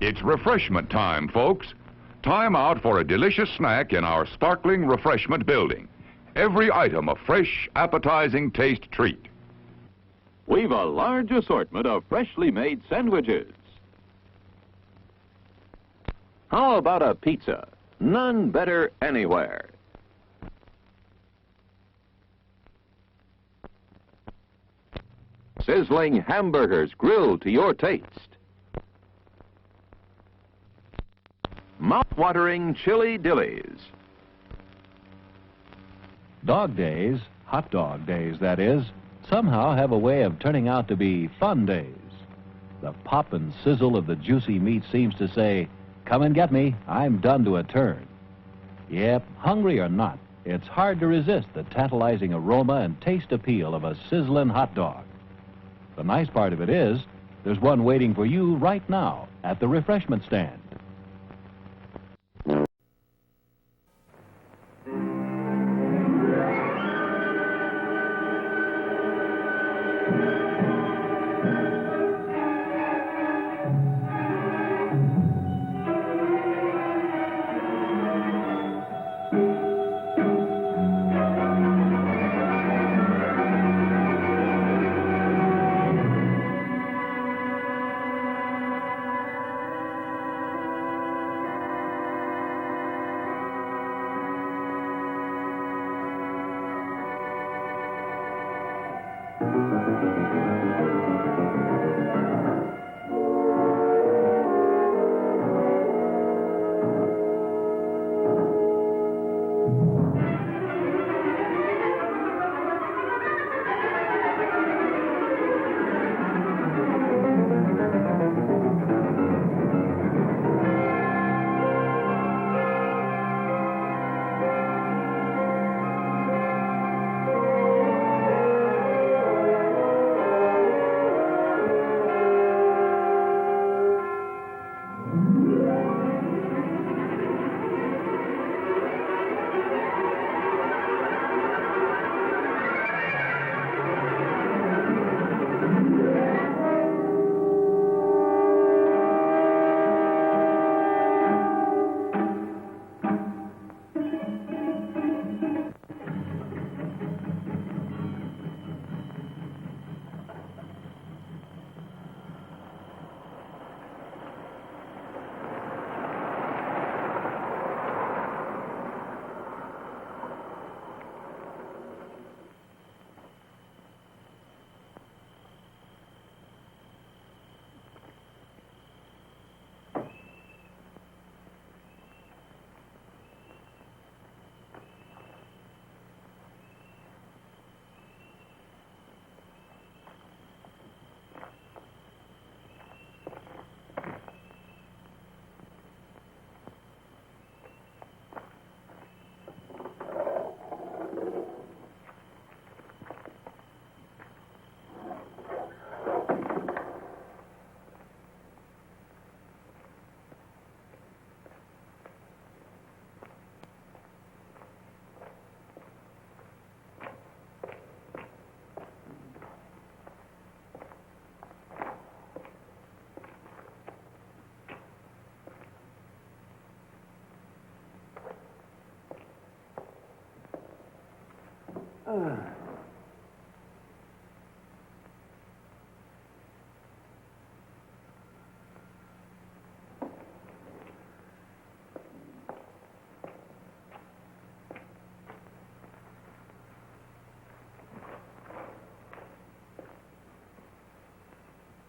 It's refreshment time, folks. Time out for a delicious snack in our sparkling refreshment building. Every item a fresh, appetizing taste treat. We've a large assortment of freshly made sandwiches. How about a pizza? None better anywhere. Sizzling hamburgers grilled to your taste. Mouth-watering chili dillies. Dog days, hot dog days that is, somehow have a way of turning out to be fun days. The pop and sizzle of the juicy meat seems to say, "Come and get me, I'm done to a turn." Yep, hungry or not, it's hard to resist the tantalizing aroma and taste appeal of a sizzling hot dog. The nice part of it is, there's one waiting for you right now at the refreshment stand.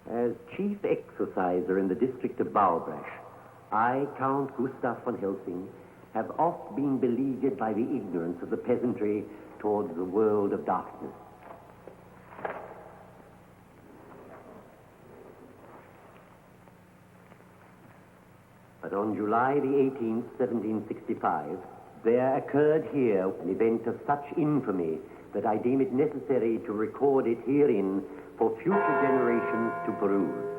As chief exerciser in the district of Baubrash, I, Count Gustav von Helsing, have oft been beleaguered by the ignorance of the peasantry towards the world of darkness. But on July the 18th, 1765, there occurred here an event of such infamy that I deem it necessary to record it herein for future generations to peruse.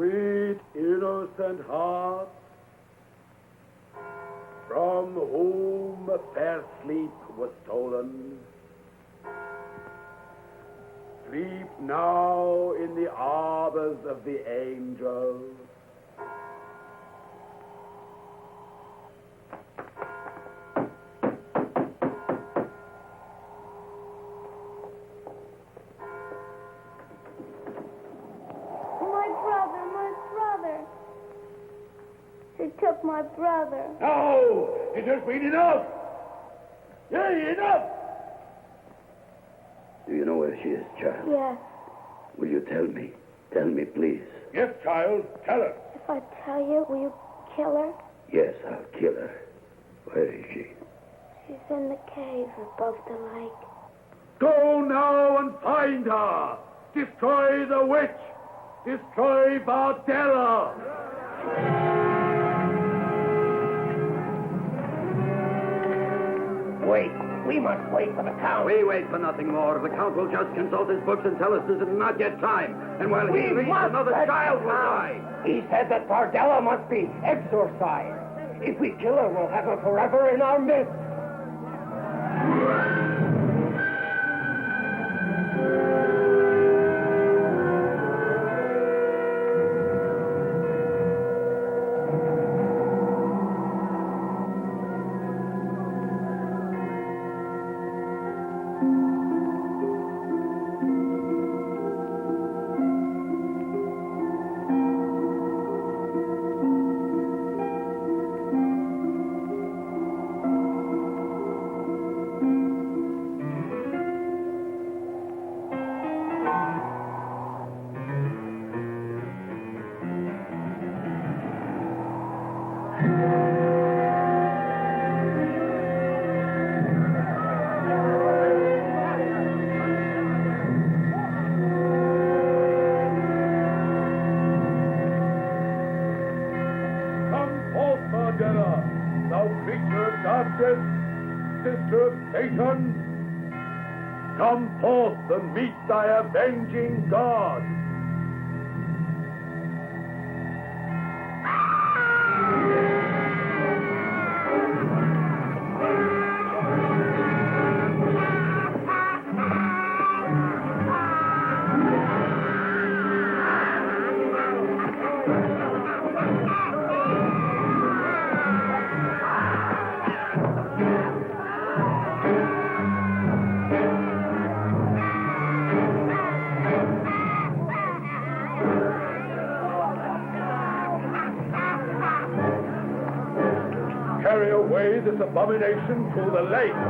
sweet innocent heart, from whom fair sleep was stolen, sleep now in the arbors of the angels. He took my brother. No! It has been enough! Yea, enough! Do you know where she is, child? Yes. Will you tell me? Tell me, please. Yes, child, tell her. If I tell you, will you kill her? Yes, I'll kill her. Where is she? She's in the cave above the lake. Go now and find her! Destroy the witch! Destroy Bardella! Wait. We must wait for the Count. We wait for nothing more. The Count will just consult his books and tell us this is not yet time. And while he reads, another child will die. He said that Bardella must be exorcised. If we kill her, we'll have her forever in our midst. Thou creature of darkness, sister of Satan, come forth and meet thy avenging God. Carry away this abomination to the lake,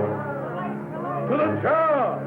to the chair.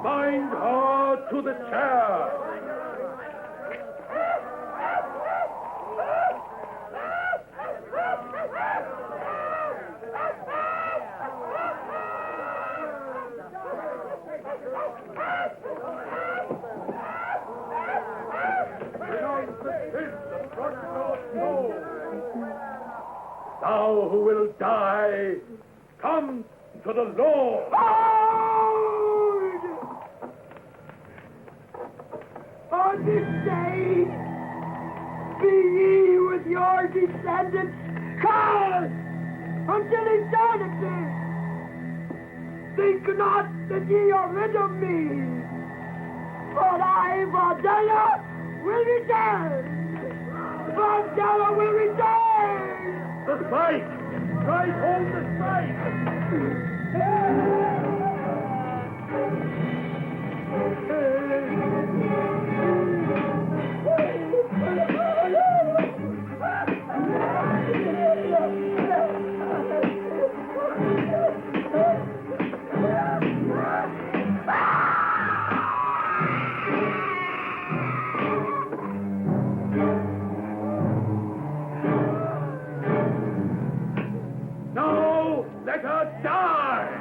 Bind her to the chair. Renounce the sins of prodigal soul. Thou who will die, come to the Lord. On this day, be ye with your descendants cursed until eternity. Think not that ye are rid of me. But I, Vardella, will return. Vardella will return. The spike! Right, hold the spike! No! Let her die!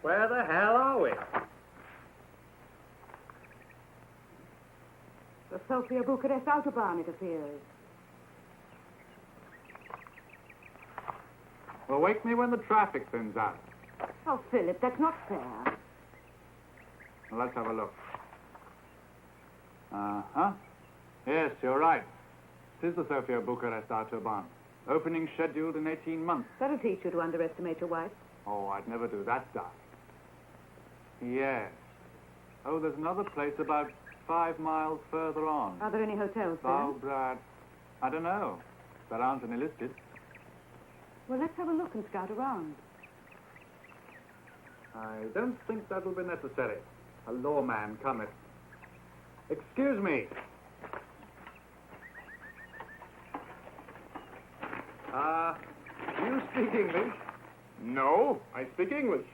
Where the hell are we? The Sofia Bucharest Autobahn, it appears. Well, wake me when the traffic thins out. Oh, Philip, that's not fair. Well, let's have a look. Uh-huh. Yes, you're right. It is the Sofia Bucharest Autobahn. Opening scheduled in 18 months. That'll teach you to underestimate your wife. Oh, I'd never do that, darling. Yes. Oh, there's another place about 5 miles further on. Are there any hotels there? Valbrad. I don't know. There aren't any listed. Well, let's have a look and scout around. I don't think that'll be necessary. A lawman cometh. Excuse me. Do you speak English? No, I speak English.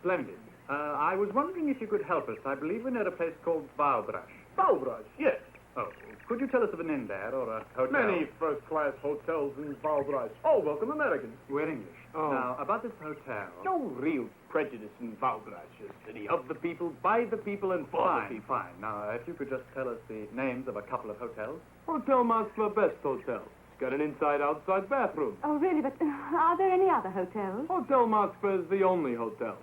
Splendid. I was wondering if you could help us. I believe we know a place called Valbrash. Valbrash, yes. Oh, could you tell us of an inn there or a hotel? Many first-class hotels in Valbrash. All welcome Americans. We're English. Oh. Now, about this hotel... No real prejudice in Valbrash, a city of the people, by the people, and for the people. Fine. Now, if you could just tell us the names of a couple of hotels. Hotel Moskva, best hotel. It's got an inside-outside bathroom. Oh, really? But are there any other hotels? Hotel Moskva is the only hotel.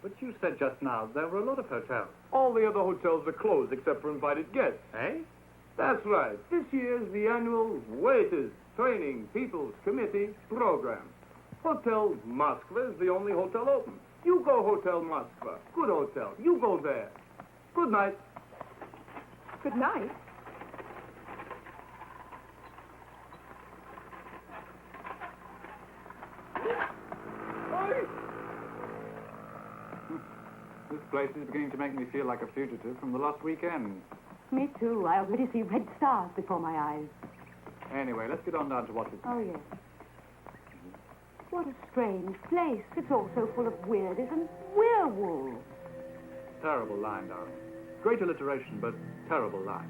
But you said just now there were a lot of hotels. All the other hotels are closed except for invited guests. Eh? That's right. This year's the annual Waiters Training People's Committee program. Hotel Moskva is the only hotel open. You go Hotel Moskva. Good hotel. You go there. Good night. Good night. This place is beginning to make me feel like a fugitive from the last weekend. Me too. I already see red stars before my eyes. Anyway, let's get on down to what it's... Oh, yes. What a strange place. It's all so full of weirdies and werewolves. Terrible line, darling. Great alliteration, but terrible line.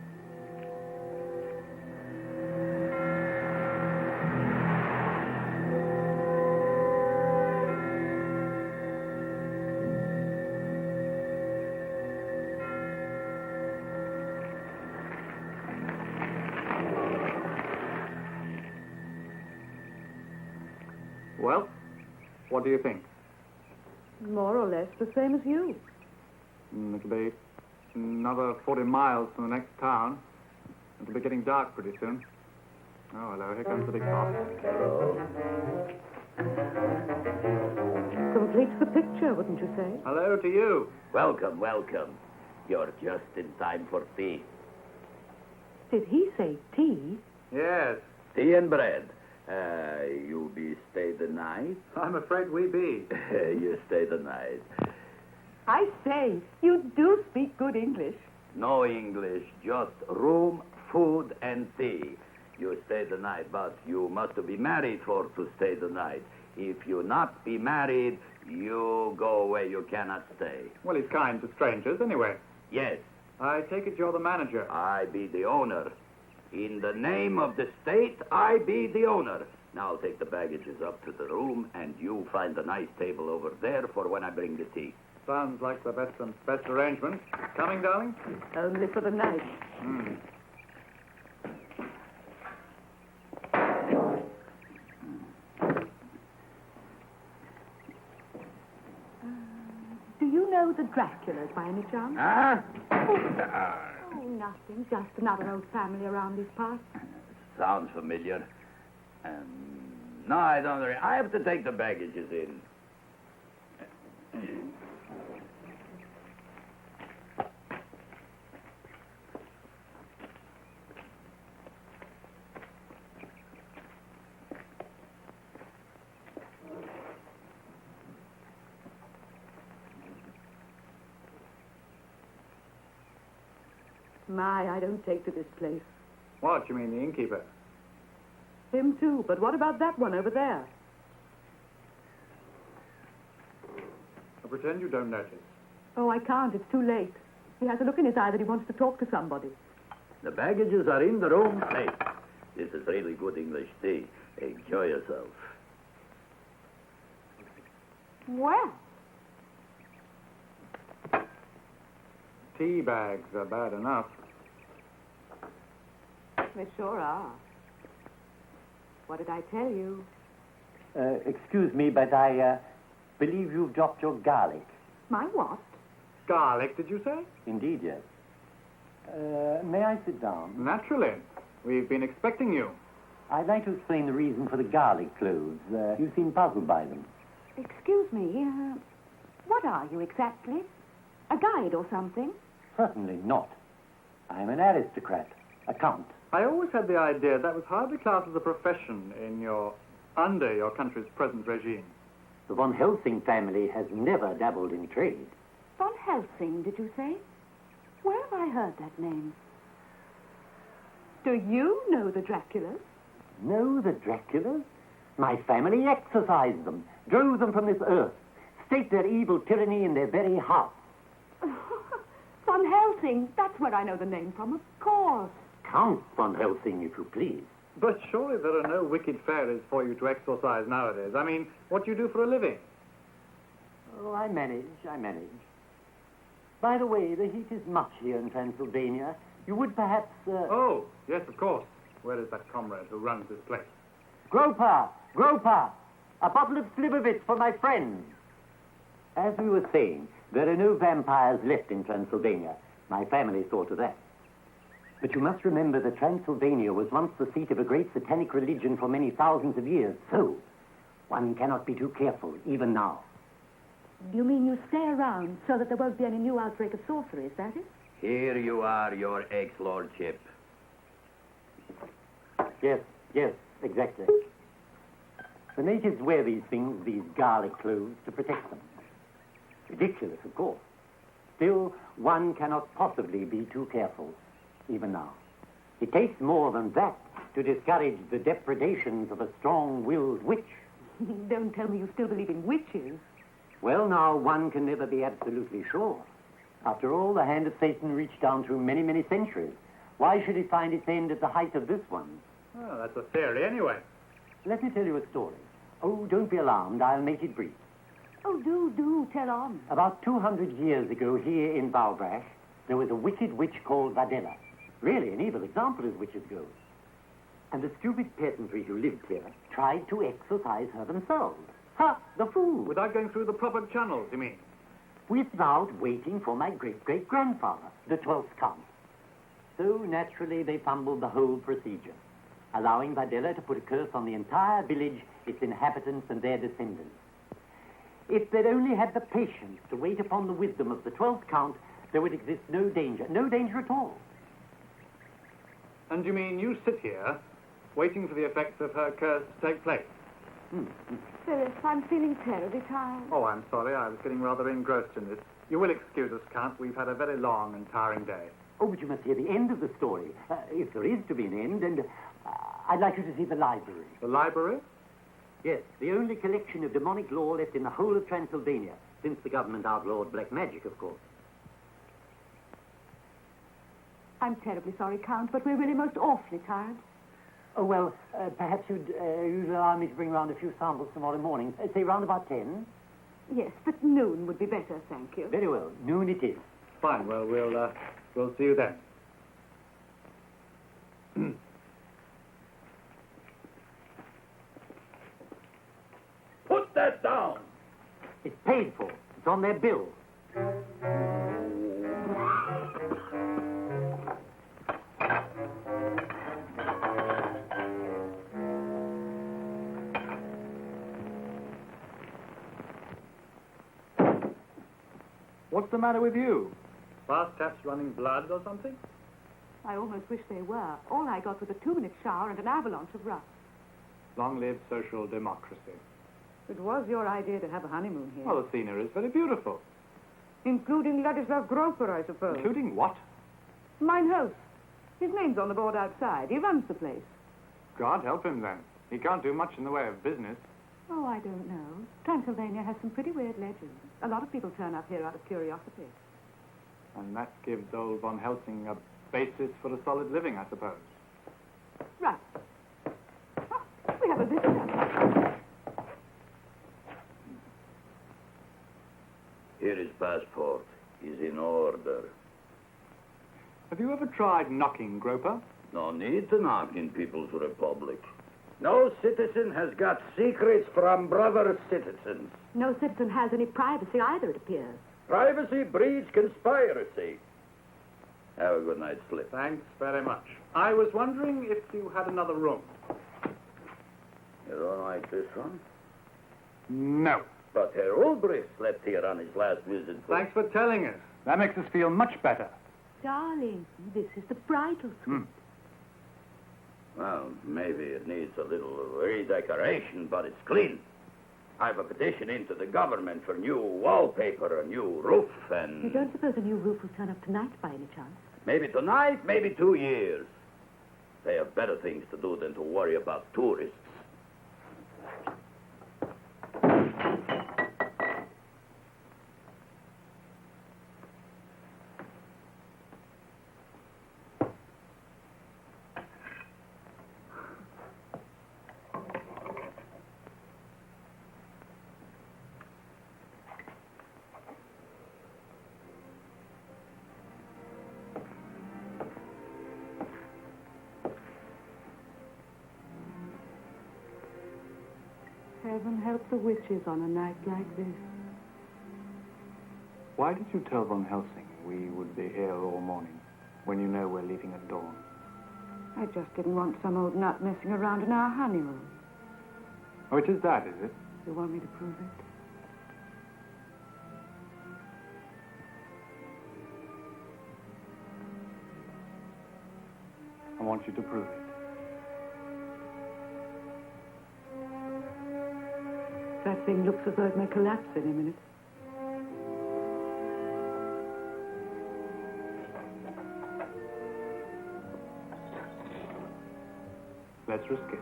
Well, what do you think? More or less the same as you. It'll be another 40 miles from the next town. It'll be getting dark pretty soon. Oh, hello, here comes the big boss. Completes the picture, wouldn't you say? Hello to you. Welcome, welcome. You're just in time for tea. Did he say tea? Yes, Tea and bread. You be stay the night? I'm afraid we be. You stay the night. I say, you do speak good English. No English, just room, food, and tea. You stay the night, but you must be married for to stay the night. If you not be married, you go where you cannot stay. Well, he's kind to strangers anyway. Yes, I take it you're the manager. I be the owner. In the name of the state, I be the owner. Now take the baggages up to the room, and you find a nice table over there for when I bring the tea. Sounds like the best arrangement. Coming, darling? Only for the night. Do you know the Draculas by any chance? Huh? Oh, nothing. Just another old family around these parts. Sounds familiar. No, I don't. I have to take the baggages in. My, I don't take to this place. What, you mean the innkeeper? Him too, but what about that one over there? I pretend you don't notice. Oh, I can't. It's too late. He has a look in his eye that he wants to talk to somebody. The baggages are in the room. Hey, this is really good English tea. Enjoy yourself. Well, Tea bags are bad enough. they sure are. What did I tell you? Excuse me, but I believe you've dropped your garlic. My what? Garlic, did you say? Indeed, yes. May I sit down? Naturally. We've been expecting you. I'd like to explain the reason for the garlic cloves. You seem puzzled by them. Excuse me, what are you exactly? A guide or something? Certainly not. I'm an aristocrat, a count. I always had the idea that was hardly classed as a profession under your country's present regime. The von Helsing family has never dabbled in trade. Von Helsing, did you say? Where have I heard that name? Do you know the Draculas? Know the Draculas? My family exorcised them, drove them from this earth, staked their evil tyranny in their very heart. Von Helsing, that's where I know the name from, of course. Count von Helsing, if you please. But surely there are no wicked fairies for you to exorcise nowadays. I mean, what do you do for a living? Oh, I manage. By the way, the heat is much here in Transylvania. You would perhaps, Oh, yes, of course. Where is that comrade who runs this place? Groper! A bottle of Slivovitz for my friend. As we were saying, there are no vampires left in Transylvania. My family saw to that. But you must remember that Transylvania was once the seat of a great satanic religion for many thousands of years. So, one cannot be too careful, even now. You mean you stay around so that there won't be any new outbreak of sorcery, is that it? Here you are, your ex-lordship. Yes, exactly. The natives wear these things, these garlic cloves, to protect them. Ridiculous, of course. Still, one cannot possibly be too careful, even now. It takes more than that to discourage the depredations of a strong-willed witch. Don't tell me you still believe in witches. Well, now, one can never be absolutely sure. After all, the hand of Satan reached down through many, many centuries. Why should it find its end at the height of this one? Well, that's a theory anyway. Let me tell you a story. Oh, don't be alarmed. I'll make it brief. Oh, do, tell on. About 200 years ago, here in Balbrash, there was a wicked witch called Vadella. Really, an evil example as witches go. And the stupid peasantry who lived here tried to exorcise her themselves. Ha! The fool! Without going through the proper channels, you mean? Without waiting for my great-great-grandfather, the 12th Count. So, naturally, they fumbled the whole procedure, allowing Vadella to put a curse on the entire village, its inhabitants, and their descendants. If they'd only had the patience to wait upon the wisdom of the 12th Count, there would exist no danger at all. And you mean you sit here, waiting for the effects of her curse to take place? Phyllis, I'm feeling terribly tired. Oh, I'm sorry. I was getting rather engrossed in this. You will excuse us, Count. We've had a very long and tiring day. Oh, but you must hear the end of the story, if there is to be an end, and I'd like you to see the library. The library? Yes, the only collection of demonic lore left in the whole of Transylvania, since the government outlawed black magic, of course. I'm terribly sorry, Count, but we're really most awfully tired. Oh, well, perhaps you'd allow me to bring round a few samples tomorrow morning, say round about 10? Yes, but noon would be better, thank you. Very well, noon it is. Fine. Well, we'll see you then. Put that down. It's paid for. It's on their bill. What's the matter with you? Fast taps running blood or something? I almost wish they were. All I got was a 2-minute shower and an avalanche of rust. Long live social democracy. It was your idea to have a honeymoon here. Well, the scenery is very beautiful. Including Ladislav Groper, I suppose. Including what? Mine host. His name's on the board outside. He runs the place. God help him, then. He can't do much in the way of business. Oh, I don't know. Transylvania has some pretty weird legends. A lot of people turn up here out of curiosity. And that gives old Von Helsing a basis for a solid living, I suppose. Right. Oh, we have a visitor. Here is passport. Is in order. Have you ever tried knocking, Groper? No need to knock in People's Republic. No citizen has got secrets from brother citizens. No citizen has any privacy either, it appears. Privacy breeds conspiracy. Have a good night's sleep. Thanks very much. I was wondering if you had another room. You don't like this one? No. But Herr Ulbricht slept here on his last visit. Thanks for telling us. That makes us feel much better. Darling, this is the bridal suite. Well, maybe it needs a little redecoration, but it's clean. I have a petition into the government for new wallpaper, a new roof, and... You don't suppose a new roof will turn up tonight by any chance? Maybe tonight, maybe 2 years. They have better things to do than to worry about tourists. Heaven help the witches on a night like this. Why did you tell Von Helsing we would be here all morning, when you know we're leaving at dawn? I just didn't want some old nut messing around in our honeymoon. Oh, it is that, is it? You want me to prove it? I want you to prove it. That thing looks as though it may collapse any minute. Let's risk it.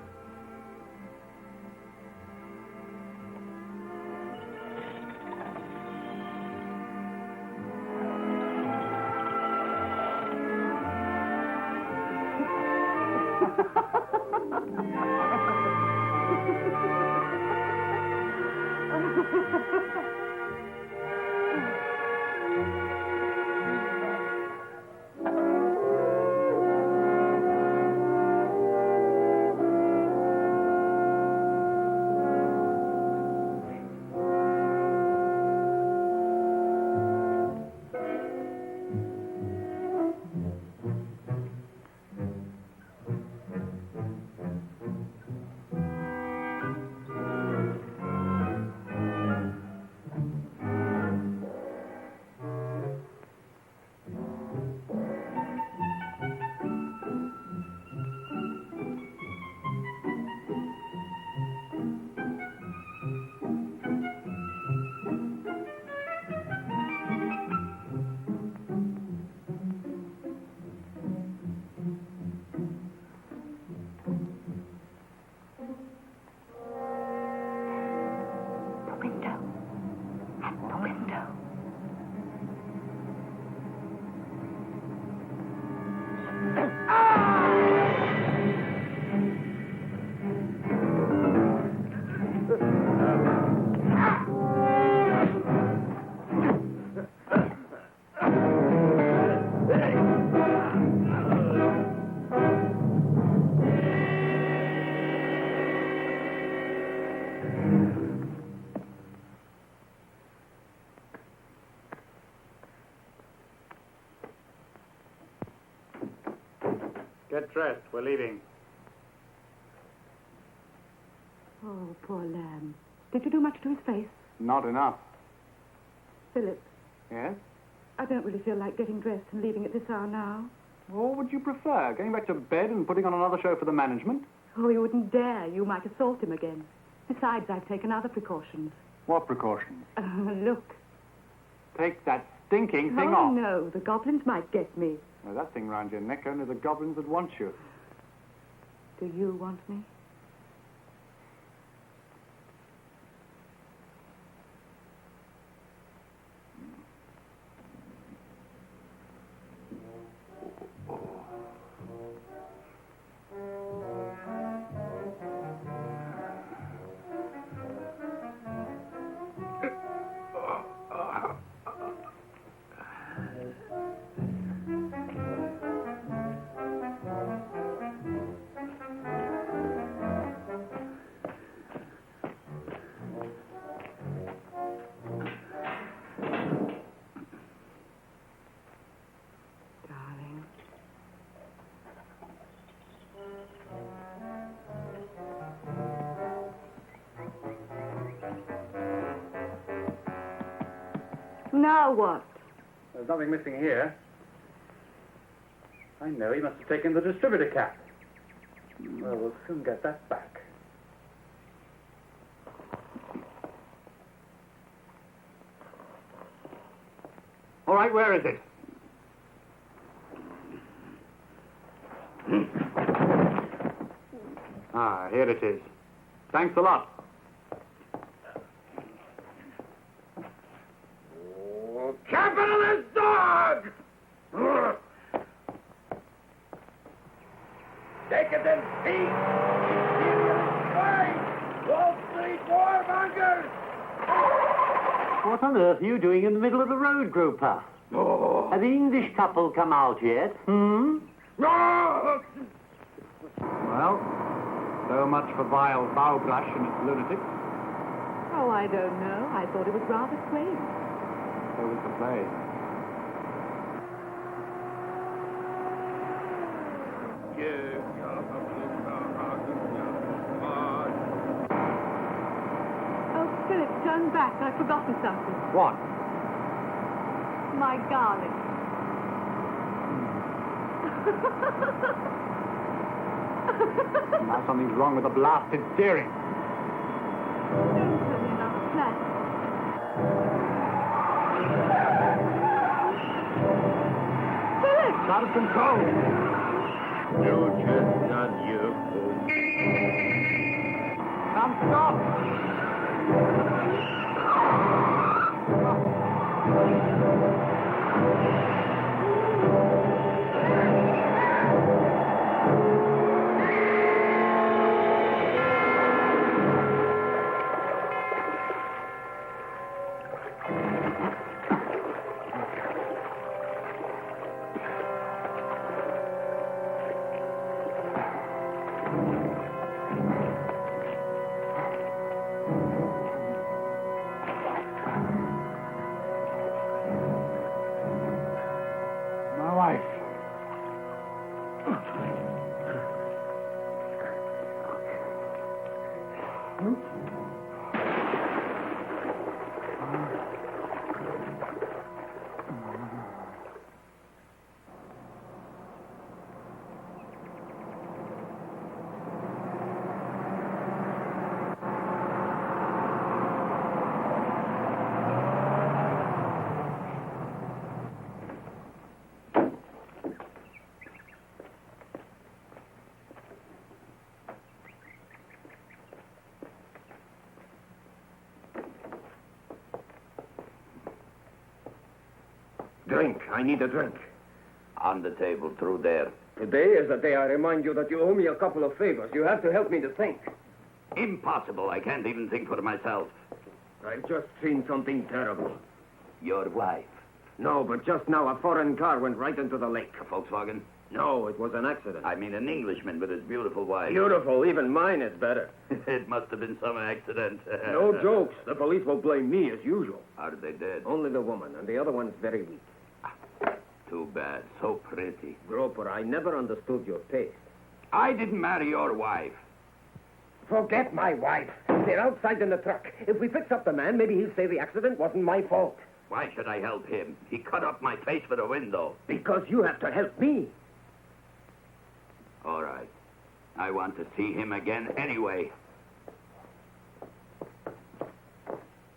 Get dressed. We're leaving. Oh, poor lamb. Did you do much to his face? Not enough. Philip, Yes? I don't really feel like getting dressed and leaving at this hour now. Well, what would you prefer? Going back to bed and putting on another show for the management? Oh, you wouldn't dare. You might assault him again. Besides, I've taken other precautions. What precautions? Look. Take that stinking thing Oh, off. no. The goblins might get me. Well, that thing round your neck, only the goblins would want you. Do you want me? Now what? There's nothing missing here. I know, he must have taken the distributor cap. Well, we'll soon get that back. All right, where is it? Ah, here it is. Thanks a lot. Capitalist dog! Decadent thief! Imperialist swine! Wall Street warmongers! What on earth are you doing in the middle of the road, Groper? Oh. Have the English couple come out yet? Hmm? No! Well, so much for vile Bowbrush and its lunatics. Oh, I don't know. I thought it was rather quaint. So was the play. Oh, Philip, turn back. I've forgotten something. What? My garlic. Now something's wrong with the blasted steering. Don't tell me about the flat. Philip! It's out of control. You chestnut, you. Come, stop! My wife. Drink. I need a drink. On the table, through there. Today is the day I remind you that you owe me a couple of favors. You have to help me to think. Impossible. I can't even think for myself. I've just seen something terrible. Your wife. No, but just now a foreign car went right into the lake. A Volkswagen? No, it was an accident. I mean an Englishman with his beautiful wife. Beautiful. Even mine is better. It must have been some accident. No jokes. The police will blame me as usual. Are they dead? Only the woman, and the other one's very weak. Too bad. So pretty. Groper, I never understood your taste. I didn't marry your wife. Forget my wife. They're outside in the truck. If we fix up the man, maybe he'll say the accident wasn't my fault. Why should I help him? He cut up my face with a window. Because you have to help me. All right. I want to see him again anyway.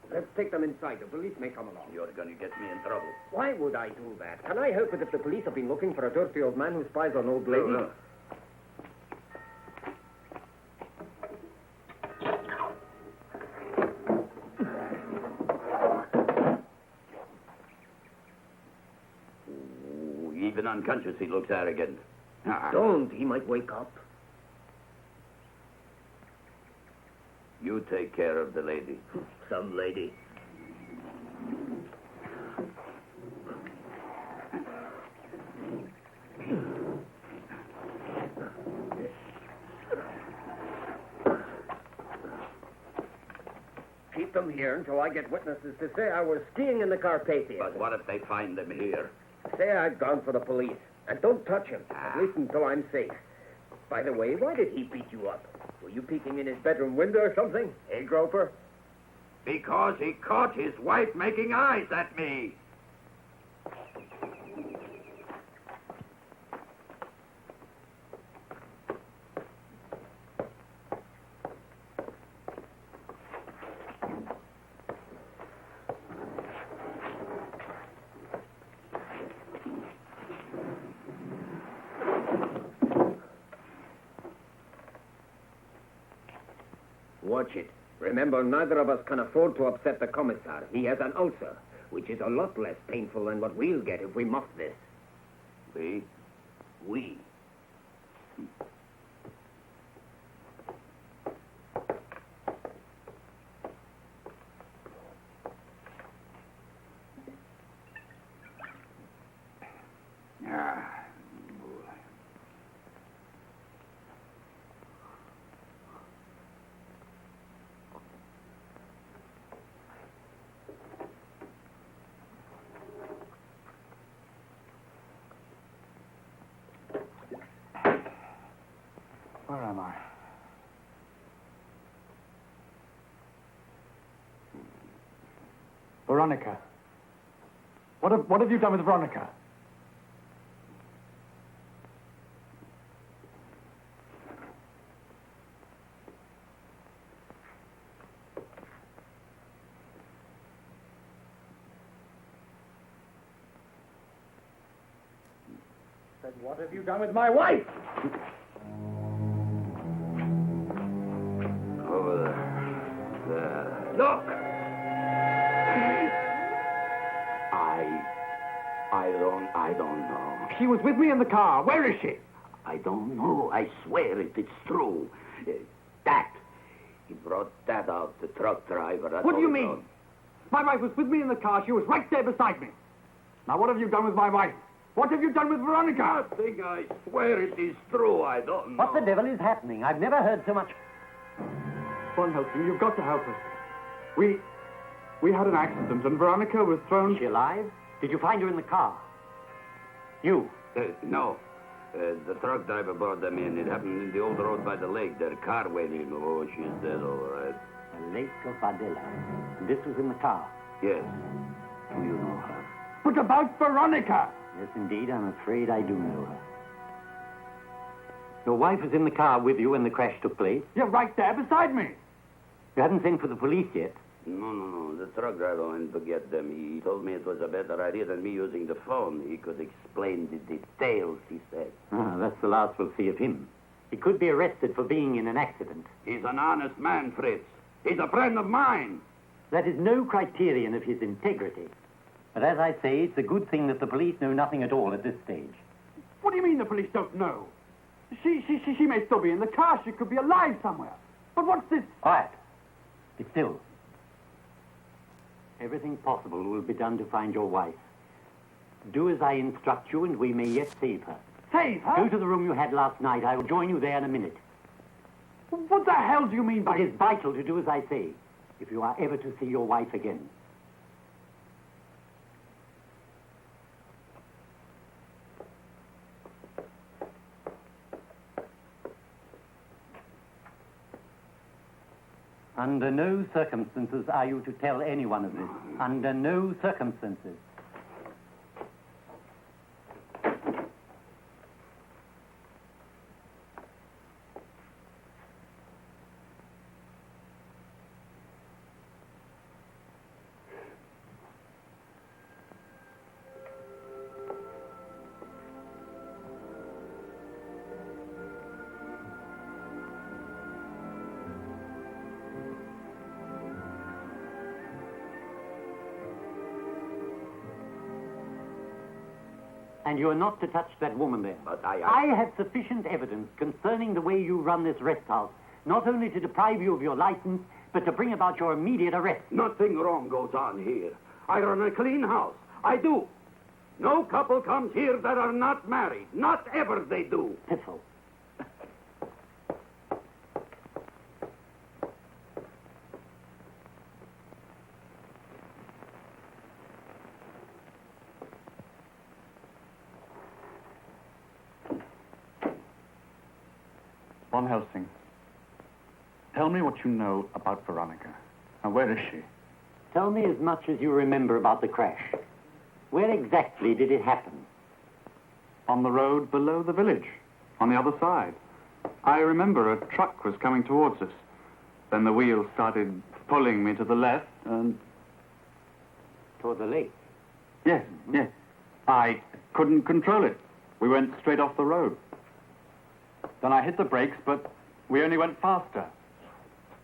Let's take them inside. The police may come along. You're going to get me in trouble. Why would I do that? Can I help it if the police have been looking for a dirty old man who spies on old ladies? No. Ooh, even unconscious, he looks arrogant. Don't. He might wake up. You take care of the lady. Some lady. Keep them here until I get witnesses to say I was skiing in the Carpathians. But what if they find them here? Say I've gone for the police. And don't touch him, at least until I'm safe. By the way, why did he beat you up? Were you peeking in his bedroom window or something? Hey, Groper? Because he caught his wife making eyes at me. Watch it. Remember, neither of us can afford to upset the commissar. He has an ulcer, which is a lot less painful than what we'll get if we muff this. We? We. Where am I? Veronica. What have you done with Veronica? said, what have you done with my wife? Over there. There. Look! I don't know. She was with me in the car. Where is she? I don't know. I swear it. It's true. That. He brought that out, the truck driver. What do you mean? My wife was with me in the car. She was right there beside me. Now, what have you done with my wife? What have you done with Veronica? Nothing. I swear it is true. I don't know. What the devil is happening? I've never heard so much. Von Helsing, you've got to help us. We had an accident and Veronica was thrown... Is she alive? Did you find her in the car? You? No. The truck driver brought them in. It happened in the old road by the lake. Their car went in. Oh, she's dead, all right. The Lake of Adela. And this was in the car? Yes. Do you know her? But about Veronica! Yes, indeed. I'm afraid I do know her. Your wife was in the car with you when the crash took place? You're right there beside me. You haven't sent for the police yet? No. The truck driver went to get them. He told me it was a better idea than me using the phone. He could explain the details, he said. Ah, that's the last we'll see of him. He could be arrested for being in an accident. He's an honest man, Fritz. He's a friend of mine. That is no criterion of his integrity. But as I say, it's a good thing that the police know nothing at all at this stage. What do you mean the police don't know? She may still be in the car. She could be alive somewhere. But what's this? Quiet. Be still. Everything possible will be done to find your wife. Do as I instruct you, and we may yet save her. Save her? Go to the room you had last night. I will join you there in a minute. What the hell do you mean by... It is vital to do as I say, if you are ever to see your wife again. Under no circumstances are you to tell anyone of this. Under no circumstances. And you are not to touch that woman there. But I have sufficient evidence concerning the way you run this rest house, not only to deprive you of your license, but to bring about your immediate arrest. Nothing wrong goes on here. I run a clean house. I do. No couple comes here that are not married. Not ever they do. Piffle. Von Helsing, tell me what you know about Veronica. Now, where is she? Tell me as much as you remember about the crash. Where exactly did it happen? On the road below the village, on the other side. I remember a truck was coming towards us. Then the wheel started pulling me to the left and... Toward the lake? Yes. I couldn't control it. We went straight off the road. Then I hit the brakes, but we only went faster.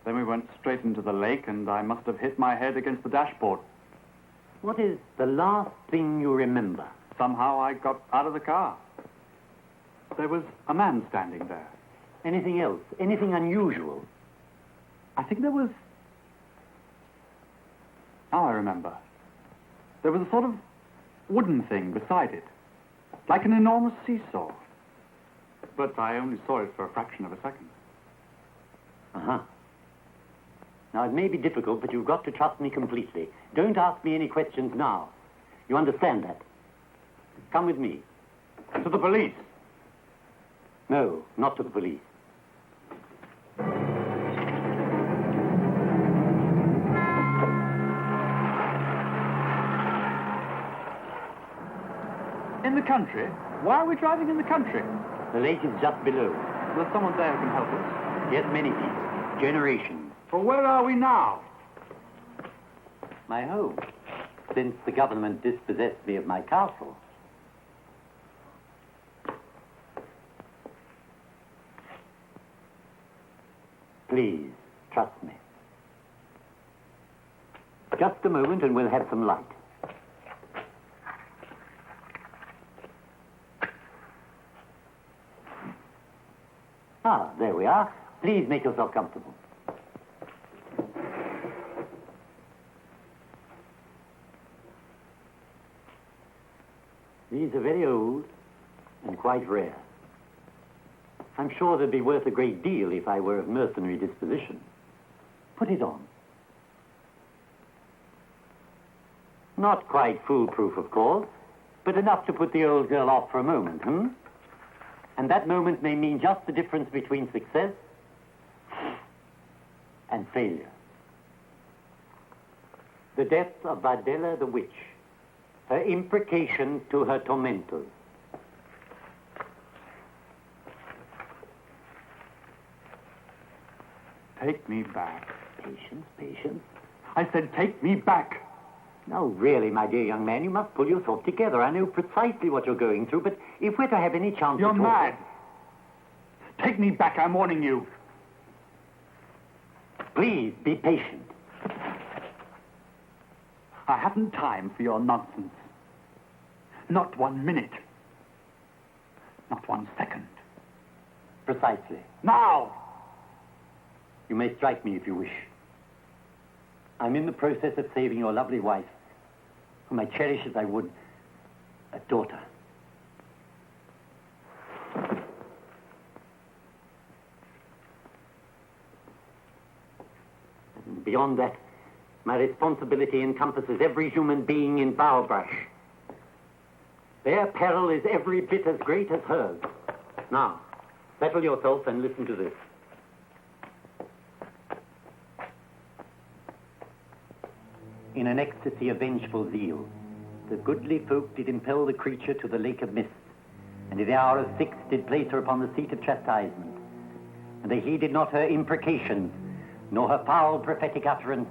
Then we went straight into the lake, and I must have hit my head against the dashboard. What is the last thing you remember? Somehow I got out of the car. There was a man standing there. Anything else? Anything unusual? I think there was... Now I remember. There was a sort of wooden thing beside it, like an enormous seesaw. But I only saw it for a fraction of a second. Uh-huh. Now, it may be difficult, but you've got to trust me completely. Don't ask me any questions now. You understand that? Come with me. To the police? No, not to the police. In the country? Why are we driving in the country? The lake is just below. There's someone there who can help us. Yes, many people. Generations. Well, where are we now? My home. Since the government dispossessed me of my castle. Please, trust me. Just a moment and we'll have some light. Ah, there we are. Please make yourself comfortable. These are very old and quite rare. I'm sure they'd be worth a great deal if I were of mercenary disposition. Put it on. Not quite foolproof, of course, but enough to put the old girl off for a moment, And that moment may mean just the difference between success and failure. The death of Bardella the witch, her imprecation to her tormentors. Take me back. Patience, patience. I said take me back. Now, really, my dear young man, you must pull yourself together. I know precisely what you're going through, but if we're to have any chance You're at all... mad. Take me back, I'm warning you. Please, be patient. I haven't time for your nonsense. Not 1 minute. Not 1 second. Precisely. Now! You may strike me if you wish. I'm in the process of saving your lovely wife, whom I cherish as I would a daughter. And beyond that, my responsibility encompasses every human being in Bowerbrush. Their peril is every bit as great as hers. Now, settle yourself and listen to this. In an ecstasy of vengeful zeal, the goodly folk did impel the creature to the lake of mist, and in the hour of 6 did place her upon the seat of chastisement. And they heeded not her imprecations, nor her foul prophetic utterance,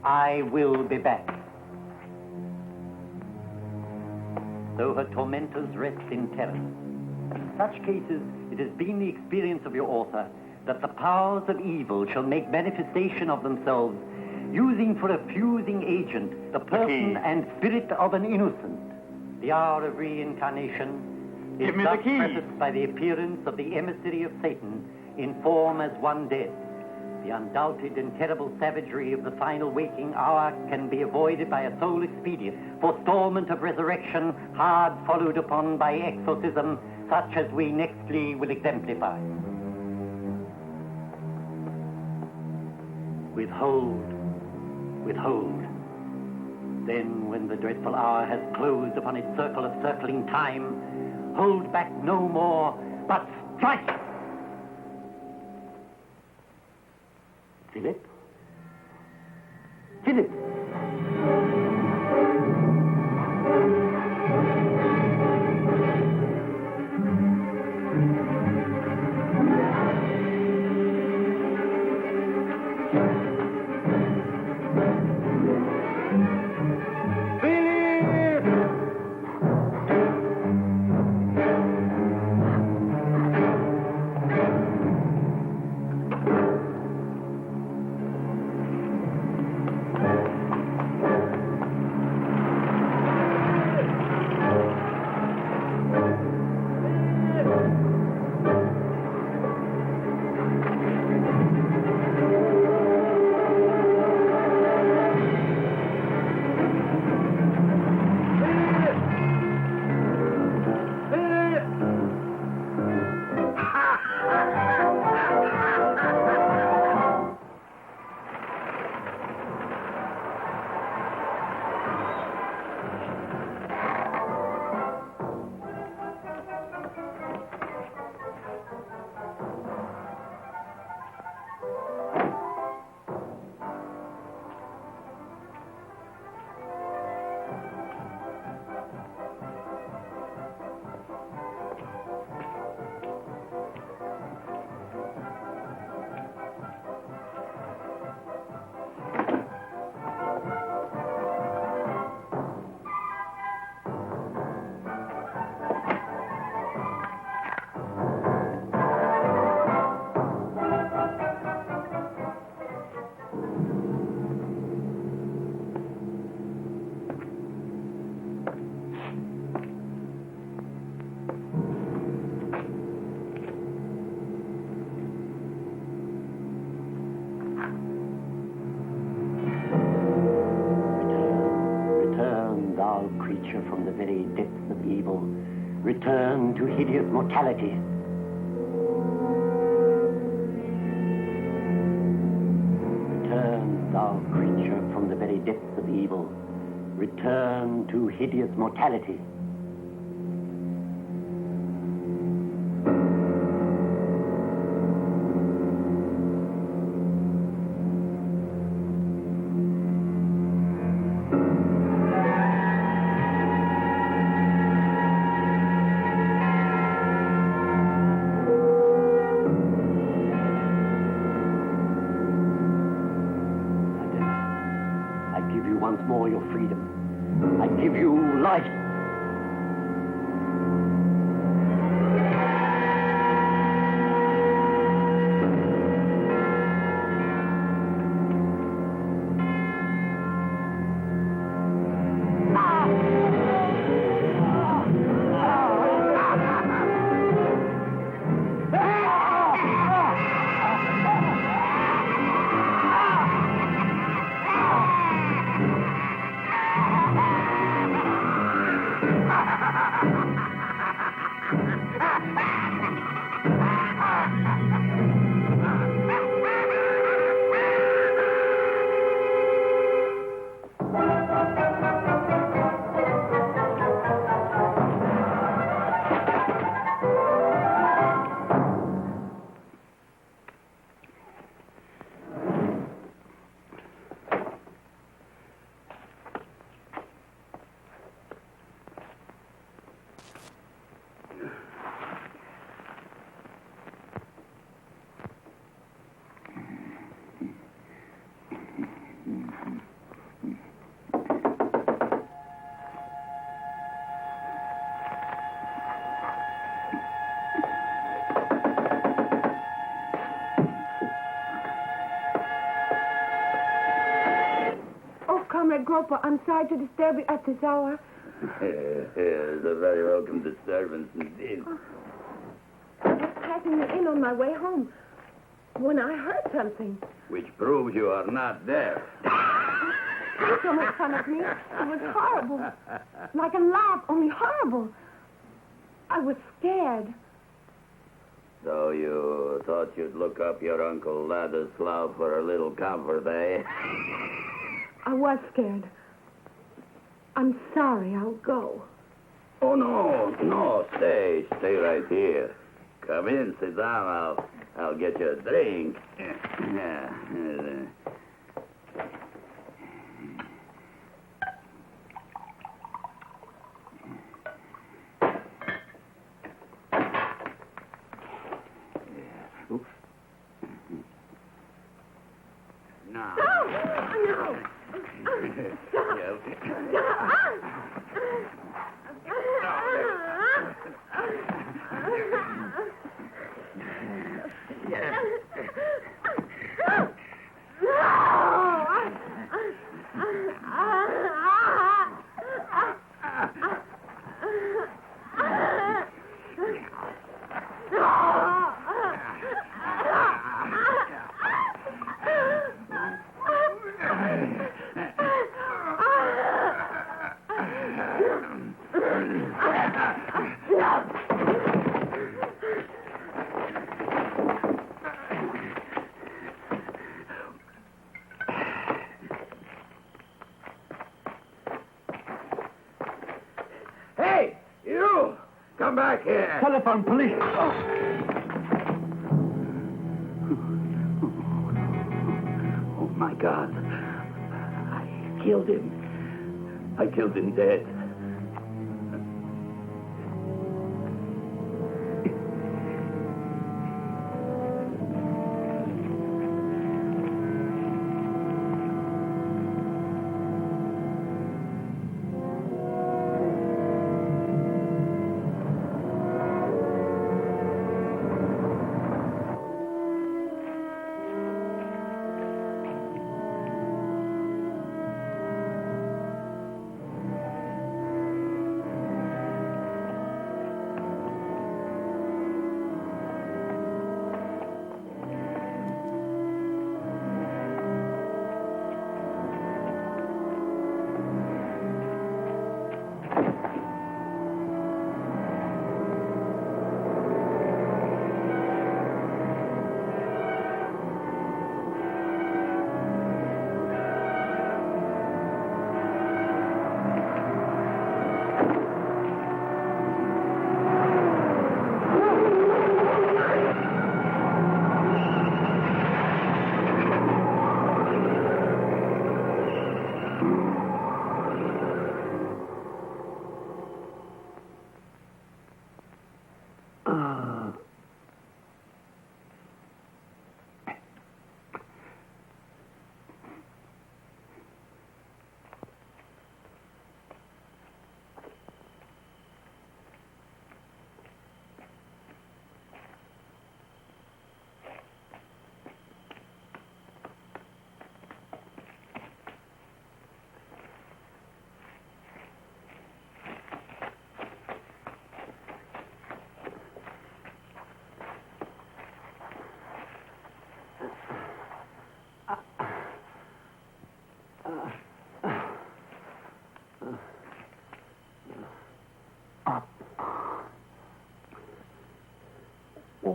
I will be back. Though her tormentors rest in terror. In such cases, it has been the experience of your author that the powers of evil shall make manifestation of themselves, using for a fusing agent the person and spirit of an innocent. The hour of reincarnation is thus prefaced by the appearance of the emissary of Satan in form as one dead. The undoubted and terrible savagery of the final waking hour can be avoided by a sole expedient, forestallment of resurrection, hard followed upon by exorcism, such as we nextly will exemplify. Withhold. Withhold. Then, when the dreadful hour has closed upon its circle of circling time, hold back no more, but strike! Philip? Philip! creature from the very depths of evil, return to hideous mortality. Return, thou creature from the very depths of evil, return to hideous mortality. Once more your freedom. I give you life. Comrade Groper, I'm sorry to disturb you at this hour. It's a very welcome disturbance indeed. I was passing the inn on my way home when I heard something. Which proves you are not deaf. Please don't make fun of me. It was horrible. Like a laugh, only horrible. I was scared. So you thought you'd look up your Uncle Ladislaw for a little comfort, eh? I was scared. I'm sorry. I'll go. Oh, no, stay right here. Come in, sit down. I'll get you a drink. Oops. Now. No! Hey, you! Come back here. Telephone, police. Oh, my God. I killed him. I killed him dead.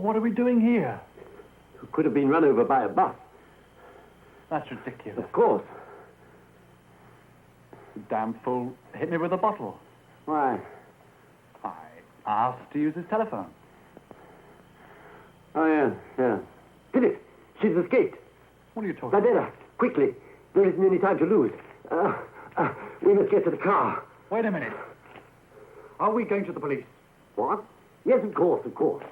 what are we doing here? You could have been run over by a bus. That's ridiculous. Of course. The damn fool hit me with a bottle. Why? I asked to use his telephone. Oh, yeah. Philip, she's escaped. What are you talking Videla, quickly. There isn't any time to lose. We must get to the car. Wait a minute. Are we going to the police? What? Yes, of course, of course.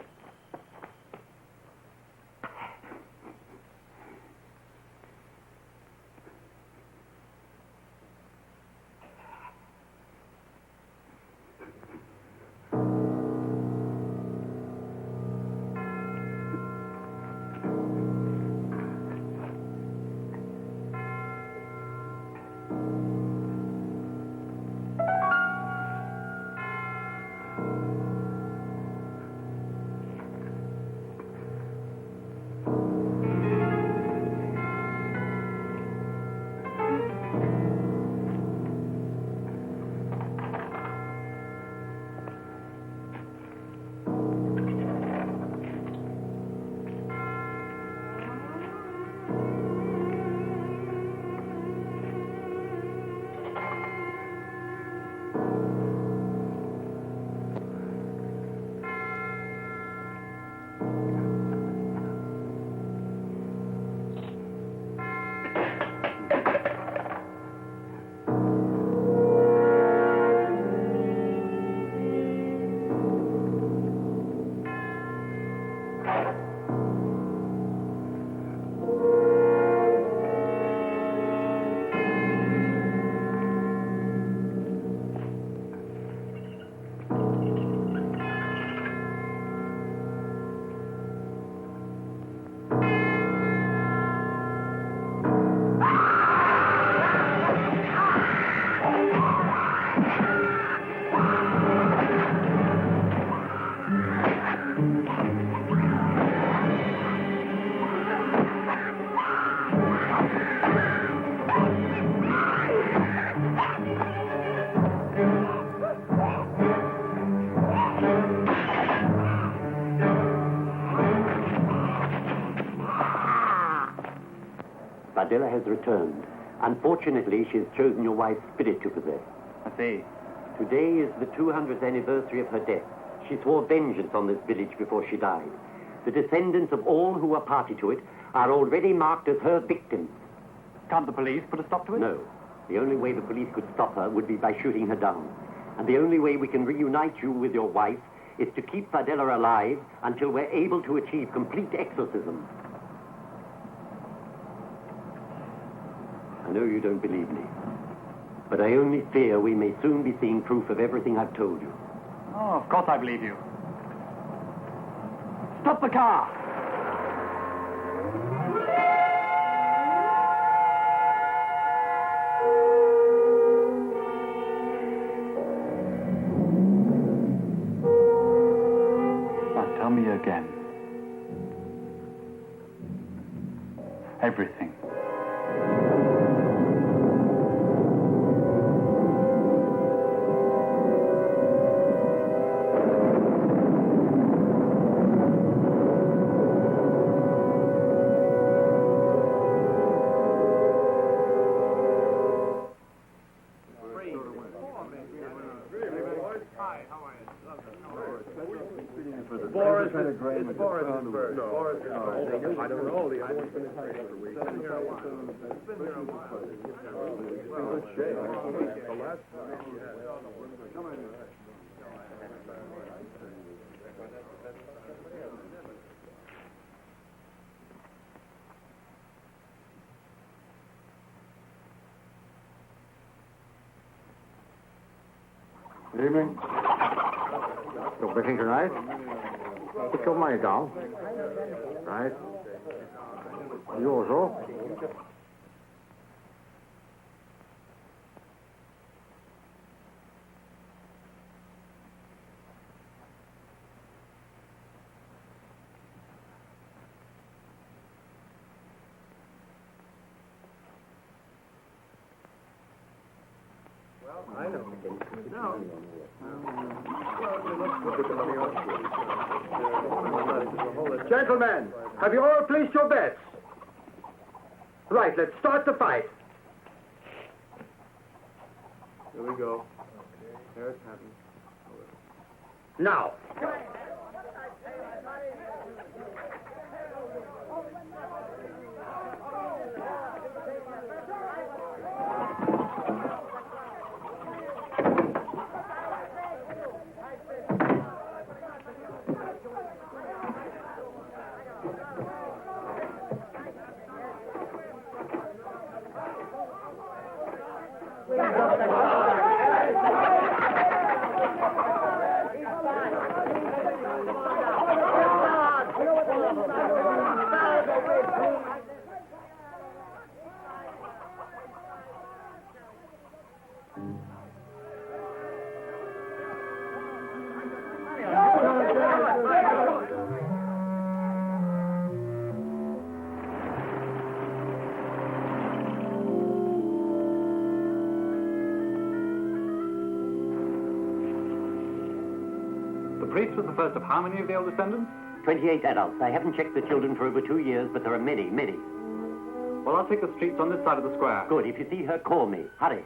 Videla has returned. Unfortunately, she has chosen your wife's spirit to possess. I see. Today is the 200th anniversary of her death. She swore vengeance on this village before she died. The descendants of all who were party to it are already marked as her victims. Can't the police put a stop to it? No. The only way the police could stop her would be by shooting her down. And the only way we can reunite you with your wife is to keep Videla alive until we're able to achieve complete exorcism. I know you don't believe me, but I only fear we may soon be seeing proof of everything I've told you. Oh, of course I believe you. Stop the car! Now tell me again. Everything. I don't know. The other one's been in place for weeks. It's been here a while. It's been here a while. Good shape. The last Good evening. You're looking tonight? What's your money down? Right. Yours, oh? I know. No. Well, look at the money off. Gentlemen, have you all placed your bets? Right, let's start the fight. Here we go. Here it happens. Now. The priest was the first of how many of the old descendants? 28 adults. I haven't checked the children for over 2 years, but there are many, many. Well, I'll take the streets on this side of the square. Good. If you see her, call me. Hurry.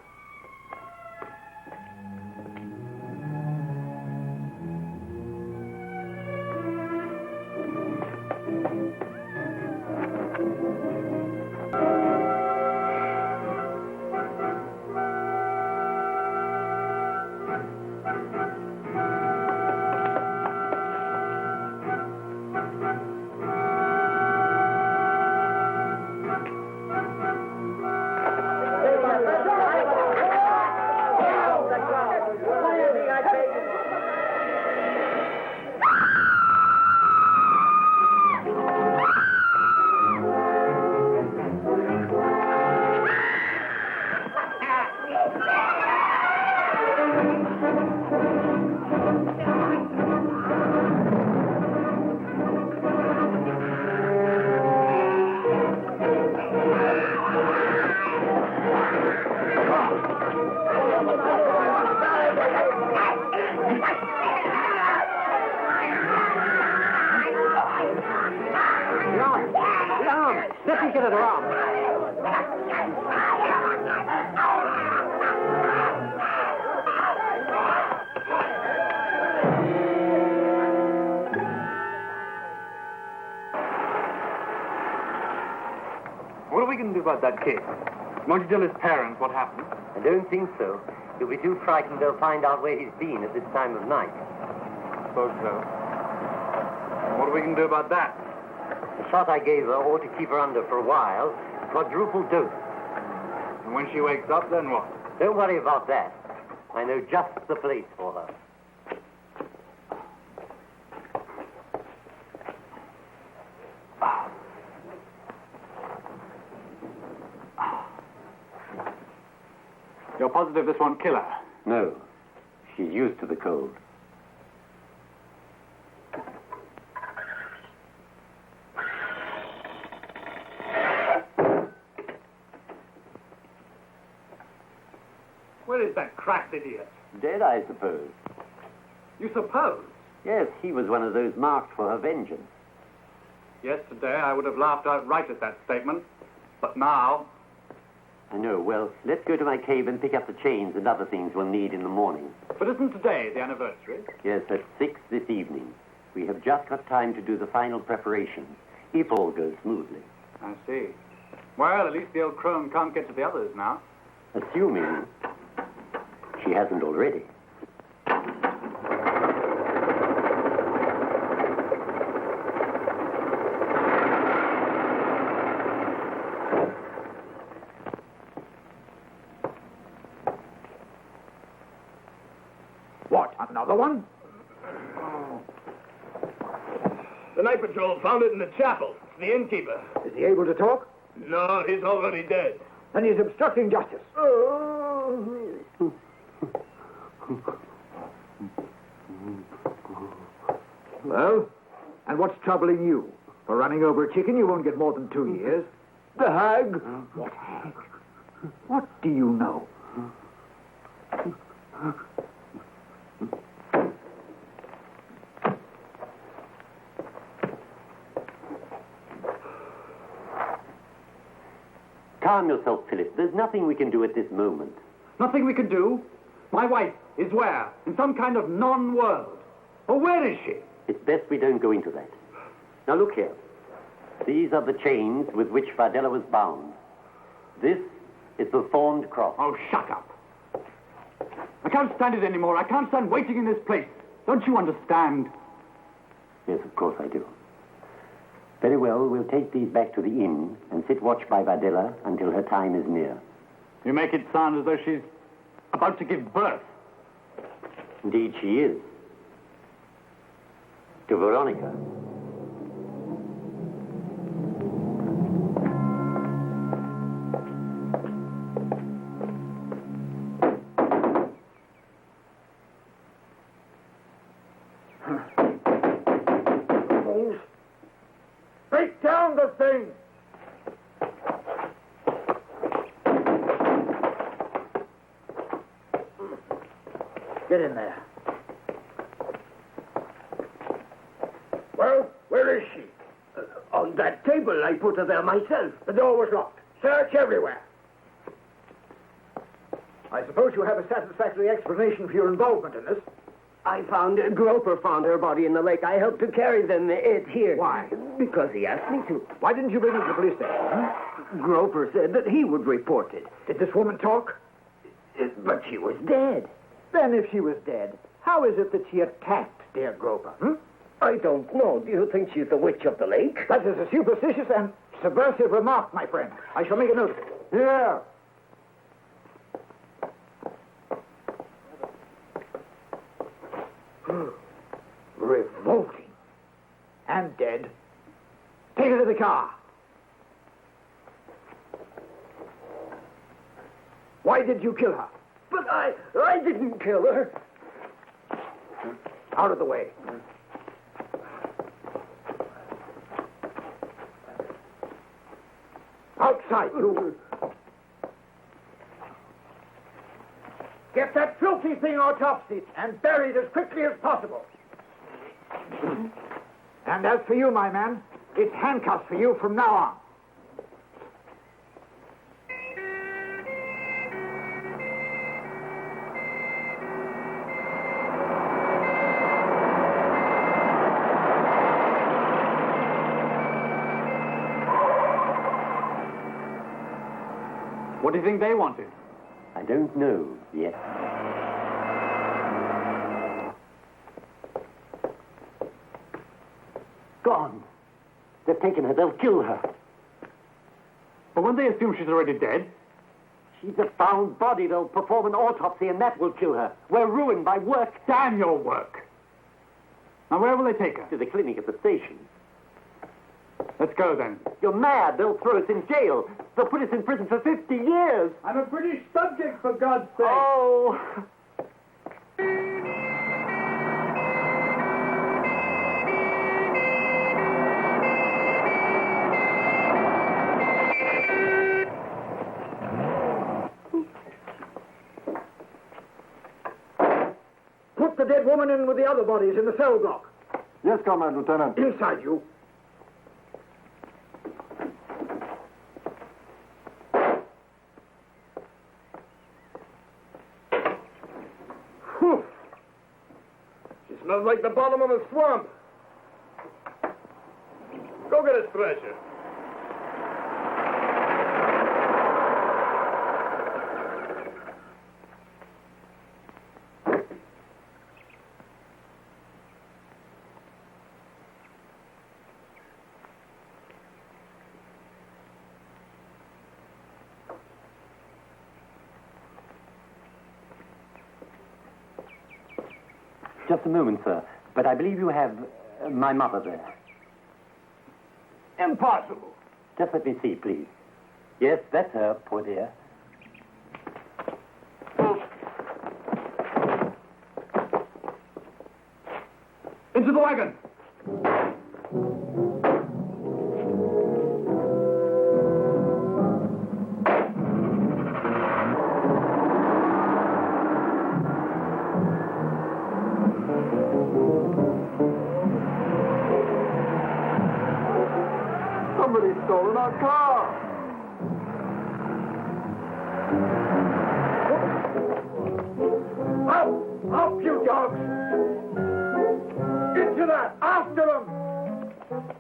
Let me get it around. What are we going to do about that kid? Won't you tell his parents what happened? I don't think so. He'll be too frightened they'll find out where he's been at this time of night. Suppose so. What are we going to do about that? The shot I gave her ought to keep her under for a while. Quadruple dose. And when she wakes up, then what? Don't worry about that. I know just the place for her. You're positive this won't kill her? No. She's used to the cold. Where is that cracked idiot? Dead, I suppose. You suppose? Yes, he was one of those marked for her vengeance. Yesterday, I would have laughed outright at that statement. But now... I know. Well, let's go to my cave and pick up the chains and other things we'll need in the morning. But isn't today the anniversary? Yes, at 6 this evening. We have just got time to do the final preparations, if all goes smoothly. I see. Well, at least the old crone can't get to the others now. Assuming she hasn't already. What, another one? The night patrol found it in the chapel. It's the innkeeper. Is he able to talk? No, he's already dead. Then he's obstructing justice. Well, and what's troubling you? For running over a chicken, you won't get more than 2 years. The hag? What hag? What do you know? Calm yourself, Philip. There's nothing we can do at this moment. Nothing we can do? My wife is where? In some kind of non-world. Well, where is she? It's best we don't go into that. Now, look here. These are the chains with which Fardella was bound. This is the thorned cross. Oh, shut up. I can't stand it anymore. I can't stand waiting in this place. Don't you understand? Yes, of course I do. Very well, we'll take these back to the inn and sit watch by Fardella until her time is near. You make it sound as though she's about to give birth. Indeed, she is. To Veronica. Break down the thing! Get in there. Well, where is she? On that table. I put her there myself. The door was locked. Search everywhere. I suppose you have a satisfactory explanation for your involvement in this. I found Groper found her body in the lake. I helped to carry them it here. Why? Because he asked me to. Why didn't you bring her to the police station? Huh? Groper said that he would report it. Did this woman talk? But she was dead. Then if she was dead, how is it that she attacked dear Groper? I don't know. Do you think she's the witch of the lake? That is a superstitious and subversive remark, my friend. I shall make a note of it. Yeah. Revolting. And dead. Take her to the car. Why did you kill her? But I didn't kill her. Out of the way. Outside, you. Get that filthy thing autopsied and buried as quickly as possible. And as for you, my man, it's handcuffs for you from now on. What do you think they wanted? I don't know yet. Gone. They've taken her. They'll kill her. But won't they assume she's already dead? She's a found body. They'll perform an autopsy, and that will kill her. We're ruined by work. Damn your work. Now, where will they take her? To the clinic at the station. Let's go, then. You're mad. They'll throw us in jail. They'll put us in prison for 50 years. I'm a British subject, for God's sake. Oh. Put the dead woman in with the other bodies in the cell block. Yes, Comrade Lieutenant. Inside, you. Whew. She smells like the bottom of a swamp. Go get a stretcher. Just a moment, sir. But I believe you have my mother there. Impossible. Just let me see, please. Yes, that's her, poor dear. Into the wagon. Somebody's stolen our car. after him!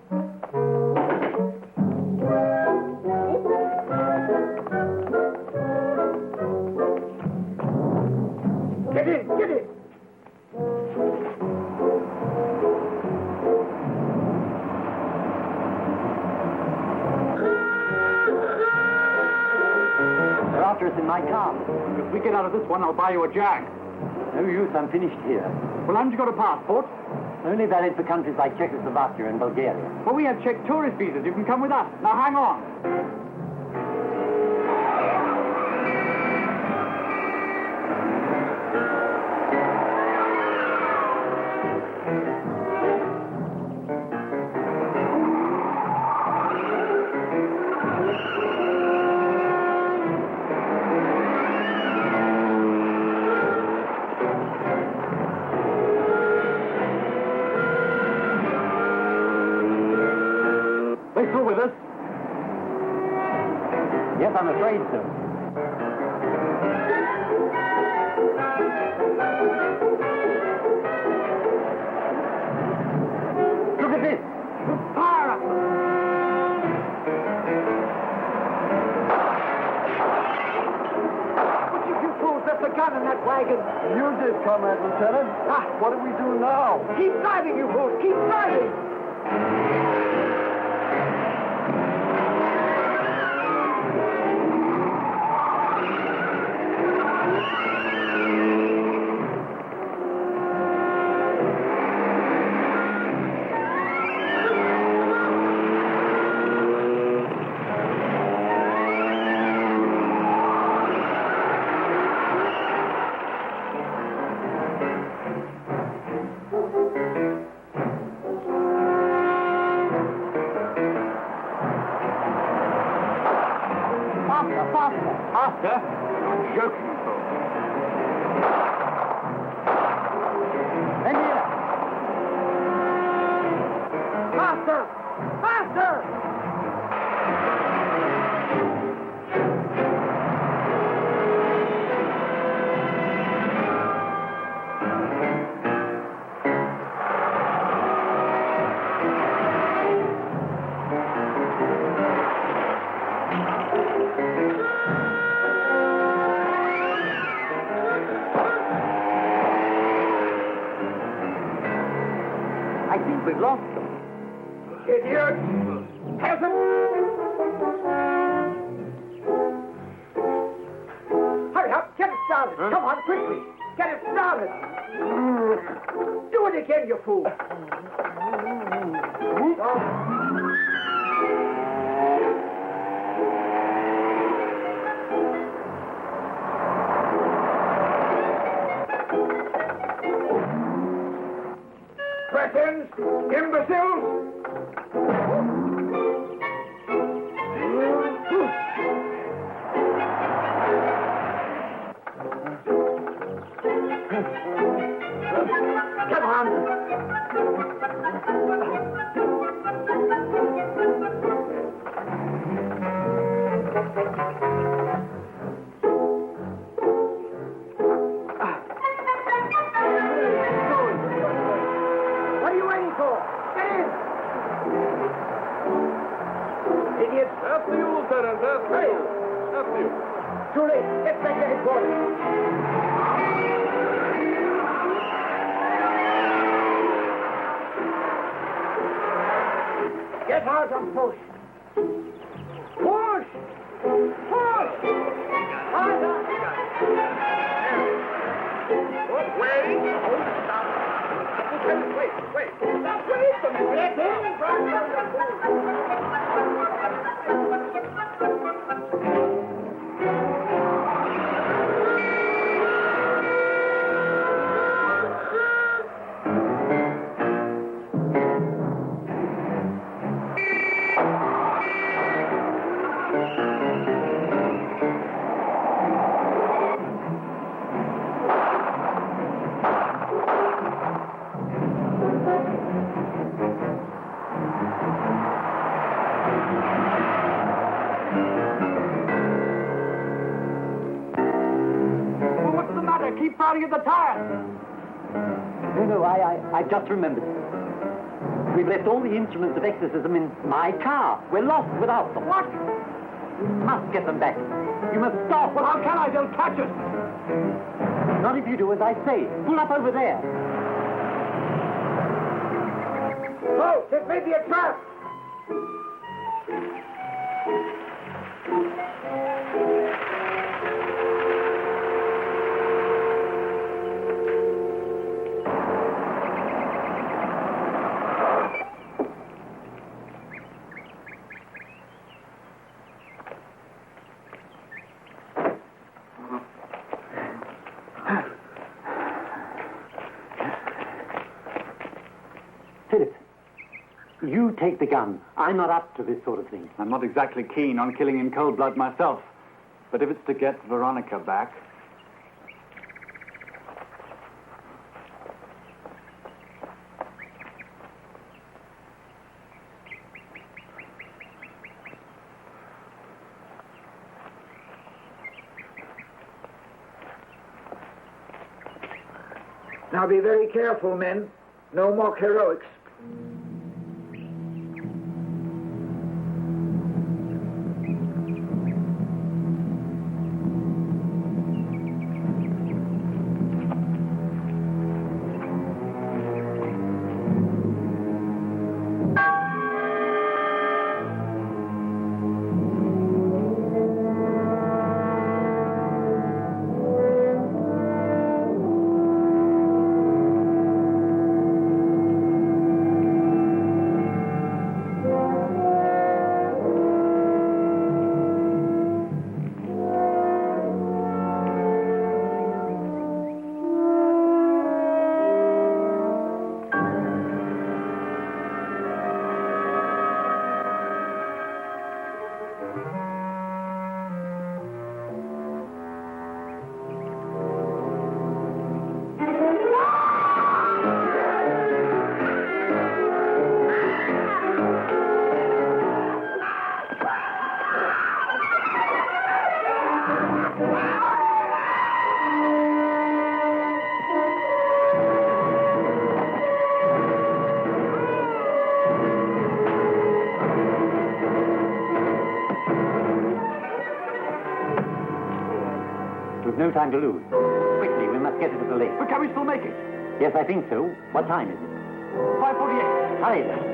Get in, get in! They're after us in my car. If we get out of this one, I'll buy you a jag. No use, I'm finished here. Well, haven't you got a passport? Only valid for countries like Czechoslovakia and Bulgaria. Well, we have Czech tourist visas. You can come with us. Now, hang on. They still with us? Yes, I'm afraid so. Look at this! Fire up! What you fools left the gun in that wagon? You did, Comrade Lieutenant. Ah, What do we do now? keep driving, you fools! Keep driving! Faster? You're joking, fool. And here! Faster! Faster! I think we've lost them. Idiot! Peasant! Hurry up, get it started. Come on, quickly. Get it started. Do it again, you fool. Cretins! Imbeciles! Come on! What are you waiting for? Get in! Idiots! After you, Lieutenant, after Hey! you. After you. Too late. Get back to headquarters. Get out and push. Push! Push! Harder! Wait! Wait. Stop waiting for me. Get in, Keep farting at the tires. No, I just remembered. We've left all the instruments of exorcism in my car. We're lost without them. What? You must get them back. You must stop. Well, how can I? They'll catch us. Not if you do as I say. Pull up over there. Oh, it may be a trap. Philip, you take the gun. I'm not up to this sort of thing. I'm not exactly keen on killing in cold blood myself. But if it's to get Veronica back... Now be very careful, men. No mock heroics. We've no time to lose. Quickly, we must get her to the lake. But can we still make it? Yes, I think so. What time is it? 5:48. Hurry then.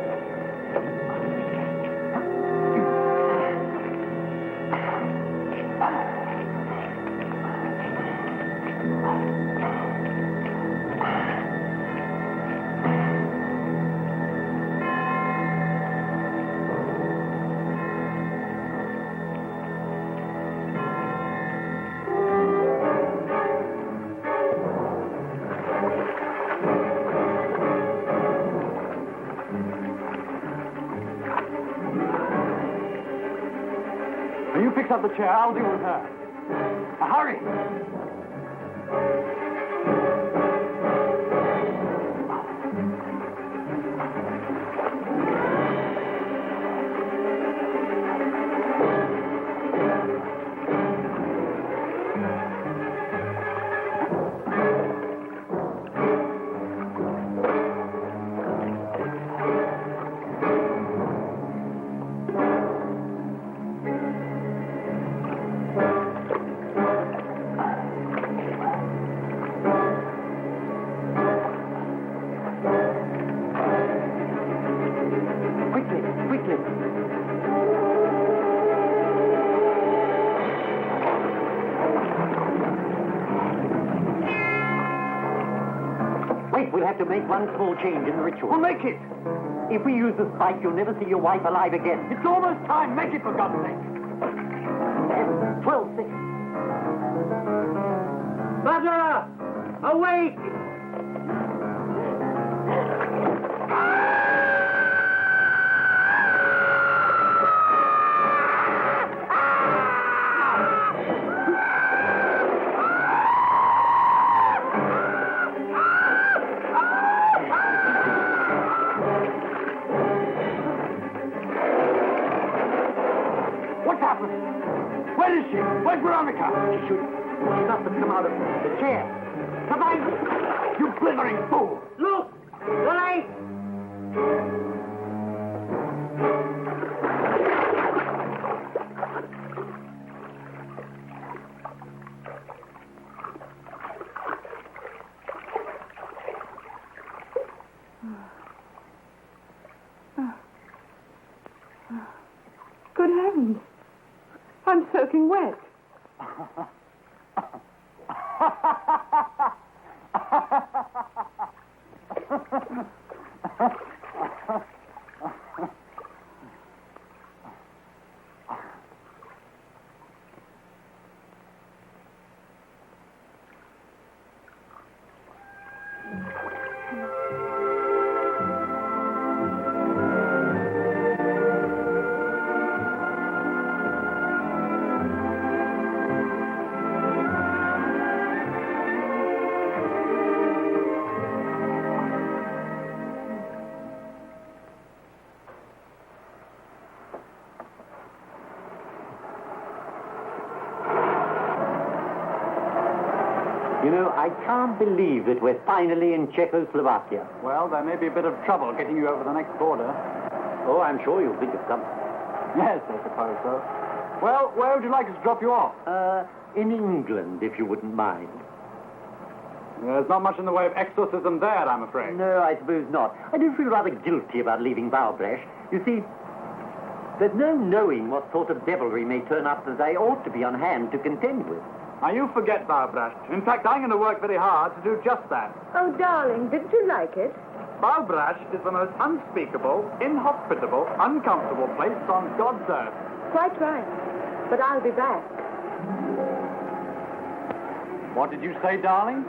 You fix up the chair. I'll deal with her. Now, hurry! We'll have to make one small change in the ritual. We'll make it! If we use the spike, you'll never see your wife alive again. It's almost time. Make it, for God's sake. 12 seconds. Mother! Awake! Where is she? Where's Veronica? She must have come out of the chair. Come on! You blithering fool! Look! The light! Good heavens. I'm soaking wet. You know, I can't believe that we're finally in Czechoslovakia. Well, there may be a bit of trouble getting you over the next border. Oh, I'm sure you'll think of something. Yes, I suppose so. Well, where would you like us to drop you off? In England, if you wouldn't mind. There's not much in the way of exorcism there, I'm afraid. No, I suppose not. I do feel rather guilty about leaving Balbrash. You see, there's no knowing what sort of devilry may turn up that I ought to be on hand to contend with. Now, you forget Balbrash. In fact, I'm going to work very hard to do just that. Oh, darling, didn't you like it? Balbrash is the most unspeakable, inhospitable, uncomfortable place on God's earth. Quite right. But I'll be back. What did you say, darling?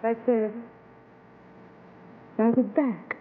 I said, I'll be back.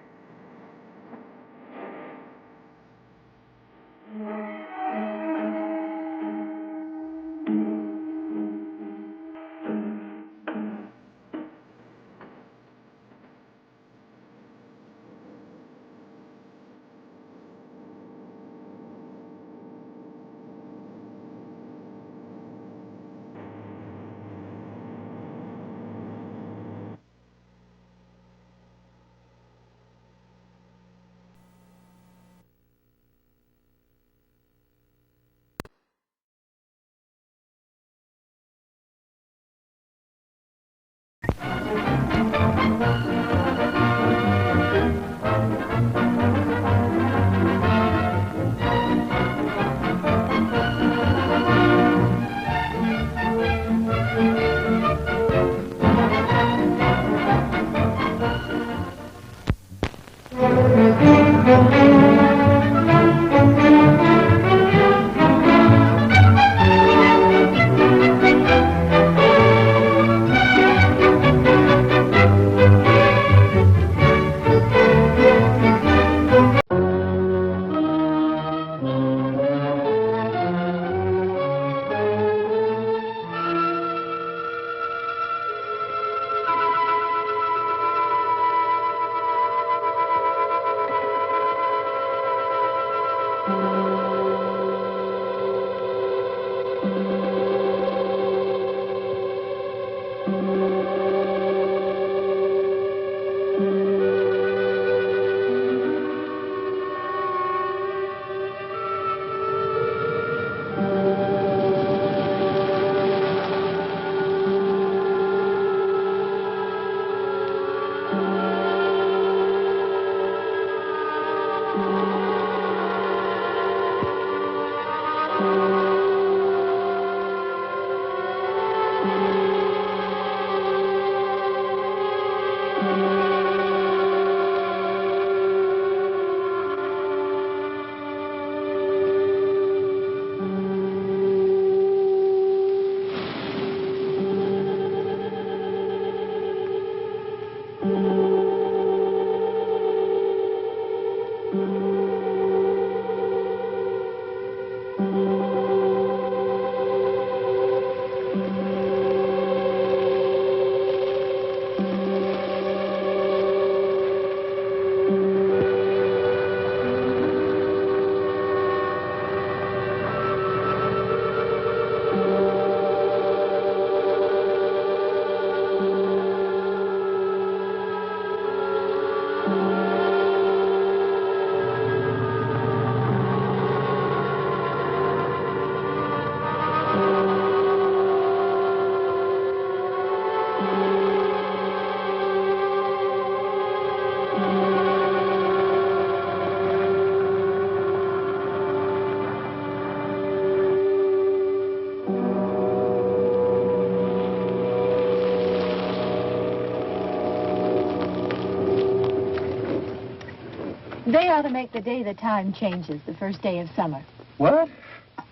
They ought to make the day the time changes, the first day of summer. What?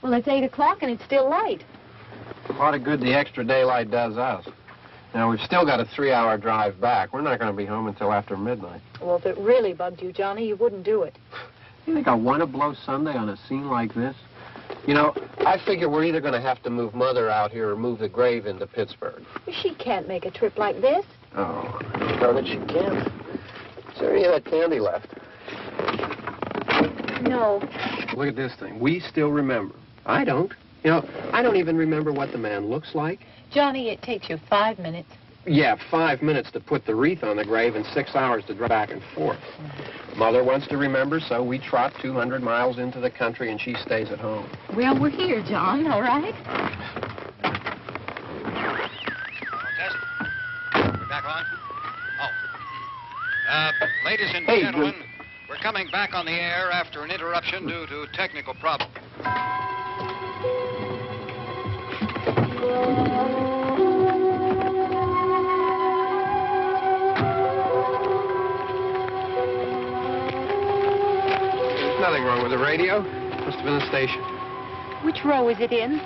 Well, it's 8 o'clock and it's still light. A lot of good the extra daylight does us. Now, we've still got a 3-hour drive back. We're not going to be home until after midnight. Well, if it really bugged you, Johnny, you wouldn't do it. You think I want to blow Sunday on a scene like this? You know, I figure we're either going to have to move Mother out here or move the grave into Pittsburgh. She can't make a trip like this. Oh, I don't know that she can. Is there any of that candy left? No. Look at this thing. We still remember. I don't. You know, I don't even remember what the man looks like. Johnny, it takes you 5 minutes. Yeah, 5 minutes to put the wreath on the grave and 6 hours to drive back and forth. Mother wants to remember, so we trot 200 miles into the country and she stays at home. Well, we're here, John, all right? Test. We're back on? Oh. Ladies and gentlemen, we're coming back on the air after an interruption due to technical problems. Nothing wrong with the radio. Must have been the station. Which row is it in?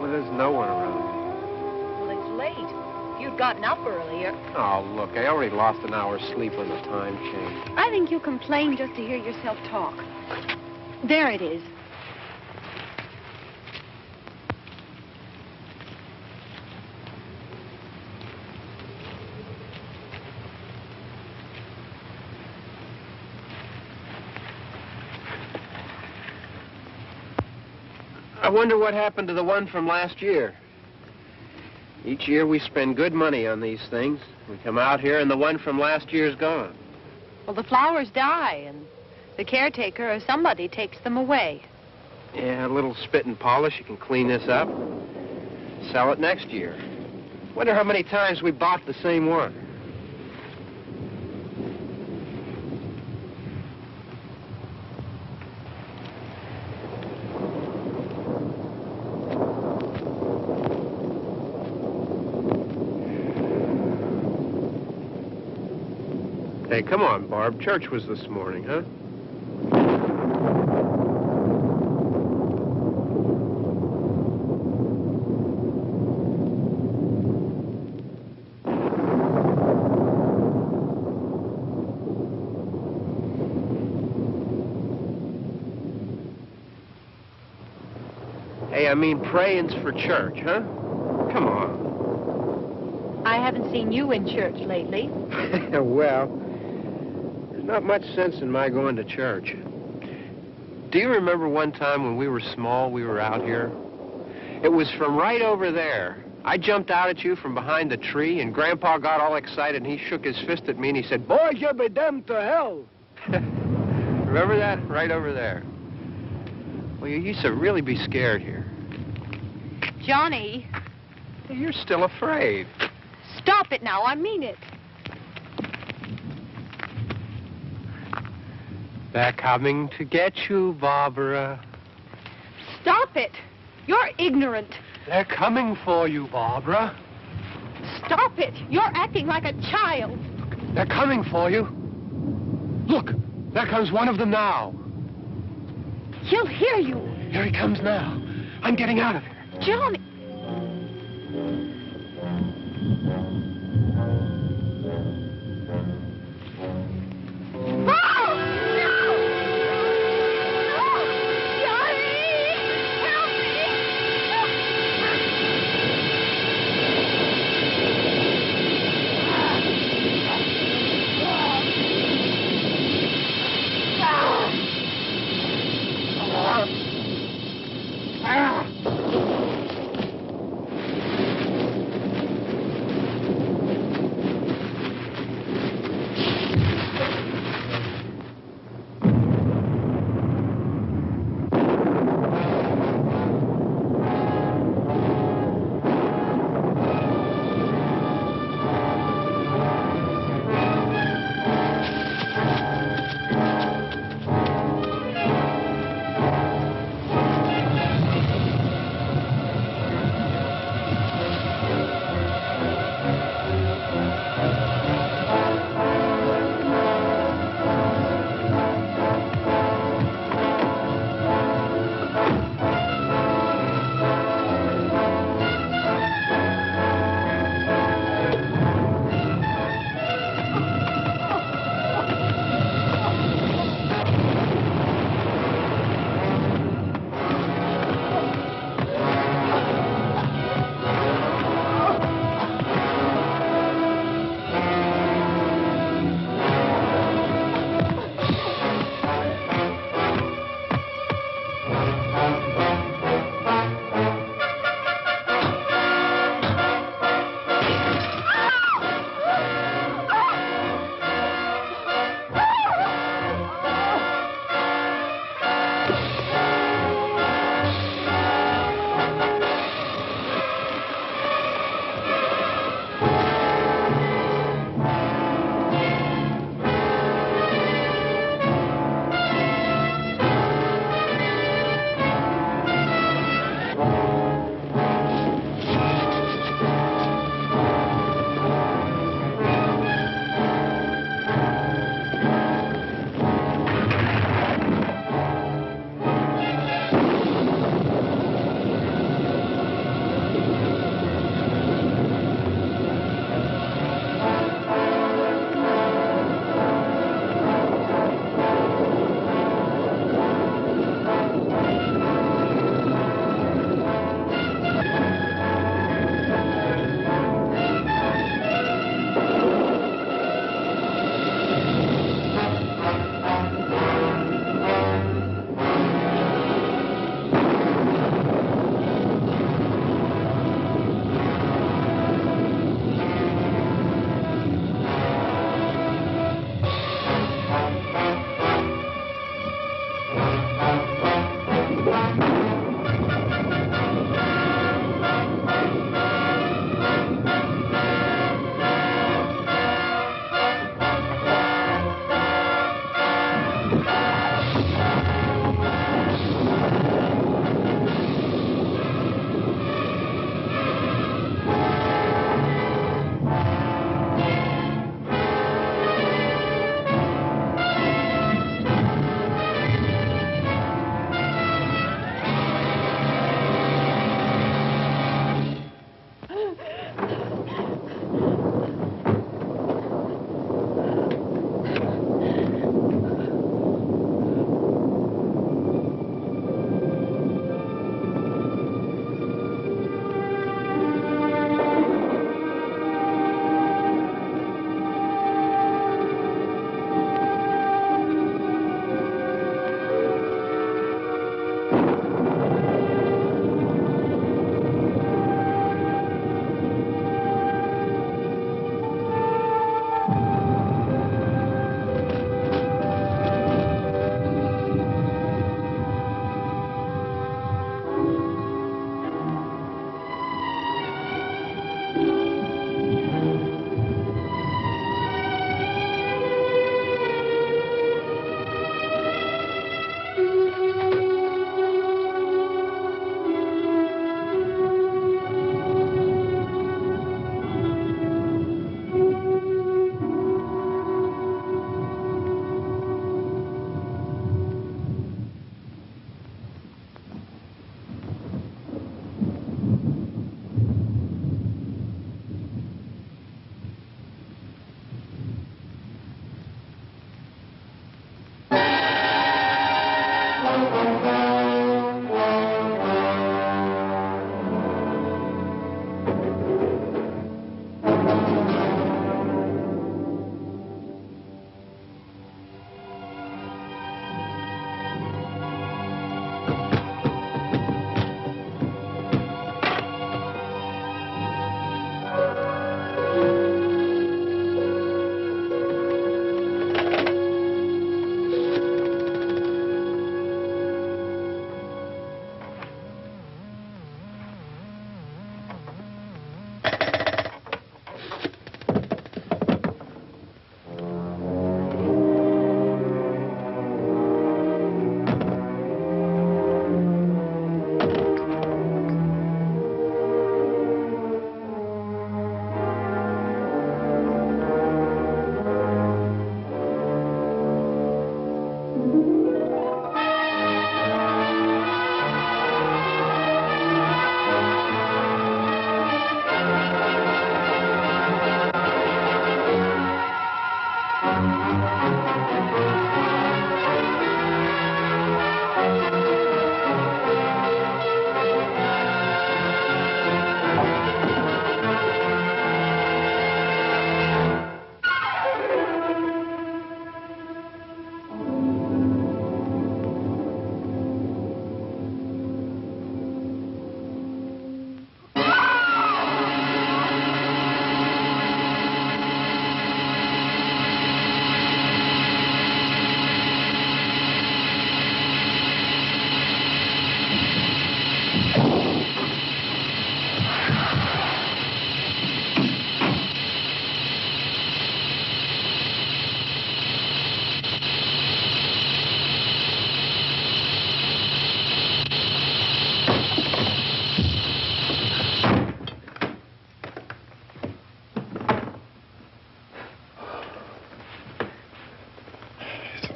Well, there's no one around. Well, it's late. If you'd gotten up earlier. Oh, look, I already lost an hour's sleep when the time changed. I think you complain just to hear yourself talk. There it is. I wonder what happened to the one from last year. Each year we spend good money on these things. We come out here and the one from last year's gone. Well, the flowers die, and the caretaker or somebody takes them away. Yeah, a little spit and polish. You can clean this up. Sell it next year. Wonder how many times we bought the same one. Hey, come on, Barb. Church was this morning, huh? Hey, I mean, praying's for church, huh? Come on. I haven't seen you in church lately. Well, there's not much sense in my going to church. Do you remember one time when we were small, we were out here? It was from right over there. I jumped out at you from behind the tree, and Grandpa got all excited, and he shook his fist at me, and he said, "Boys, you'll be damned to hell." Remember that? Right over there. Well, you used to really be scared here. Johnny. You're still afraid. Stop it now. I mean it. They're coming to get you, Barbara. Stop it. You're ignorant. They're coming for you, Barbara. Stop it. You're acting like a child. They're coming for you. Look, there comes one of them now. He'll hear you. Here he comes now. I'm getting out of here. Johnny.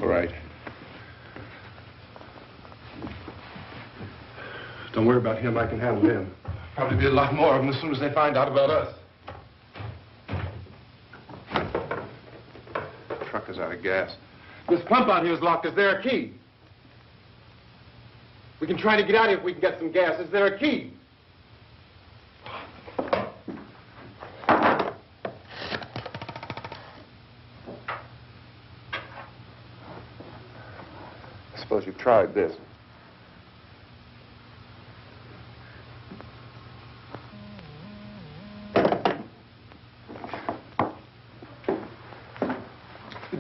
All right. Don't worry about him. I can handle him. Probably be a lot more of them as soon as they find out about us. Truck is out of gas. This pump out here is locked. Is there a key? We can try to get out here if we can get some gas. Is there a key? I suppose you've tried this.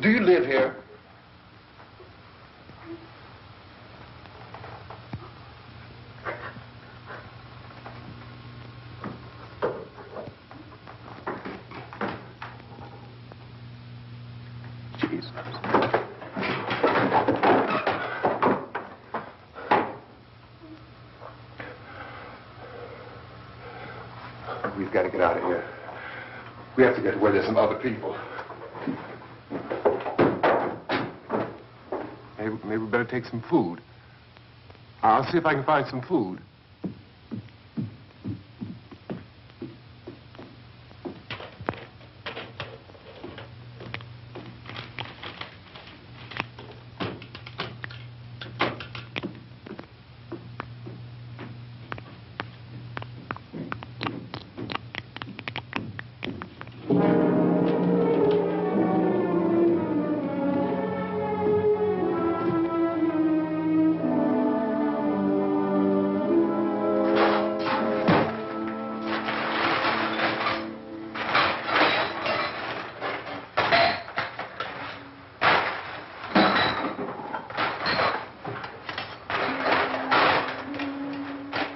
Do you live here? Jesus. We've got to get out of here. We have to get to where there's some other people. Maybe we better take some food. I'll see if I can find some food.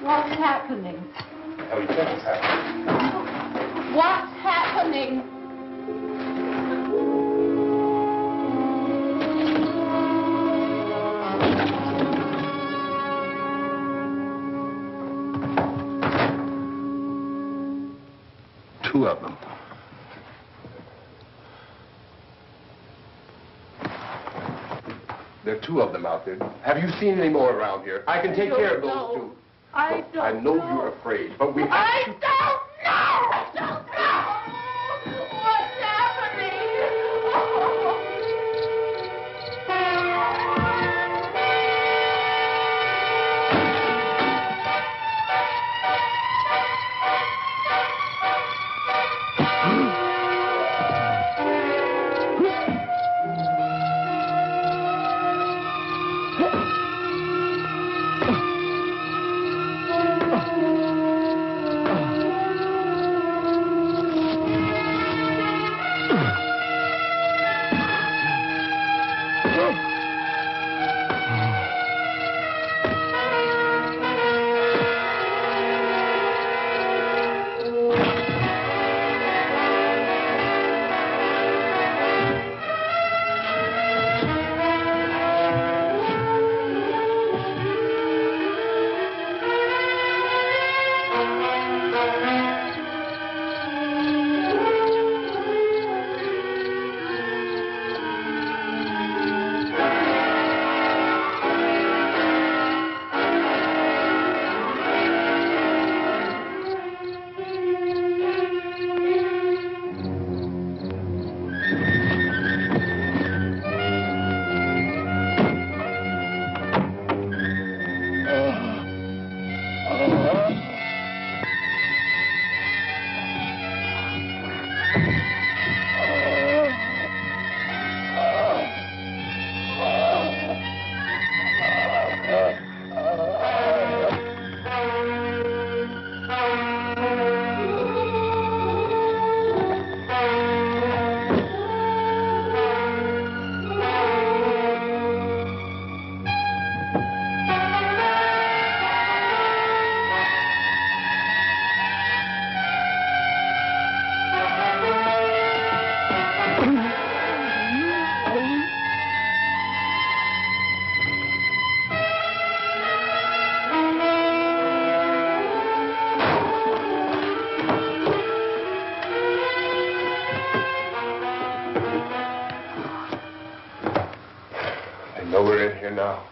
What's happening? How do you think it's happening? What's happening? Two of them. There are two of them out there. Have you seen any more around here? I can take care of those two. I don't I know you're afraid, but we have to... I don't know! I don't know! What's happening? know we're in here now.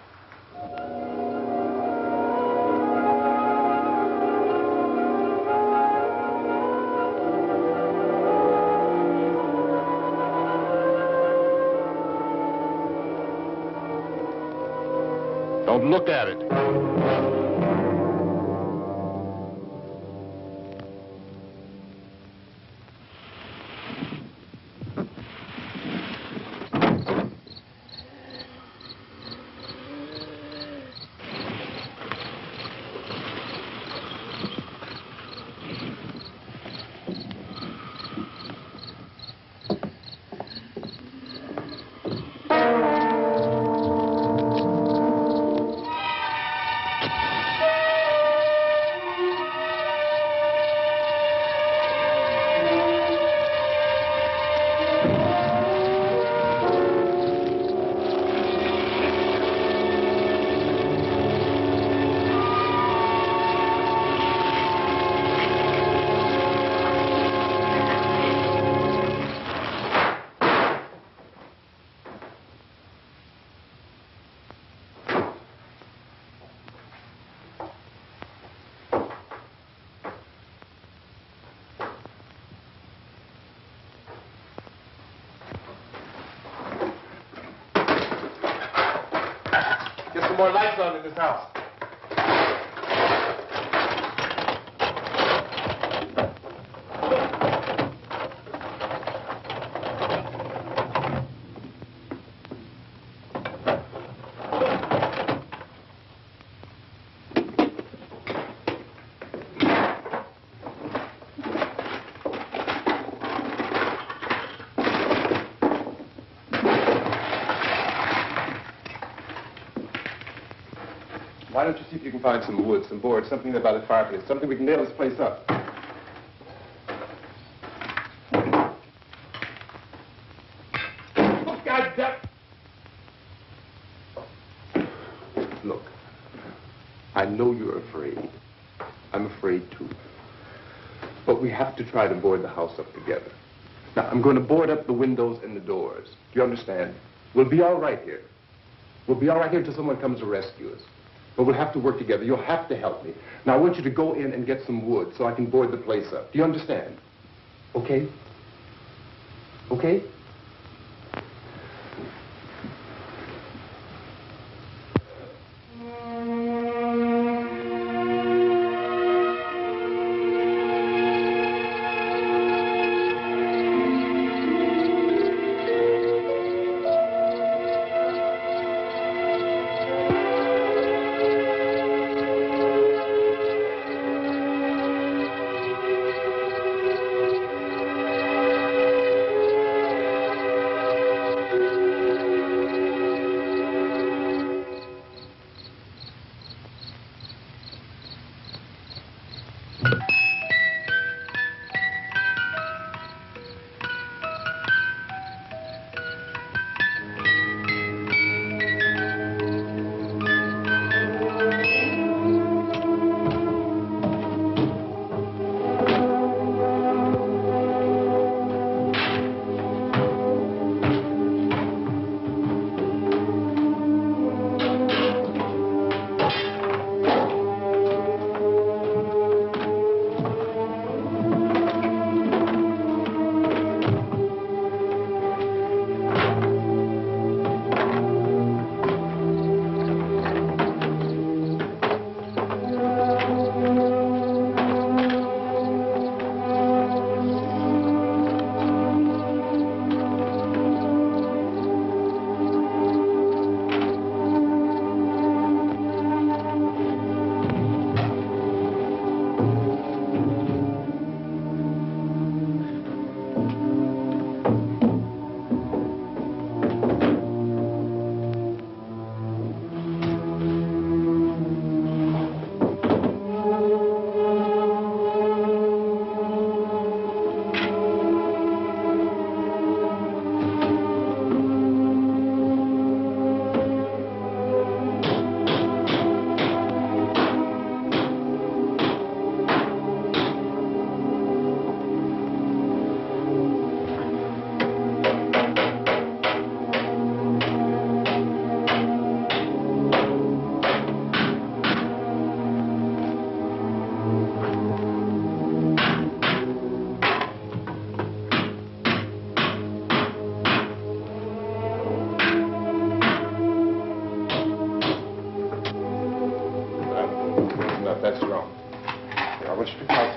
Don't look at it. Get some more lights on in this house. Why don't you see if you can find some wood, some board, something about the fireplace, something we can nail this place up. Look, goddamn! Look, I know you're afraid. I'm afraid too. But we have to try to board the house up together. Now, I'm going to board up the windows and the doors. Do you understand? We'll be all right here. We'll be all right here until someone comes to rescue us. But we'll have to work together. You'll have to help me. Now, I want you to go in and get some wood so I can board the place up. Do you understand? Okay? Okay?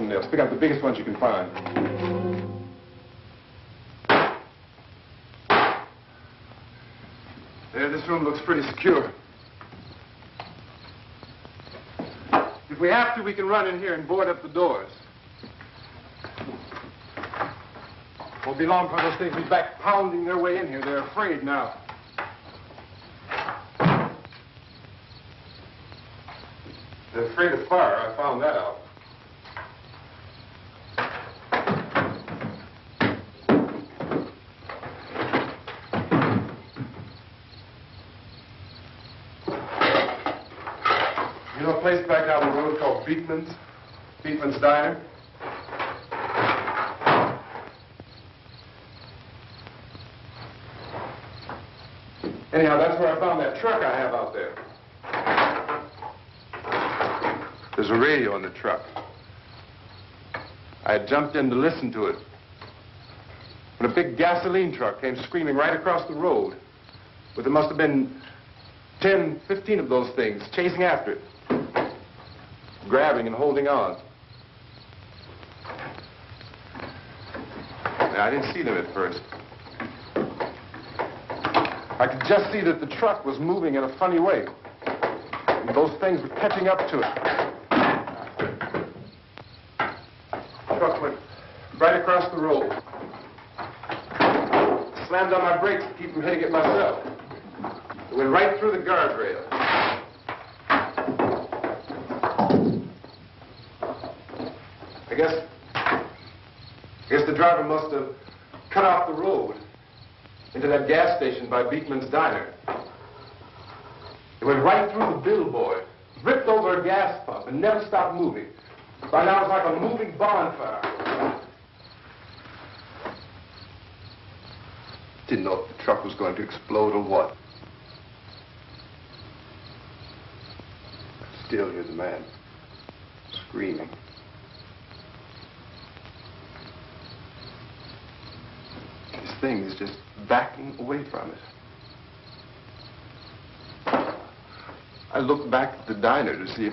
from there. Pick out the biggest ones you can find. There, this room looks pretty secure. If we have to, we can run in here and board up the doors. Won't be long before those things be back pounding their way in here. They're afraid now. They're afraid of fire. I found that out. You know a place back down the road called Beekman's? Beekman's Diner? Anyhow, that's where I found that truck I have out there. There's a radio in the truck. I had jumped in to listen to it when a big gasoline truck came screaming right across the road. But there must have been 10, 15 of those things chasing after it, grabbing and holding on. Now, I didn't see them at first. I could just see that the truck was moving in a funny way. And those things were catching up to it. The truck went right across the road. Slammed on my brakes to keep from hitting it myself. It went right through the guardrail. I guess the driver must have cut off the road into that gas station by Beekman's Diner. It went right through the billboard, ripped over a gas pump, and never stopped moving. By now, it's like a moving bonfire. Didn't know if the truck was going to explode or what. Still hear the man screaming. This thing is just backing away from it. I looked back at the diner to see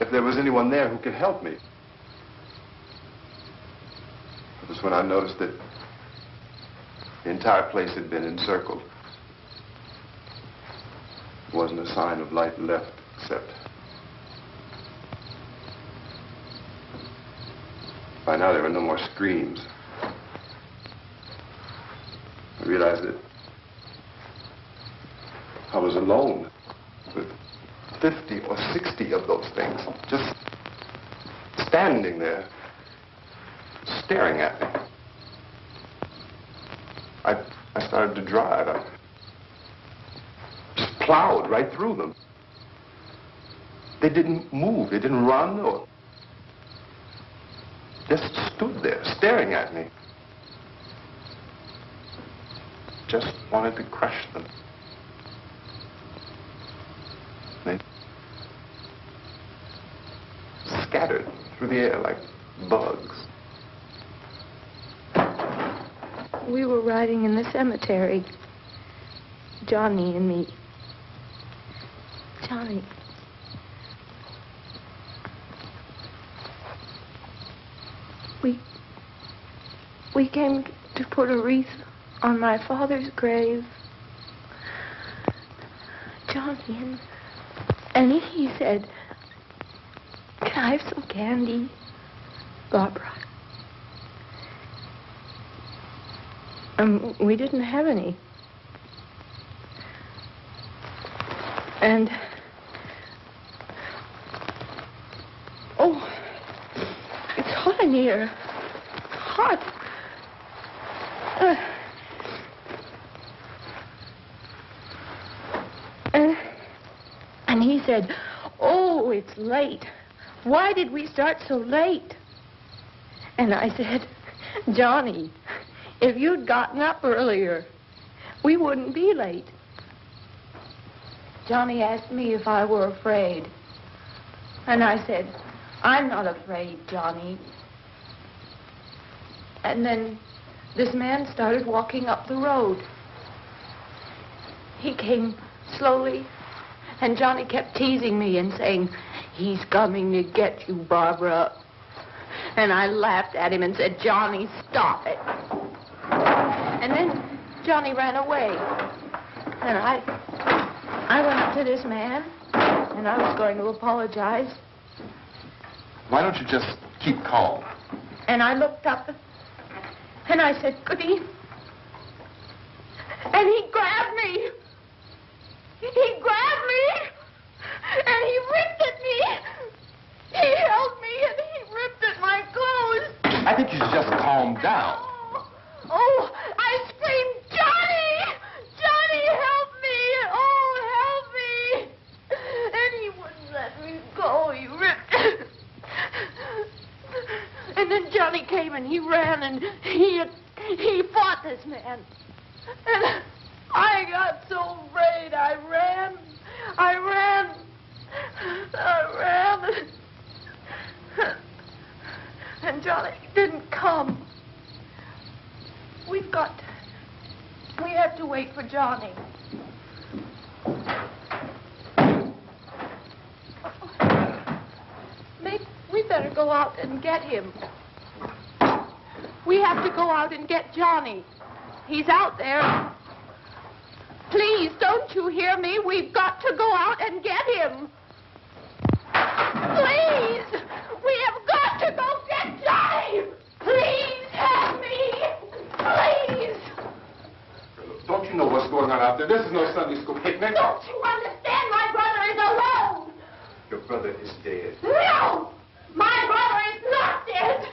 if there was anyone there who could help me. It was when I noticed that the entire place had been encircled. There wasn't a sign of light left, except by now there were no more screams. I realized that I was alone with 50 or 60 of those things, just standing there, staring at me. I started to drive. I just plowed right through them. They didn't move. They didn't run or just stood there, staring at me. Just wanted to crush them. They scattered through the air like bugs. We were riding in the cemetery, Johnny and me. Johnny. We came to put a wreath on my father's grave. Johnny, and he said, "Can I have some candy, Barbara?" We didn't have any. And, oh, it's hot in here. Hot. And he said, "Oh, it's late. Why did we start so late?" And I said, "Johnny, if you'd gotten up earlier, we wouldn't be late." Johnny asked me if I were afraid. And I said, "I'm not afraid, Johnny." And then this man started walking up the road. He came slowly, and Johnny kept teasing me and saying, "He's coming to get you, Barbara." And I laughed at him and said, Johnny, stop it. And then Johnny ran away. And I went up to this man, and I was going to apologize. Why don't you just keep calm? And I looked up, and I said, Goody. And he grabbed me. He grabbed me, and he ripped at me. He held me, and he ripped at my clothes. I think you should just calm down. Oh, I screamed, Johnny! Johnny, help me! Oh, help me! And he wouldn't let me go. He ripped. And then Johnny came and he ran and he fought this man. And I got so afraid. I ran. And Johnny didn't come. We have to wait for Johnny. Maybe we better go out and get him. We have to go out and get Johnny. He's out there. Please, don't you hear me? We've got to go out and get him. Please! We have got to go get Johnny! Please help me! Please! Don't you know what's going on out there? This is no Sunday school picnic. Don't you understand? My brother is alone! Your brother is dead. No! My brother is not dead!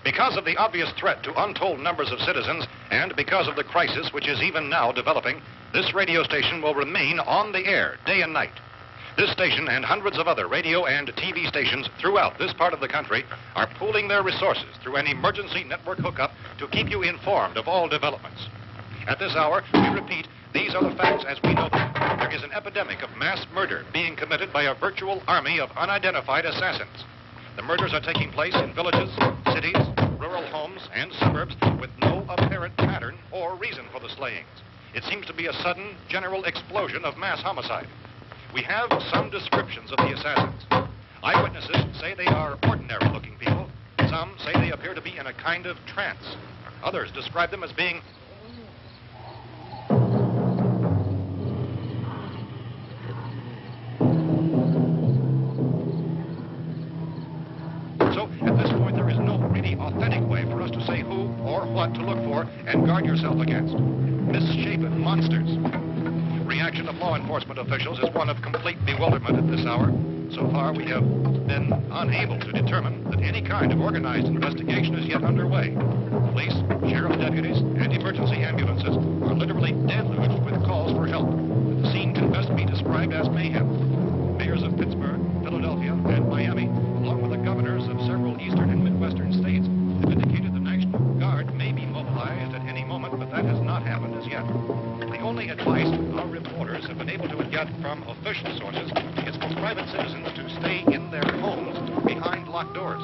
Because of the obvious threat to untold numbers of citizens, and because of the crisis which is even now developing, this radio station will remain on the air day and night. This station and hundreds of other radio and TV stations throughout this part of the country are pooling their resources through an emergency network hookup to keep you informed of all developments. At this hour, we repeat, these are the facts as we know them. There is an epidemic of mass murder being committed by a virtual army of unidentified assassins. The murders are taking place in villages, cities, rural homes, and suburbs with no apparent pattern or reason for the slayings. It seems to be a sudden, general explosion of mass homicide. We have some descriptions of the assassins. Eyewitnesses say they are ordinary-looking people. Some say they appear to be in a kind of trance. Others describe them as being at this point, there is no really authentic way for us to say who or what to look for and guard yourself against. Misshapen monsters. Reaction of law enforcement officials is one of complete bewilderment at this hour. So far, we have been unable to determine that any kind of organized investigation is yet underway. Police, sheriff deputies, and emergency ambulances are literally deluged with calls for help. The scene can best be described as mayhem. Mayors of Pittsburgh, Philadelphia, and Miami, along with the governors of several eastern and midwestern states, have indicated the National Guard may be mobilized at any moment, but that has not happened as yet. The only advice our reporters have been able to get from official sources is for private citizens to stay in their homes behind locked doors.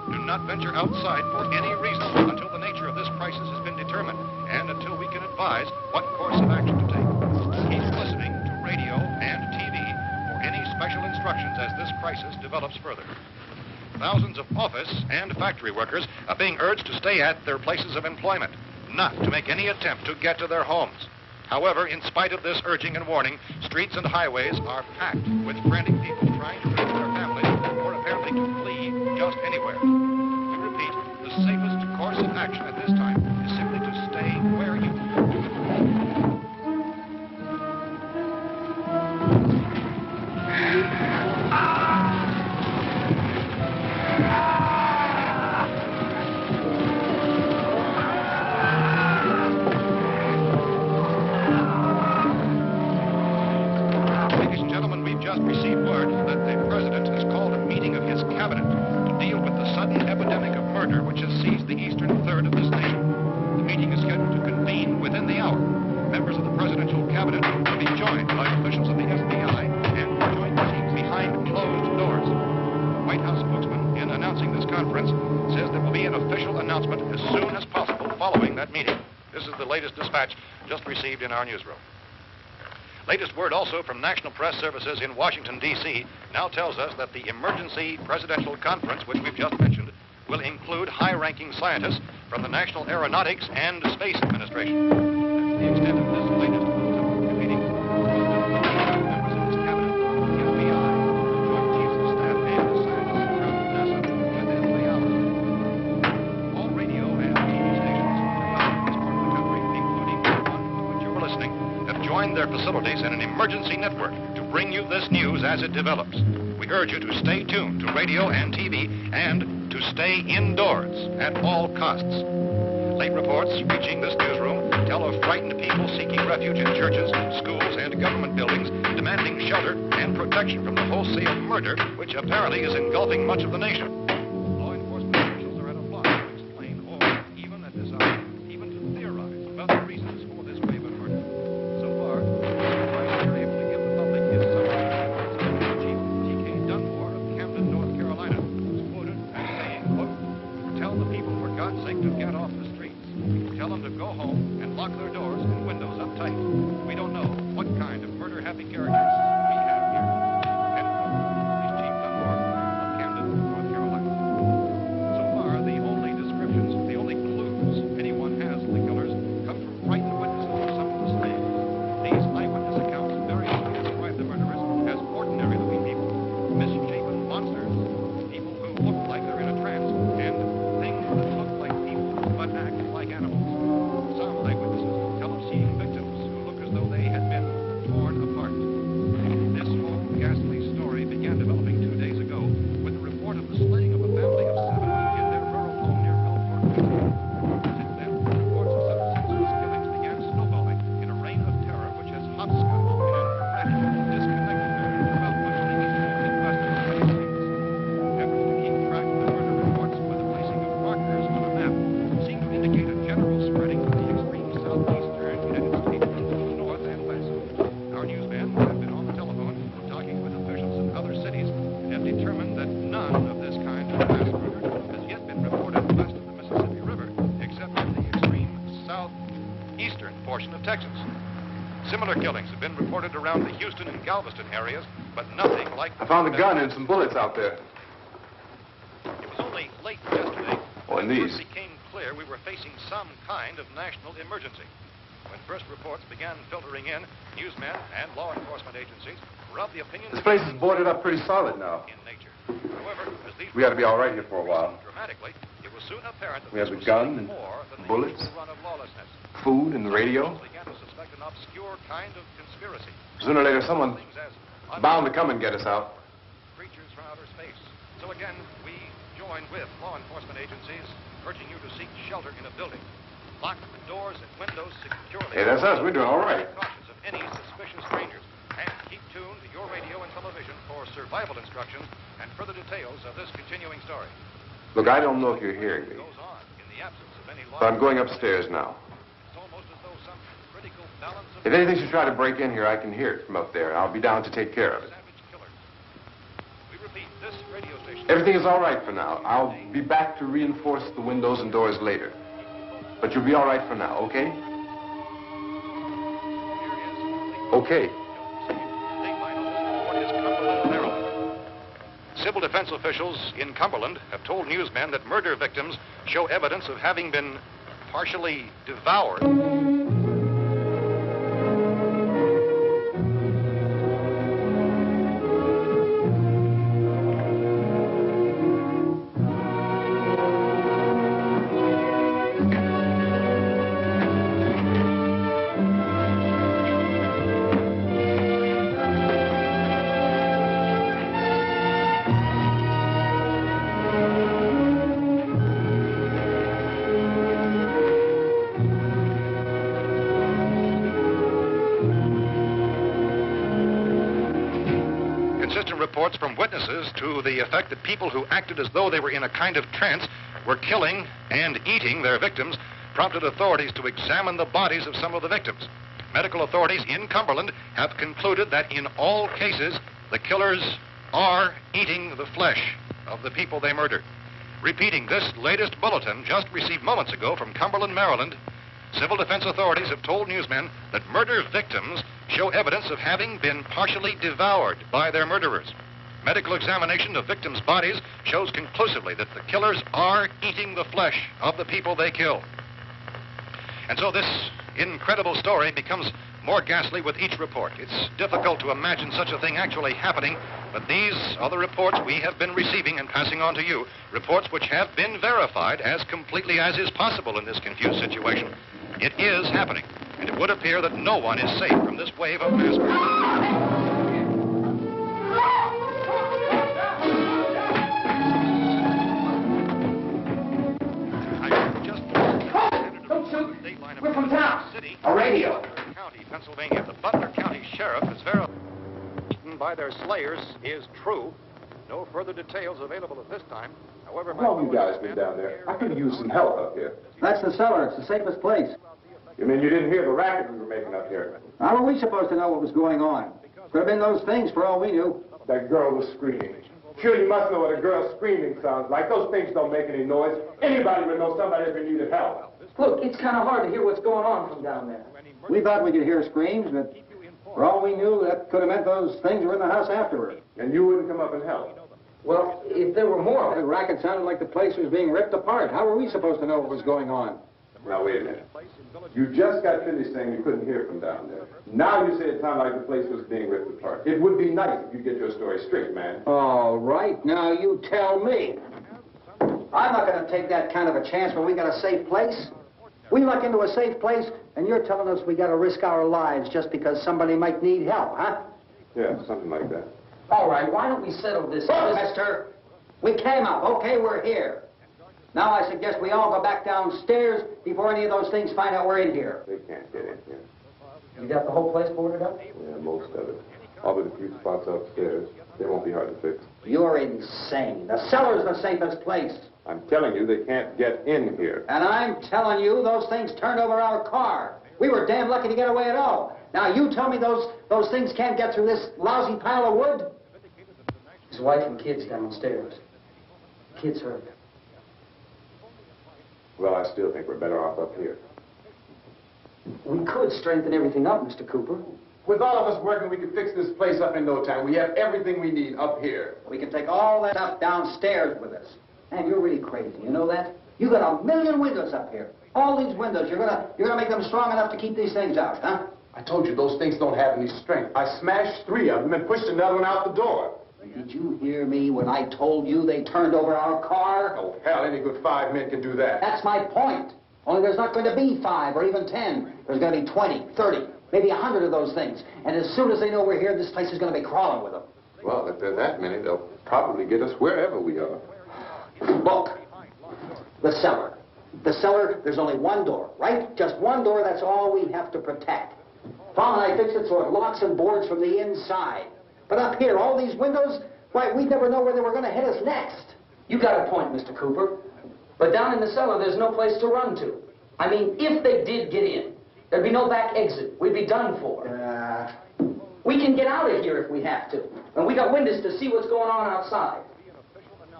Do not venture outside for any reason until the nature of this crisis has been determined and until we can advise what course of action to take. Keep listening to radio and TV for any special instructions as this crisis develops further. Thousands of office and factory workers are being urged to stay at their places of employment, not to make any attempt to get to their homes. However, in spite of this urging and warning, streets and highways are packed with frantic people trying to reach their families or apparently to flee just anywhere. We repeat, the safest course of action at this time is simply to stay where you are. Conference says there will be an official announcement as soon as possible following that meeting. This is the latest dispatch just received in our newsroom. Latest word also from National Press Services in Washington, D.C. now tells us that the emergency presidential conference, which we've just mentioned, will include high-ranking scientists from the National Aeronautics and Space Administration. That's the extent of this latest meeting. Members of this cabinet, the FBI, Joint Chiefs of Staff, and scientists from NASA within the hour. All radio and TV stations throughout this part of the country, including the one to which you were listening, have joined their facilities in an emergency network to bring you this news as it develops. We urge you to stay tuned to radio and TV and to stay indoors at all costs. Late reports reaching this newsroom tell of frightened people seeking refuge in churches, schools, and government buildings, demanding shelter and protection from the wholesale murder, which apparently is engulfing much of the nation. Law enforcement officials are at a loss to explain or, even at this hour, even to theorize about the reasons for this wave of murder. So far, the advice they're able to give the public is summary of Chief T.K. Dunmore of Camden, North Carolina, who's quoted as saying, quote, "Tell the people, for God's sake, to get off the streets. Tell them to go home and lock their doors and windows up tight. We don't know what kind of murder-happy characters we have here." End quote. This Chief Dunmore of Camden, North Carolina. So far, the only descriptions, the only clues anyone has of the killers come from frightened witnesses of some of the slaves. These eyewitness accounts variously describe the murderers as ordinary-looking people, misshapen monsters, people who look like they're in a trance, and things that look like people but act like animals. Some eyewitnesses tell of seeing victims who look as though they had been torn apart. This whole ghastly story began developing 2 days ago with the report of the slaying of a family of 7 in their rural home near Gulfport. Since then, reports of such senseless killings began snowballing in a reign of terror which has hopscotched and radically disconnected throughout much of the eastern and western United States. Efforts to keep track of the murder reports with the placing of markers on a map seem to indicate a general spreading of the extreme southeastern United States into the north and west. Our newsmen have been on the telephone talking with officials in other cities and have determined that none of this kind of mass murder has yet been reported west of the Mississippi River, except in the extreme southeastern portion of Texas. Similar killings have been reported around the Houston and Galveston areas, but nothing like... I found a gun and some bullets out there. It was only late yesterday Oh, and when these. it became clear we were facing some kind of national emergency. When first reports began filtering in, newsmen and law enforcement agencies were of the opinion... This place is boarded up pretty solid now. ...in nature. However, as these... We ought to be all right here for a while. ...dramatically, it was soon apparent that We have this the was gun something and more than bullets. the usual run of lawlessness. Food and the radio. Some began to suspect an obscure kind of conspiracy. Sooner or later, someone's Things as bound to come and get us out. creatures from outer space. So again, we join with law enforcement agencies, urging you to seek shelter in a building. Lock the doors and windows securely. Hey, that's us. We're doing all right. Be cautious of any suspicious strangers. And keep tuned to your radio and television for survival instructions and further details of this continuing story. Look, I don't know if you're hearing me, Goes on in the absence of any law. but I'm going upstairs now. It's almost as though some critical balance of If anything should try to break in here, I can hear it from up there. I'll be down to take care of it. savage killers. We repeat, this radio station... Everything is all right for now. I'll be back to reinforce the windows and doors later. But you'll be all right for now, okay? Okay. Civil defense officials in Cumberland have told newsmen that murder victims show evidence of having been partially devoured. Consistent reports from witnesses to the effect that people who acted as though they were in a kind of trance were killing and eating their victims prompted authorities to examine the bodies of some of the victims. Medical authorities in Cumberland have concluded that in all cases, the killers are eating the flesh of the people they murdered. Repeating this latest bulletin just received moments ago from Cumberland, Maryland, civil defense authorities have told newsmen that murder victims show evidence of having been partially devoured by their murderers. Medical examination of victims' bodies shows conclusively that the killers are eating the flesh of the people they kill. And so this incredible story becomes more ghastly with each report. It's difficult to imagine such a thing actually happening, but these are the reports we have been receiving and passing on to you, reports which have been verified as completely as is possible in this confused situation. It is happening, and it would appear that no one is safe from this wave of mass murder. We're from town. A radio. County, Pennsylvania. The Butler County Sheriff is verified by their slayers is true. No further details available at this time. However, How long you guys been down there? I could use some help up here. That's the cellar. It's the safest place. You mean you didn't hear the racket we were making up here? How were we supposed to know what was going on? Could have been those things for all we knew. That girl was screaming. Sure, you must know what a girl screaming sounds like. Those things don't make any noise. Anybody would know somebody ever needed help. Look, it's kind of hard to hear what's going on from down there. We thought we could hear screams, but for all we knew, that could have meant those things were in the house afterward. And you wouldn't come up and help? Well, if there were more... The racket sounded like the place was being ripped apart. How were we supposed to know what was going on? Now, wait a minute. You just got finished saying you couldn't hear from down there. Now you say it sounded like the place was being ripped apart. It would be nice if you get your story straight, man. All right, now you tell me. I'm not going to take that kind of a chance when we got a safe place. We luck into a safe place, and you're telling us we got to risk our lives just because somebody might need help, huh? Yeah, something like that. All right, why don't we settle this? Look, mister, we came up. Okay, we're here. Now I suggest we all go back downstairs before any of those things find out we're in here. They can't get in here. You got the whole place boarded up? Yeah, most of it. All but a few spots upstairs. They won't be hard to fix. You're insane. The cellar's the safest place. I'm telling you, they can't get in here. And I'm telling you, those things turned over our car. We were damn lucky to get away at all. Now, you tell me those things can't get through this lousy pile of wood? His wife and kids downstairs. Kids hurt. Well, I still think we're better off up here. We could strengthen everything up, Mr. Cooper. With all of us working, we could fix this place up in no time. We have everything we need up here. We can take all that stuff downstairs with us. Man, you're really crazy. You know that? You got 1,000,000 windows up here. All these windows, you're gonna make them strong enough to keep these things out, huh? I told you those things don't have any strength. I smashed 3 of them and pushed another one out the door. Did you hear me when I told you they turned over our car? Oh, hell, any good 5 men can do that. That's my point. Only there's not going to be 5 or even 10. There's going to be 20, 30, maybe 100 of those things. And as soon as they know we're here, this place is going to be crawling with them. Well, if there are that many, they'll probably get us wherever we are. Look, the cellar. The cellar, there's only one door, right? Just one door, that's all we have to protect. Tom and I fixed it so it locks and boards from the inside. But up here, all these windows, why, we'd never know where they were going to hit us next. You got a point, Mr. Cooper. But down in the cellar, there's no place to run to. I mean, if they did get in, there'd be no back exit. We'd be done for. We can get out of here if we have to. And we got windows to see what's going on outside.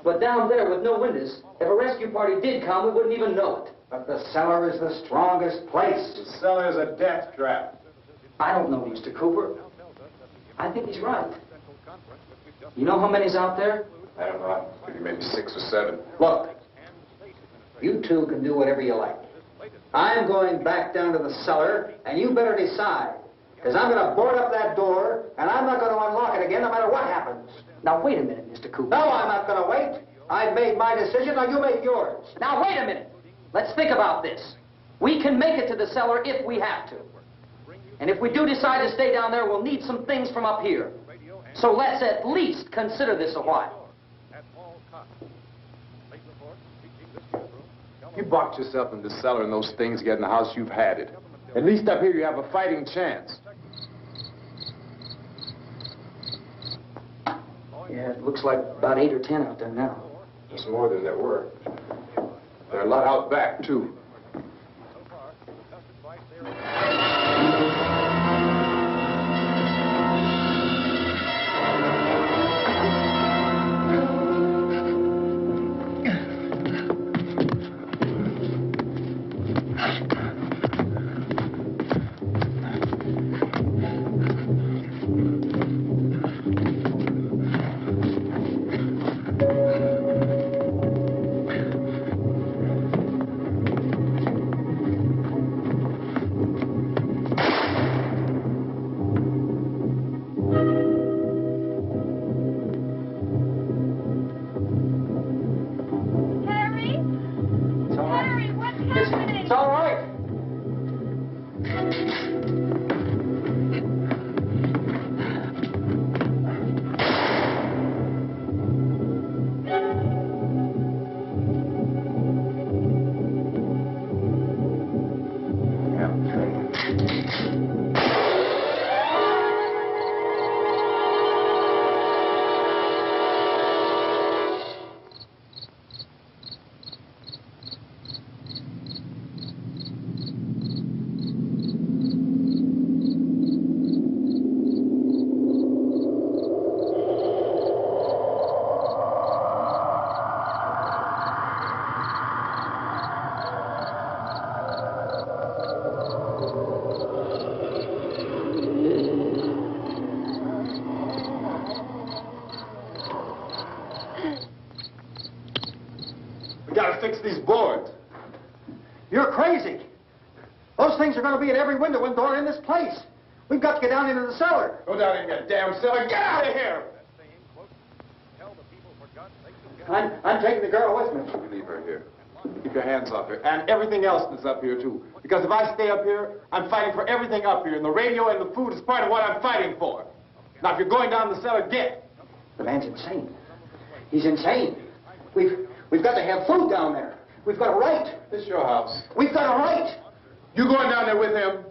But down there with no windows, if a rescue party did come, we wouldn't even know it. But the cellar is the strongest place. The cellar is a death trap. I don't know, Mr. Cooper. I think he's right. You know how many's out there? I don't know. Maybe 6 or 7. Look, you two can do whatever you like. I'm going back down to the cellar, and you better decide. Because I'm going to board up that door, and I'm not going to unlock it again no matter what happens. Now, wait a minute, Mr. Cooper. No, I'm not going to wait. I've made my decision, now you make yours. Now, wait a minute. Let's think about this. We can make it to the cellar if we have to. And if we do decide to stay down there, we'll need some things from up here. So let's at least consider this a while. You boxed yourself in the cellar and those things get in the house, you've had it. At least up here you have a fighting chance. Yeah, it looks like about 8 or 10 out there now. There's more than there were. There are a lot out back, too. We gotta fix these boards. You're crazy. Those things are going to be at every window and door in this place. We've got to get down into the cellar. Go down in that damn cellar. Get out of here! I'm taking the girl with me. You leave her here. Keep your hands off her. And everything else that's up here, too. Because if I stay up here, I'm fighting for everything up here. And the radio and the food is part of what I'm fighting for. Now, if you're going down the cellar, get. The man's insane. He's insane. We've got to have food down there. We've got a right. This is your house. We've got a right. You going down there with him?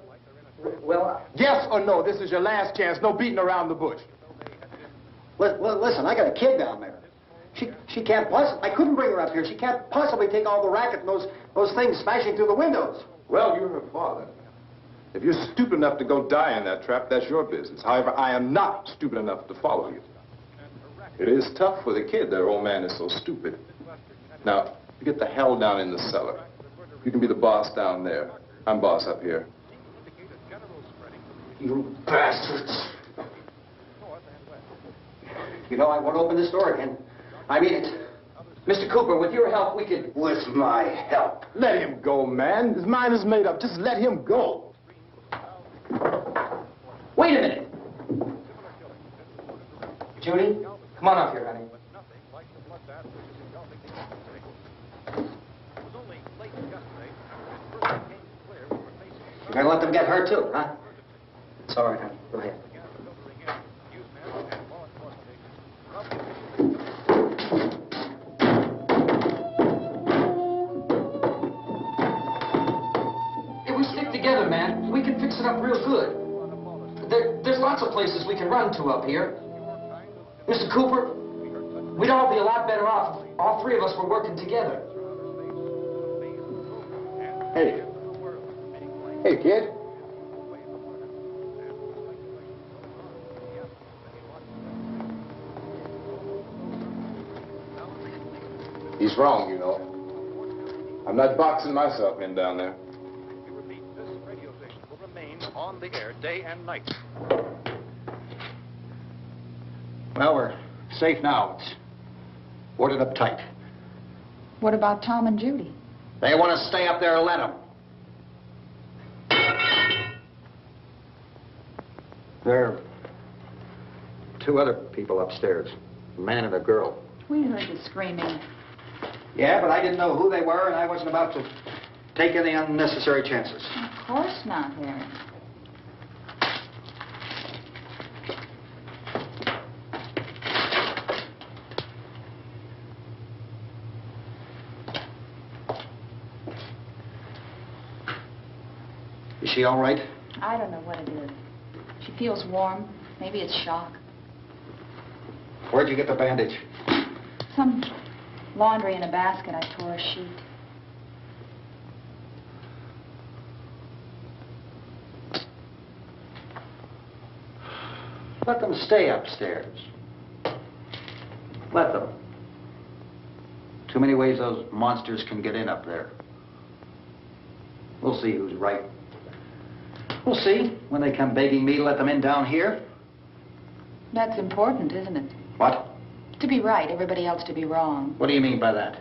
Well, yes or no? This is your last chance. No beating around the bush. Listen, I got a kid down there. She can't possibly... I couldn't bring her up here. She can't possibly take all the racket and those things smashing through the windows. Well, you're her father. If you're stupid enough to go die in that trap, that's your business. However, I am not stupid enough to follow you. It is tough for the kid. Their old man is so stupid. Now, you get the hell down in the cellar. You can be the boss down there. I'm boss up here. You bastards. You know, I won't open this door again. I mean it. Mr. Cooper, with your help, we could... With my help? Let him go, man. His mind is made up. Just let him go. Wait a minute. Judy, come on up here, honey. You're going to let them get hurt, too, huh? It's all right, honey. Go ahead. If we stick together, man, we can fix it up real good. There's lots of places we can run to up here. Mr. Cooper, we'd all be a lot better off if all three of us were working together. Hey. Hey, kid. He's wrong, you know. I'm not boxing myself in down there. This radio station will remain on the air day and night. Well, we're safe now. It's boarded up tight. What about Tom and Judy? They want to stay up there, let them. There are two other people upstairs, a man and a girl. We heard the screaming. Yeah, but I didn't know who they were, and I wasn't about to take any unnecessary chances. Of course not, Harry. Is she all right? I don't know what it is. She feels warm. Maybe it's shock. Where'd you get the bandage? Some laundry in a basket. I tore a sheet. Let them stay upstairs. Let them. Too many ways those monsters can get in up there. We'll see who's right. We'll see when they come begging me to let them in down here. That's important, isn't it? What? To be right, everybody else to be wrong. What do you mean by that?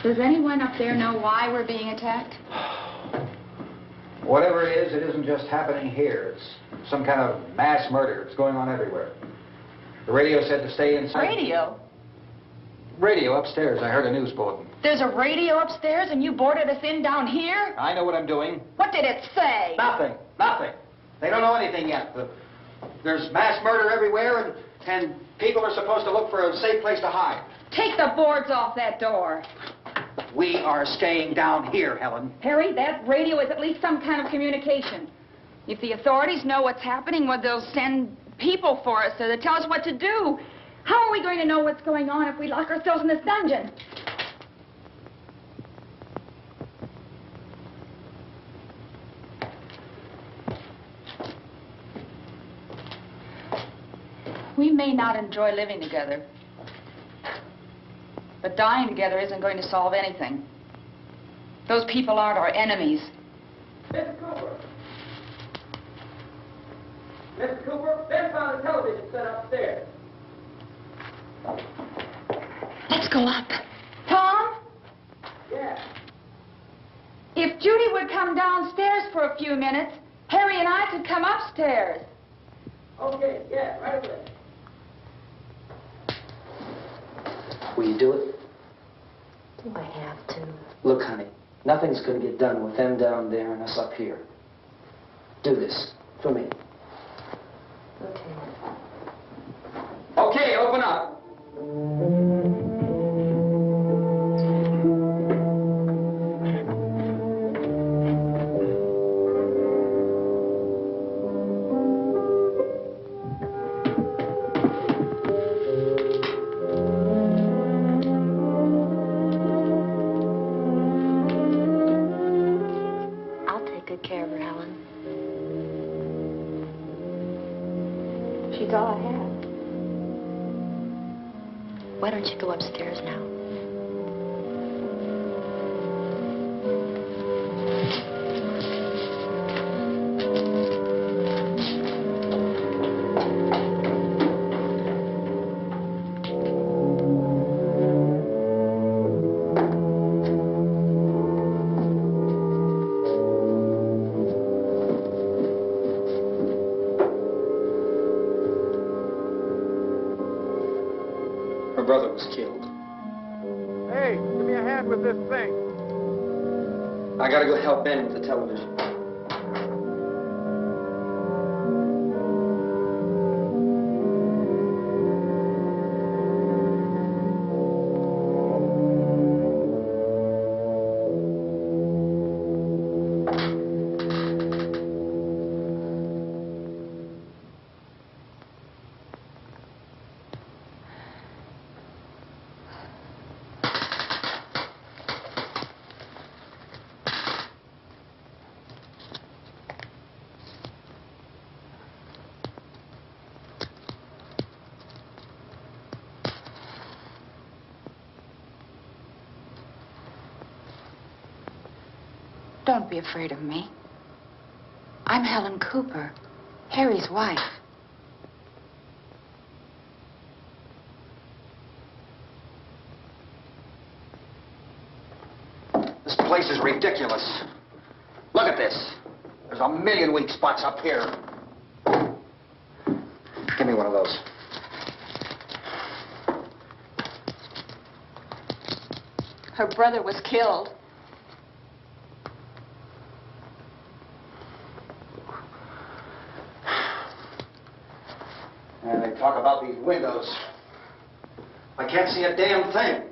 Does anyone up there know why we're being attacked? Whatever it is, it isn't just happening here. It's some kind of mass murder. It's going on everywhere. The radio said to stay inside. Radio? Radio upstairs. I heard a news bulletin. There's a radio upstairs and you boarded us in down here? I know what I'm doing. What did it say? Nothing. Nothing. They don't know anything yet. There's mass murder everywhere, and people are supposed to look for a safe place to hide. Take the boards off that door. We are staying down here, Helen. Harry, that radio is at least some kind of communication. If the authorities know what's happening, well, they'll send people for us so they'll tell us what to do. How are we going to know what's going on if we lock ourselves in this dungeon? We may not enjoy living together, but dying together isn't going to solve anything. Those people aren't our enemies. Mr. Cooper! Mr. Cooper, Ben found the television. go up. Tom? Yeah. If Judy would come downstairs for a few minutes, Harry and I could come upstairs. Okay, yeah, right away. Will you do it? Do I have to? Look, honey, nothing's going to get done with them down there and us up here. Do this for me. Okay. Okay, open up. I'll take good care of her, Helen. She's all I have. Why don't you go upstairs now? Her brother was killed. Hey, give me a hand with this thing. I gotta go help Ben with the television. Don't be afraid of me. I'm Helen Cooper, Harry's wife. This place is ridiculous. Look at this. There's a million weak spots up here. Give me one of those. Her brother was killed. And they talk about these windows. I can't see a damn thing.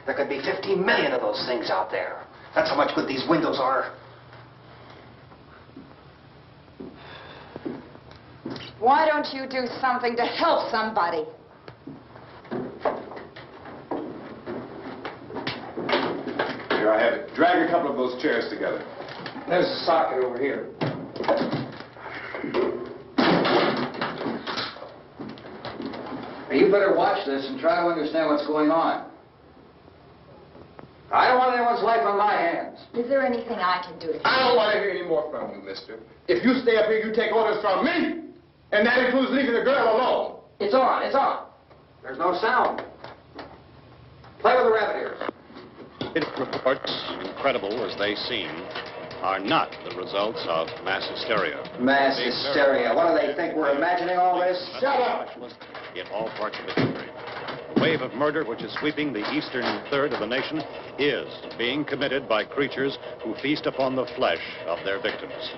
There could be 15 million of those things out there. That's how much good these windows are. Why don't you do something to help somebody? Here, I have it. Drag a couple of those chairs together. There's a socket over here. You better watch this and try to understand what's going on. I don't want anyone's life on my hands. Is there anything I can do to help? I don't want to hear any more from you, mister. If you stay up here, you take orders from me. And that includes leaving the girl alone. It's on, it's on. There's no sound. Play with the rabbit ears. Reports, incredible as they seem, are not the results of mass hysteria. Mass hysteria. What do they think? We're imagining all this? Shut up! In all parts of the country. The wave of murder which is sweeping the eastern third of the nation is being committed by creatures who feast upon the flesh of their victims.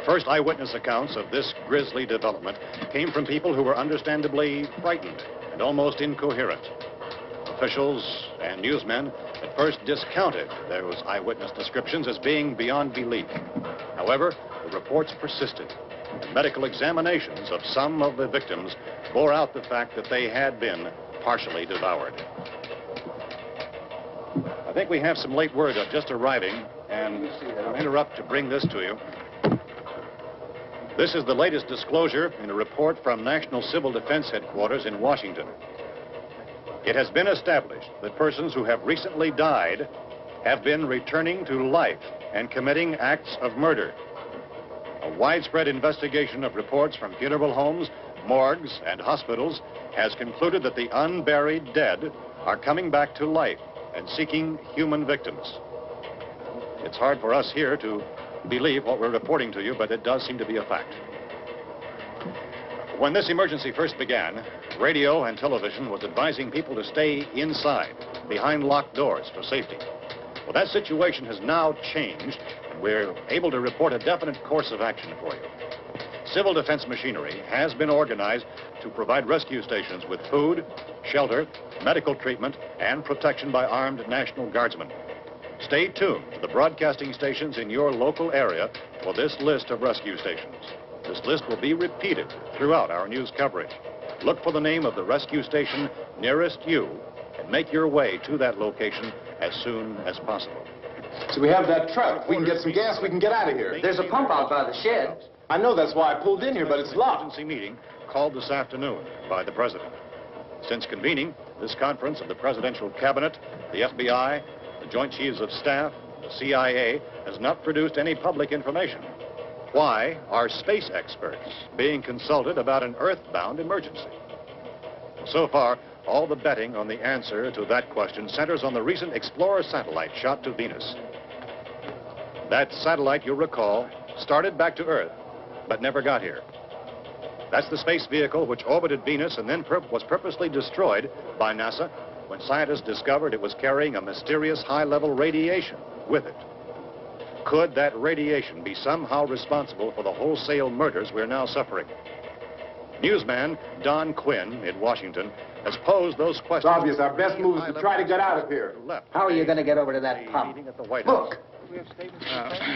First eyewitness accounts of this grisly development came from people who were understandably frightened and almost incoherent. Officials and newsmen at first discounted those eyewitness descriptions as being beyond belief. However, the reports persisted. And medical examinations of some of the victims bore out the fact that they had been partially devoured. I think we have some late word just arriving, and I'll interrupt to bring this to you. This is the latest disclosure in a report from National Civil Defense Headquarters in Washington. It has been established that persons who have recently died have been returning to life and committing acts of murder. A widespread investigation of reports from funeral homes, morgues, and hospitals has concluded that the unburied dead are coming back to life and seeking human victims. It's hard for us here to believe what we're reporting to you, but it does seem to be a fact. When this emergency first began, radio and television was advising people to stay inside, behind locked doors for safety. Well, that situation has now changed, and we're able to report a definite course of action for you. Civil defense machinery has been organized to provide rescue stations with food, shelter, medical treatment, and protection by armed National Guardsmen. Stay tuned to the broadcasting stations in your local area for this list of rescue stations. This list will be repeated throughout our news coverage. Look for the name of the rescue station nearest you and make your way to that location as soon as possible. So we have that truck. We can get some gas, we can get out of here. There's a pump out by the shed. I know, that's why I pulled in here, but it's locked. Emergency meeting called this afternoon by the President. Since convening this conference of the Presidential Cabinet, the FBI, the Joint Chiefs of Staff, the CIA has not produced any public information. Why are space experts being consulted about an Earth-bound emergency? So far, all the betting on the answer to that question centers on the recent Explorer satellite shot to Venus. That satellite, you'll recall, started back to Earth, but never got here. That's the space vehicle which orbited Venus and then was purposely destroyed by NASA when scientists discovered it was carrying a mysterious high-level radiation with it. Could that radiation be somehow responsible for the wholesale murders we're now suffering? Newsman Don Quinn in Washington has posed those questions. It's obvious our best move is to try to get out of here. How are you going to get over to that pump? Look!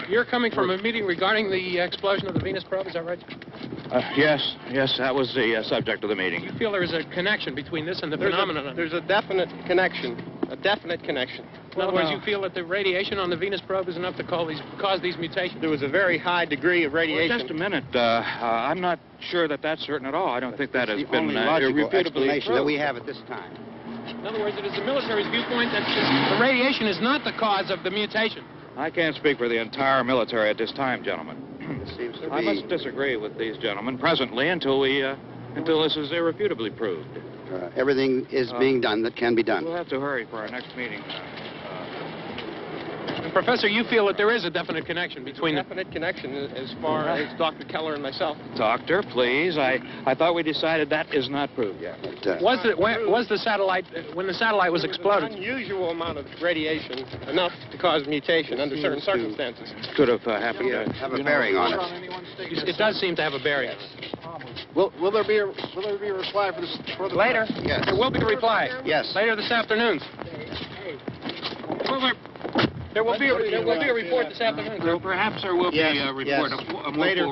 You're coming from a meeting regarding the explosion of the Venus probe, is that right? Yes, that was the subject of the meeting. You feel there is a connection between this and the phenomenon? There's a definite connection. In other words, you feel that the radiation on the Venus probe is enough to cause these mutations? There was a very high degree of radiation. Well, just a minute. I'm not sure that that's certain at all. I don't think that has been irrefutably explanation that we have at this time. In other words, it is the military's viewpoint that the radiation is not the cause of the mutation. I can't speak for the entire military at this time, gentlemen. I must disagree with these gentlemen presently until this is irrefutably proved. Everything is being done that can be done. We'll have to hurry for our next meeting. Professor, you feel that there is a definite connection between definite connection as far as Dr. Keller and myself. Doctor, please. I thought we decided that is not proved yet. Was the satellite, when the satellite was exploded? An unusual amount of radiation, enough to cause mutation under certain circumstances. Could have happened. Have a bearing on it. It does seem to have a bearing. Will there be a reply for the later? Yes. There will be a reply. Yes. Later this afternoon. There will be a report this afternoon. Perhaps there will be a report. Yes. Later.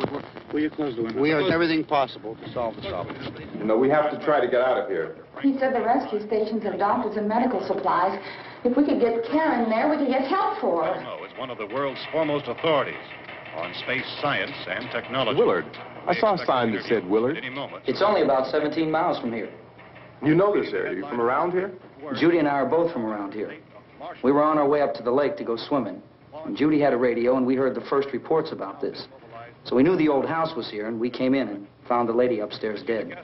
Will you close the window? We have everything possible to solve the problem. You know, we have to try to get out of here. He said the rescue stations have doctors and medical supplies. If we could get Karen there, we could get help for her. No, it's one of the world's foremost authorities on space science and technology. Willard. I saw a sign that said Willard. It's only about 17 miles from here. You know this area. You from around here? Judy and I are both from around here. We were on our way up to the lake to go swimming. And Judy had a radio, and we heard the first reports about this. So we knew the old house was here, and we came in and found the lady upstairs dead.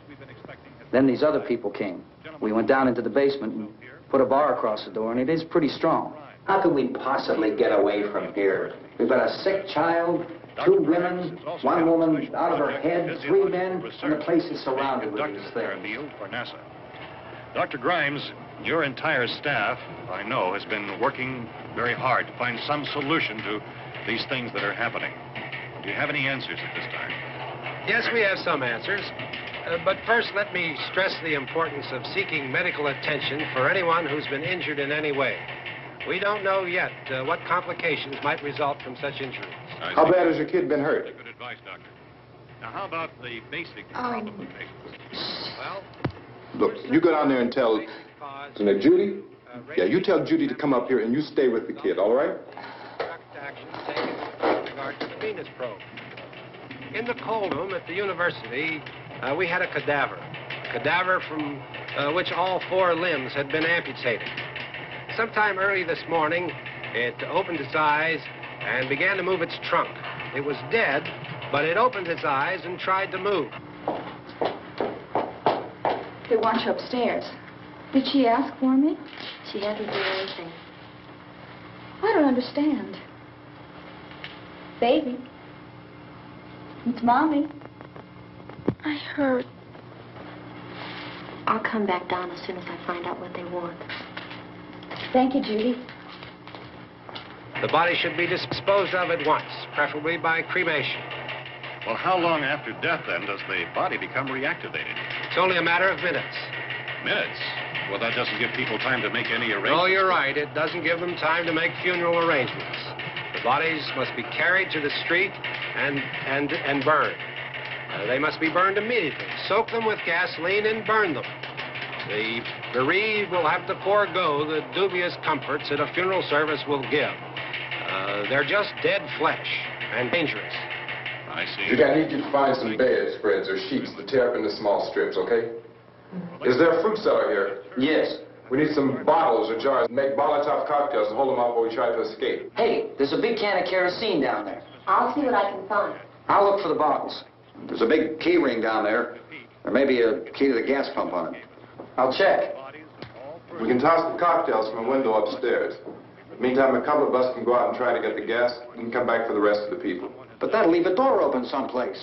Then these other people came. We went down into the basement and put a bar across the door, and it is pretty strong. How could we possibly get away from here? We've got a sick child, 2 women, 1 woman out of her head, 3 men, and the place is surrounded with these things. For NASA. Dr. Grimes, your entire staff, I know, has been working very hard to find some solution to these things that are happening. Do you have any answers at this time? Yes, we have some answers. But first, let me stress the importance of seeking medical attention for anyone who's been injured in any way. We don't know yet what complications might result from such injuries. How bad has your kid been hurt? Good advice, Doctor. Now, how about the basic problem of patients? Well, look, you go down there and tell... Now, Judy? Yeah, you tell Judy to come up here and you stay with the kid, all right? Action taken with regard to the Venus probe. In the cold room at the university, we had a cadaver from which all 4 limbs had been amputated. Sometime early this morning, it opened its eyes and began to move its trunk. It was dead, but it opened its eyes and tried to move. They want you upstairs. Did she ask for me? She hadn't done anything. I don't understand. Baby. It's Mommy. I heard. I'll come back down as soon as I find out what they want. Thank you, Judy. The body should be disposed of at once, preferably by cremation. Well, how long after death, then, does the body become reactivated? It's only a matter of minutes. Minutes? Well, that doesn't give people time to make any arrangements. Oh, you're right. It doesn't give them time to make funeral arrangements. The bodies must be carried to the street and burned. They must be burned immediately. Soak them with gasoline and burn them. The bereaved will have to forego the dubious comforts that a funeral service will give. They're just dead flesh and dangerous. I see. Judy, I need you to find some bedspreads or sheets to tear up into small strips, okay? Is there a fruit cellar here? Yes. We need some bottles or jars. Make Molotov cocktails and hold them out while we try to escape. Hey, there's a big can of kerosene down there. I'll see what I can find. I'll look for the bottles. There's a big key ring down there. There may be a key to the gas pump on it. I'll check. We can toss the cocktails from a window upstairs. Meantime, a couple of us can go out and try to get the gas and come back for the rest of the people. But that'll leave a door open someplace.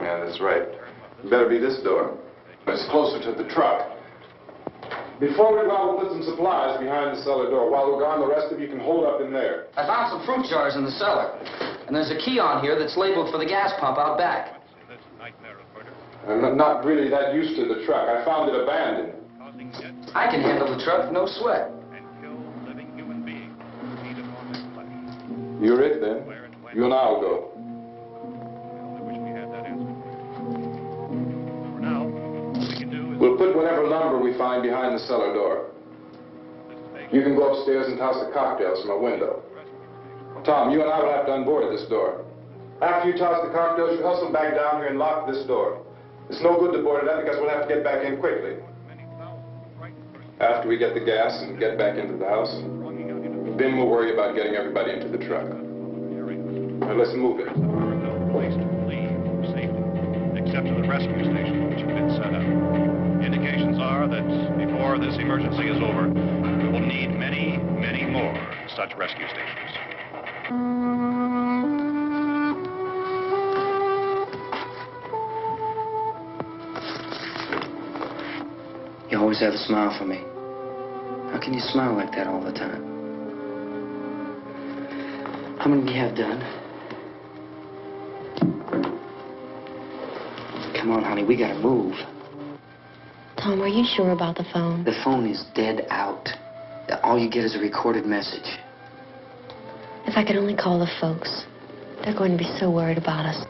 Yeah, that's right. It better be this door. It's closer to the truck. Before we go out, we'll put some supplies behind the cellar door. While we're gone, the rest of you can hold up in there. I found some fruit jars in the cellar. And there's a key on here that's labeled for the gas pump out back. I'm not really that used to the truck. I found it abandoned. I can handle the truck, no sweat. You're it, then. You and I'll go. We'll put whatever lumber we find behind the cellar door. You can go upstairs and toss the cocktails from a window. Tom, you and I will have to unboard this door. After you toss the cocktails, you hustle back down here and lock this door. It's no good to board it up because we'll have to get back in quickly. After we get the gas and get back into the house, then we'll worry about getting everybody into the truck. Now let's move it. No place to leave safely, except to the rescue station, which have been set up. Indications are that before this emergency is over, we will need many, many more such rescue stations. You always have a smile for me. How can you smile like that all the time? How many do you have done? Come on, honey, we gotta move. Tom, are you sure about the phone? The phone is dead out. All you get is a recorded message. If I could only call the folks. They're going to be so worried about us.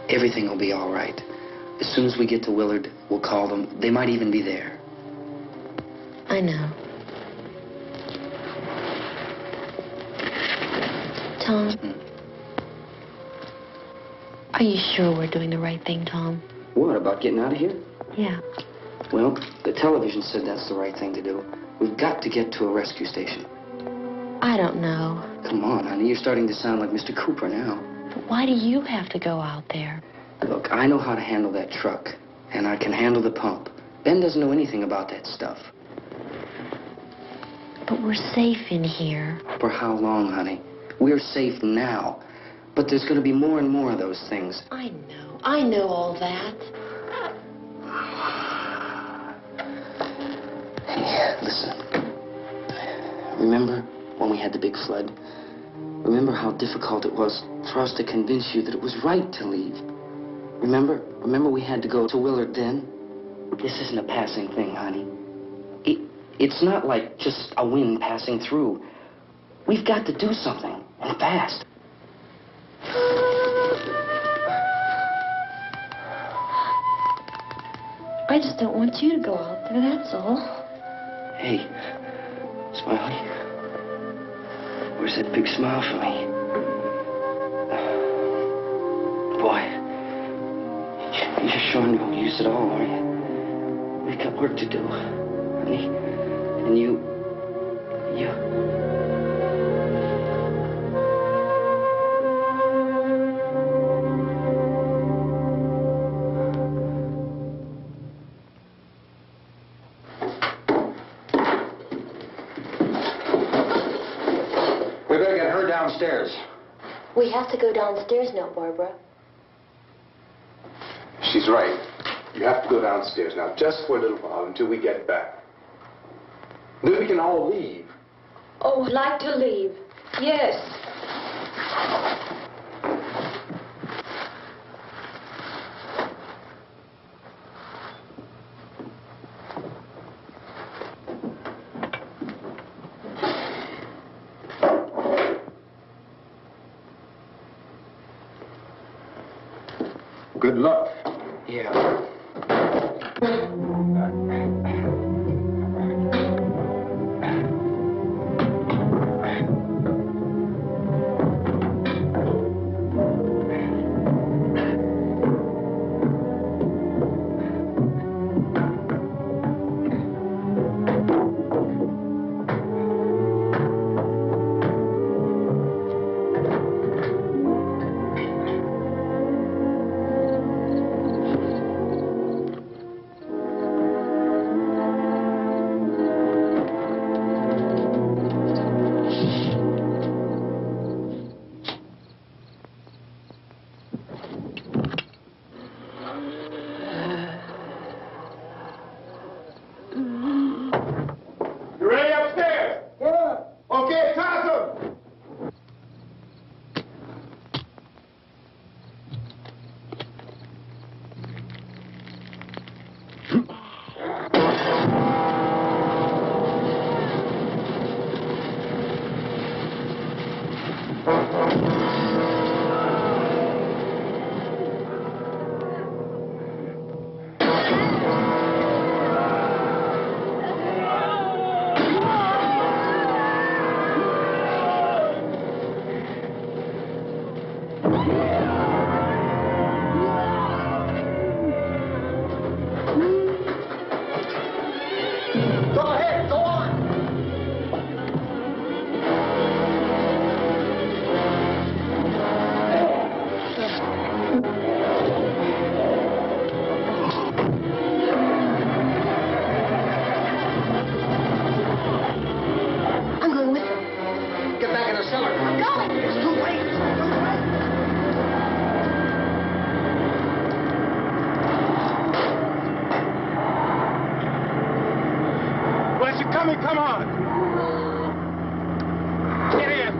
Everything will be all right. As soon as we get to Willard, we'll call them. They might even be there. I know. Tom? Are you sure we're doing the right thing, Tom? What, about getting out of here? Yeah. Well, the television said that's the right thing to do. We've got to get to a rescue station. I don't know. Come on, honey, you're starting to sound like Mr. Cooper now. But why do you have to go out there? Look, I know how to handle that truck, and I can handle the pump. Ben doesn't know anything about that stuff. But we're safe in here. For how long, honey? We're safe now. But there's going to be more and more of those things. I know. I know all that. Hey, listen. Remember when we had the big flood? Remember how difficult it was for us to convince you that it was right to leave? Remember? Remember we had to go to Willard then? This isn't a passing thing, honey. It's not like just a wind passing through. We've got to do something, and fast. I just don't want you to go out there, that's all. Hey, Smiley. Where's that big smile for me? Boy, you're showing no use at all, are you? We've got work to do, honey. And you... downstairs. We have to go downstairs now, Barbara. She's right. You have to go downstairs now, just for a little while, until we get back. Then we can all leave. Oh, I'd like to leave. Yes. Good luck. Yeah. You ready upstairs? Yeah. Okay, toss 'em. Go ahead, go on. I'm going with them. Get back in the cellar. I'm going. It's too late. It's too late. Unless you're coming, come on. Get in.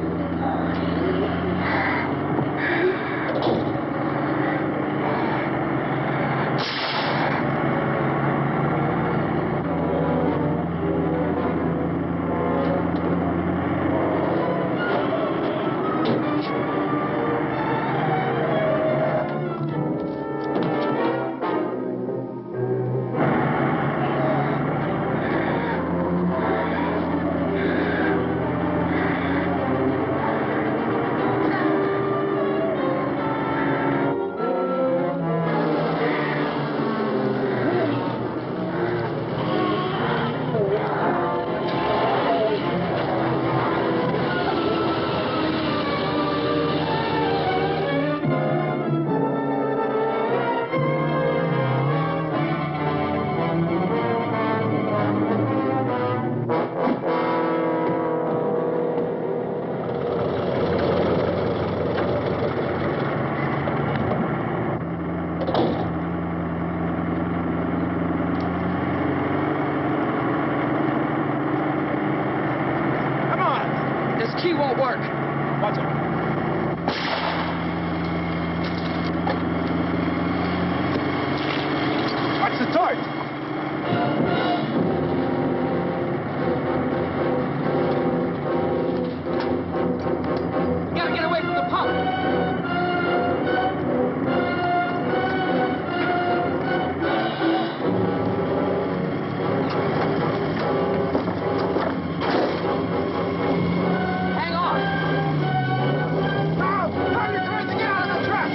This key won't work. Watch it. Watch the torch. Gotta get away from the pump. Hang on. Now, turn your turns to get out of the trap.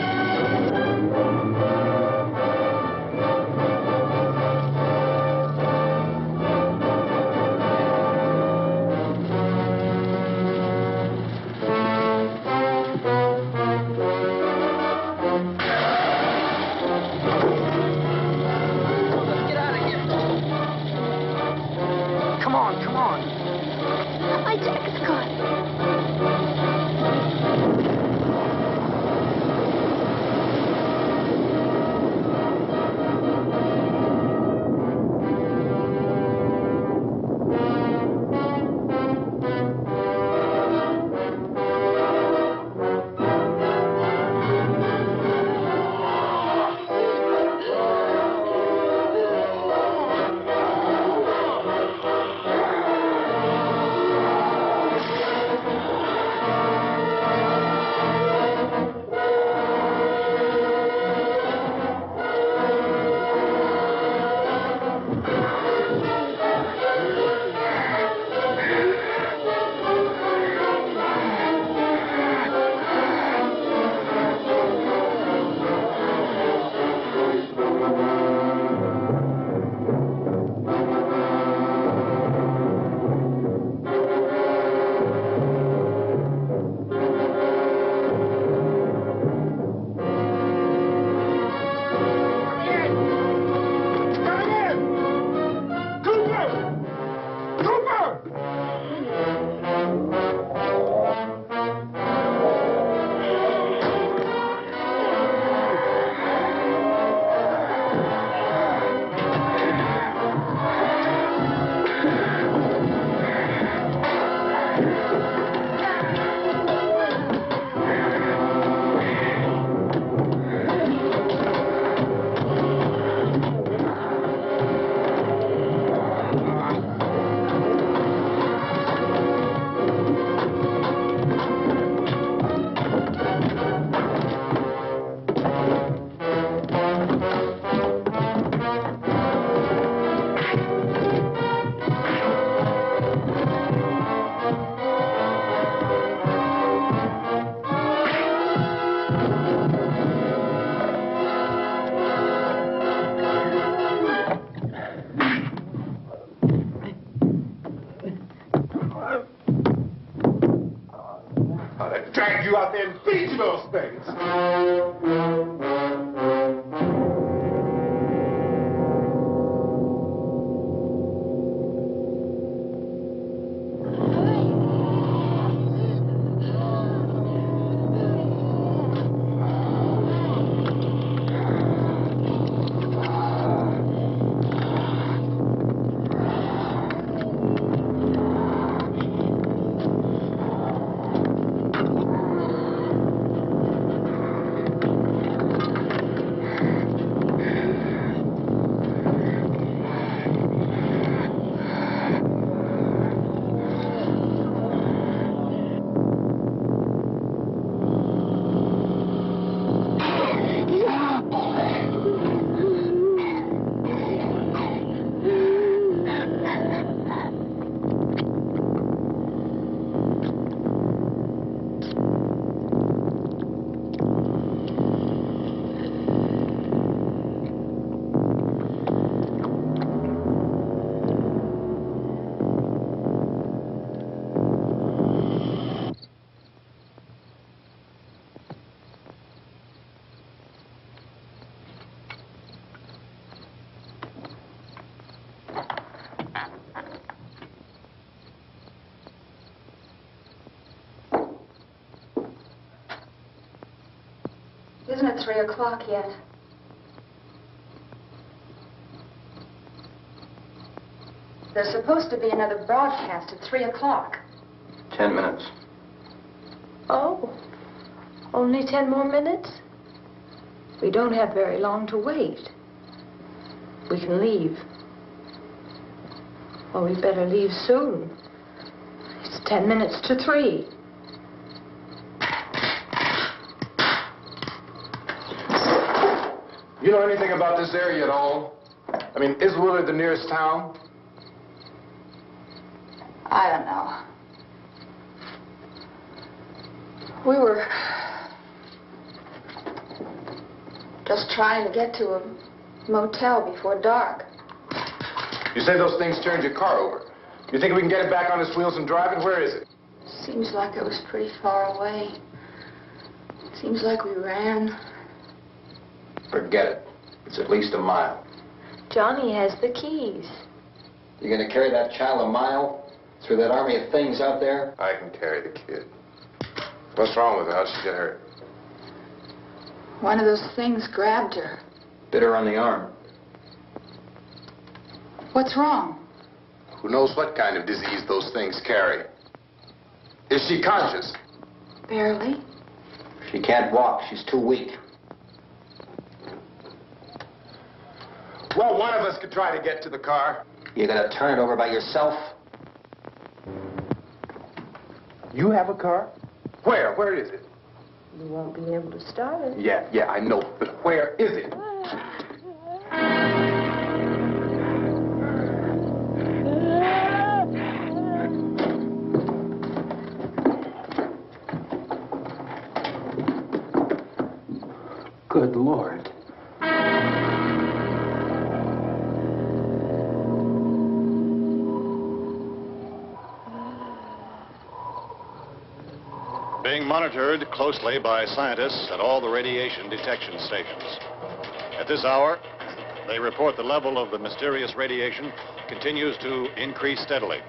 Let's get out of here. Come on, come on. My jacket's gone. drag you out there and feed you those things. Isn't it 3 o'clock yet? There's supposed to be another broadcast at 3 o'clock. 10 minutes. Oh, only 10 more minutes? We don't have very long to wait. We can leave. Well, we better leave soon. It's 10 minutes to 3. You know anything about this area at all? I mean, is Willard the nearest town? I don't know. We were just trying to get to a motel before dark. You say those things turned your car over. You think we can get it back on its wheels and drive it? Where is it? Seems like it was pretty far away. Seems like we ran. Forget it. It's at least a mile. Johnny has the keys. You gonna carry that child a mile through that army of things out there? I can carry the kid. What's wrong with her? How'd she get hurt? One of those things grabbed her. Bit her on the arm. What's wrong? Who knows what kind of disease those things carry? Is she conscious? Barely. She can't walk. She's too weak. Well, one of us could try to get to the car. You gonna turn it over by yourself? You have a car? Where? Where is it? You won't be able to start it. Yeah, I know. But where is it? Good Lord. Being monitored closely by scientists at all the radiation detection stations. At this hour, they report the level of the mysterious radiation continues to increase steadily.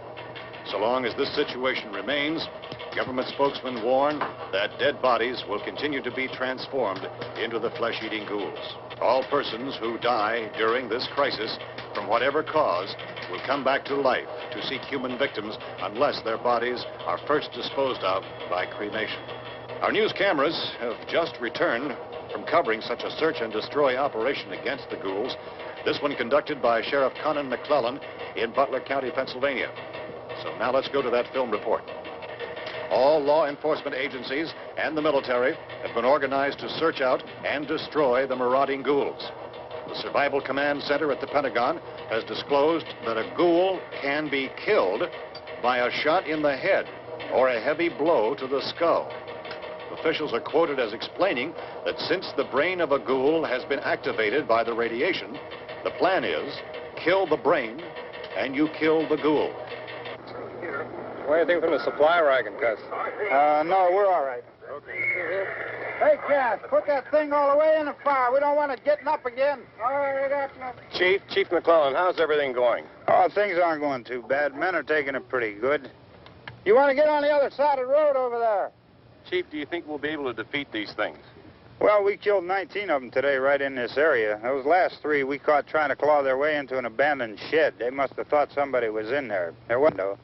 So long as this situation remains, government spokesmen warn that dead bodies will continue to be transformed into the flesh-eating ghouls. All persons who die during this crisis, from whatever cause, will come back to life to seek human victims unless their bodies are first disposed of by cremation. Our news cameras have just returned from covering such a search and destroy operation against the ghouls, this one conducted by Sheriff Conan McClellan in Butler County, Pennsylvania. So now let's go to that film report. All law enforcement agencies and the military have been organized to search out and destroy the marauding ghouls. The Survival Command Center at the Pentagon has disclosed that a ghoul can be killed by a shot in the head or a heavy blow to the skull. Officials are quoted as explaining that since the brain of a ghoul has been activated by the radiation, the plan is kill the brain and you kill the ghoul. What do you think from the supply wagon, Cuz? No, we're all right. Hey, Cass, put that thing all the way in the fire. We don't want it getting up again. All right, I got nothing. Chief McClellan, how's everything going? Oh, things aren't going too bad. Men are taking it pretty good. You want to get on the other side of the road over there? Chief, do you think we'll be able to defeat these things? Well, we killed 19 of them today right in this area. Those last 3 we caught trying to claw their way into an abandoned shed. They must have thought somebody was in there. There wasn't, though.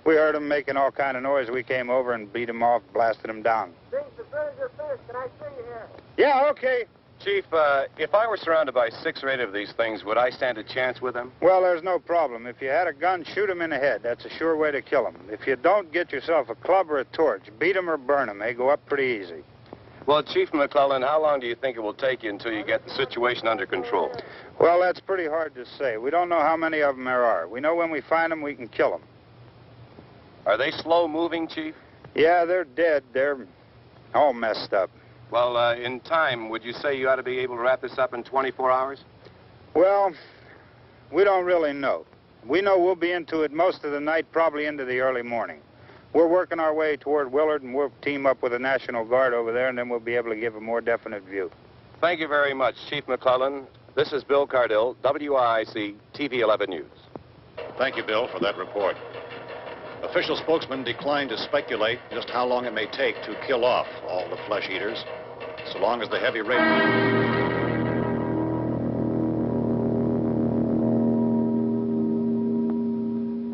We heard them making all kind of noise. We came over and beat them off, blasted them down. Things are very good fish. Can I see you here? Yeah, okay. Chief, if I were surrounded by 6 or 8 of these things, would I stand a chance with them? Well, there's no problem. If you had a gun, shoot them in the head. That's a sure way to kill them. If you don't, get yourself a club or a torch. Beat them or burn them. They go up pretty easy. Well, Chief McClellan, how long do you think it will take you until you get the situation under control? Well, that's pretty hard to say. We don't know how many of them there are. We know when we find them, we can kill them. Are they slow-moving, Chief? Yeah, they're dead. They're all messed up. Well, in time, would you say you ought to be able to wrap this up in 24 hours? Well, we don't really know. We know we'll be into it most of the night, probably into the early morning. We're working our way toward Willard, and we'll team up with the National Guard over there, and then we'll be able to give a more definite view. Thank you very much, Chief McClellan. This is Bill Cardill, WIC TV 11 News. Thank you, Bill, for that report. Official spokesman declined to speculate just how long it may take to kill off all the flesh eaters, so long as the heavy rain...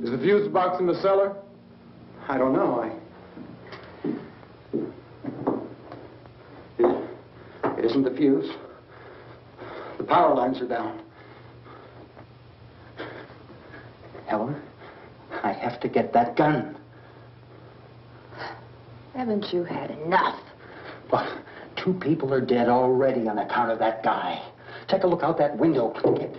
Is the fuse box in the cellar? I don't know. It isn't the fuse. The power lines are down. Helen, I have to get that gun. Haven't you had enough? But 2 people are dead already on account of that guy. Take a look out that window, kid.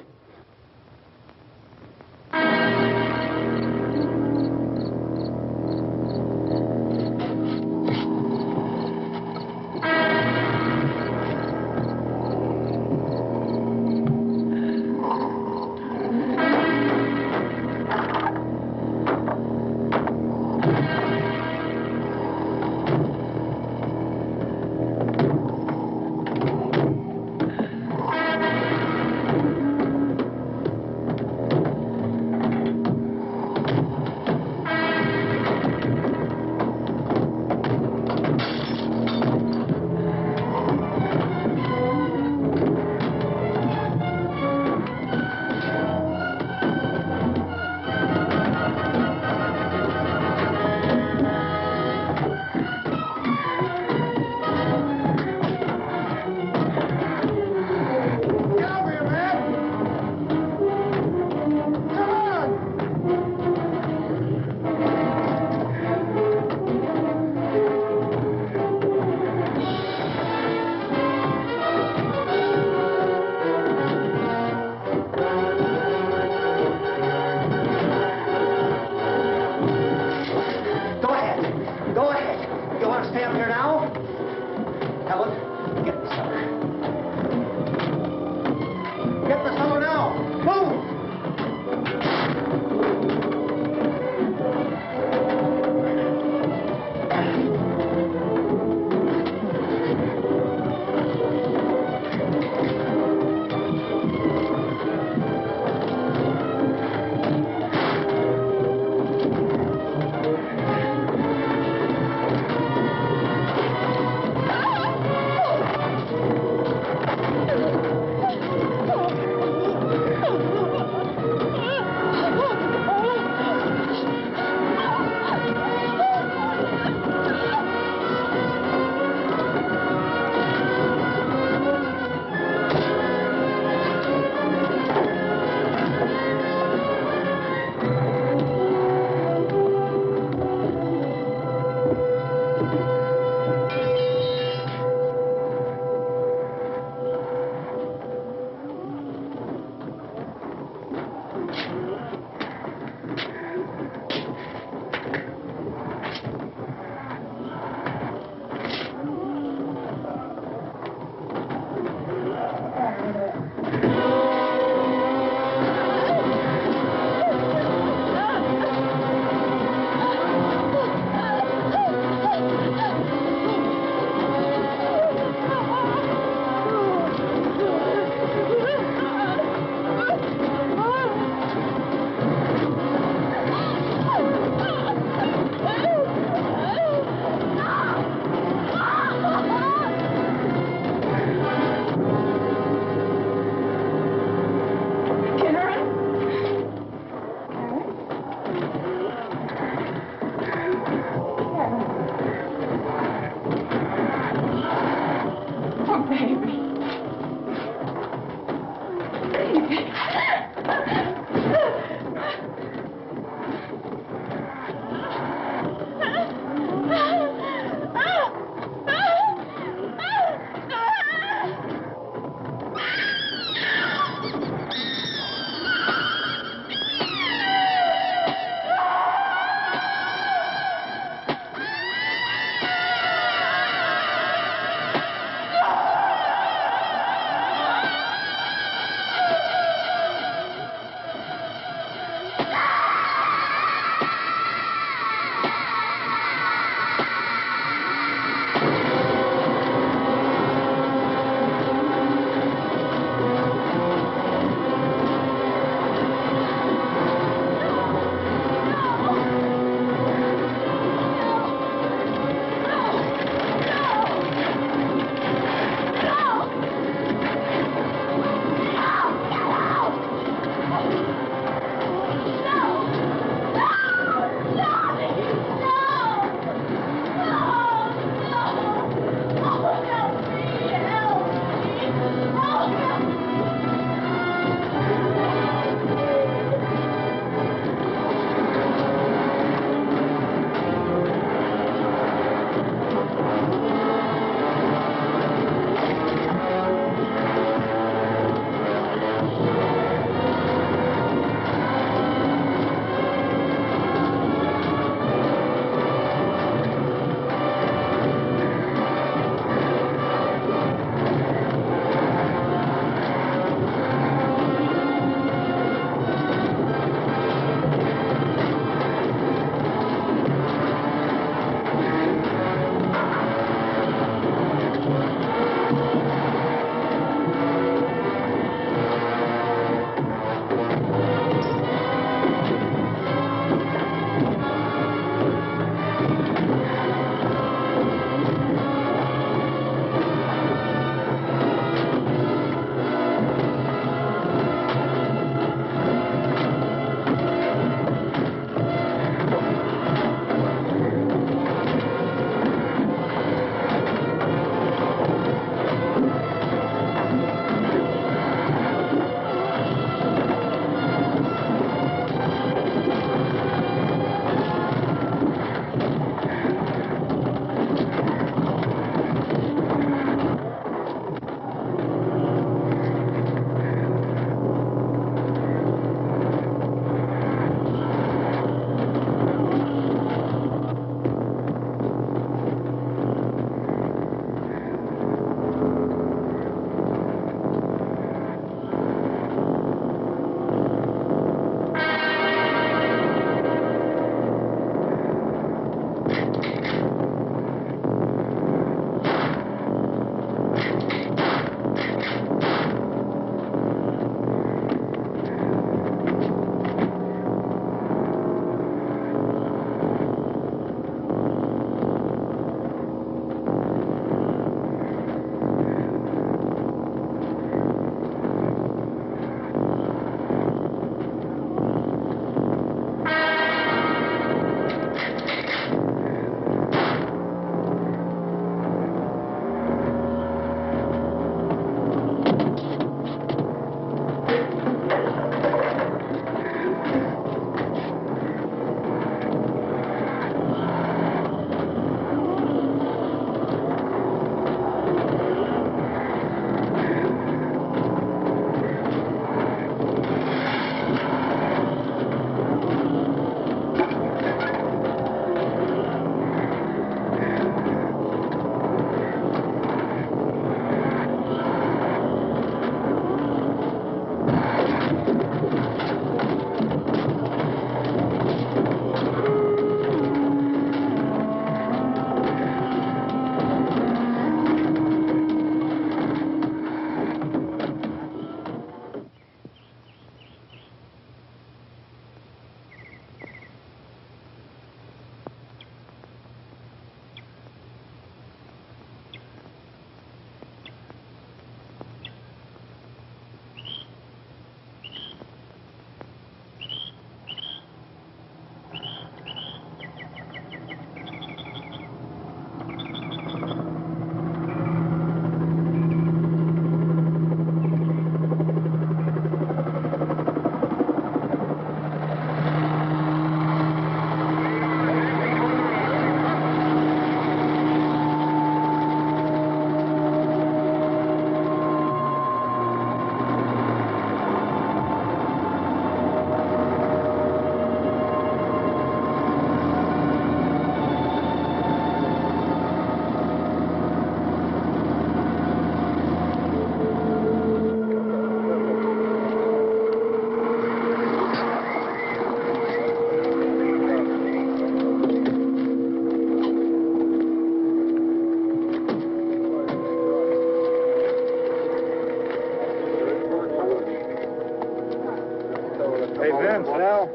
Hey, Vince, Al,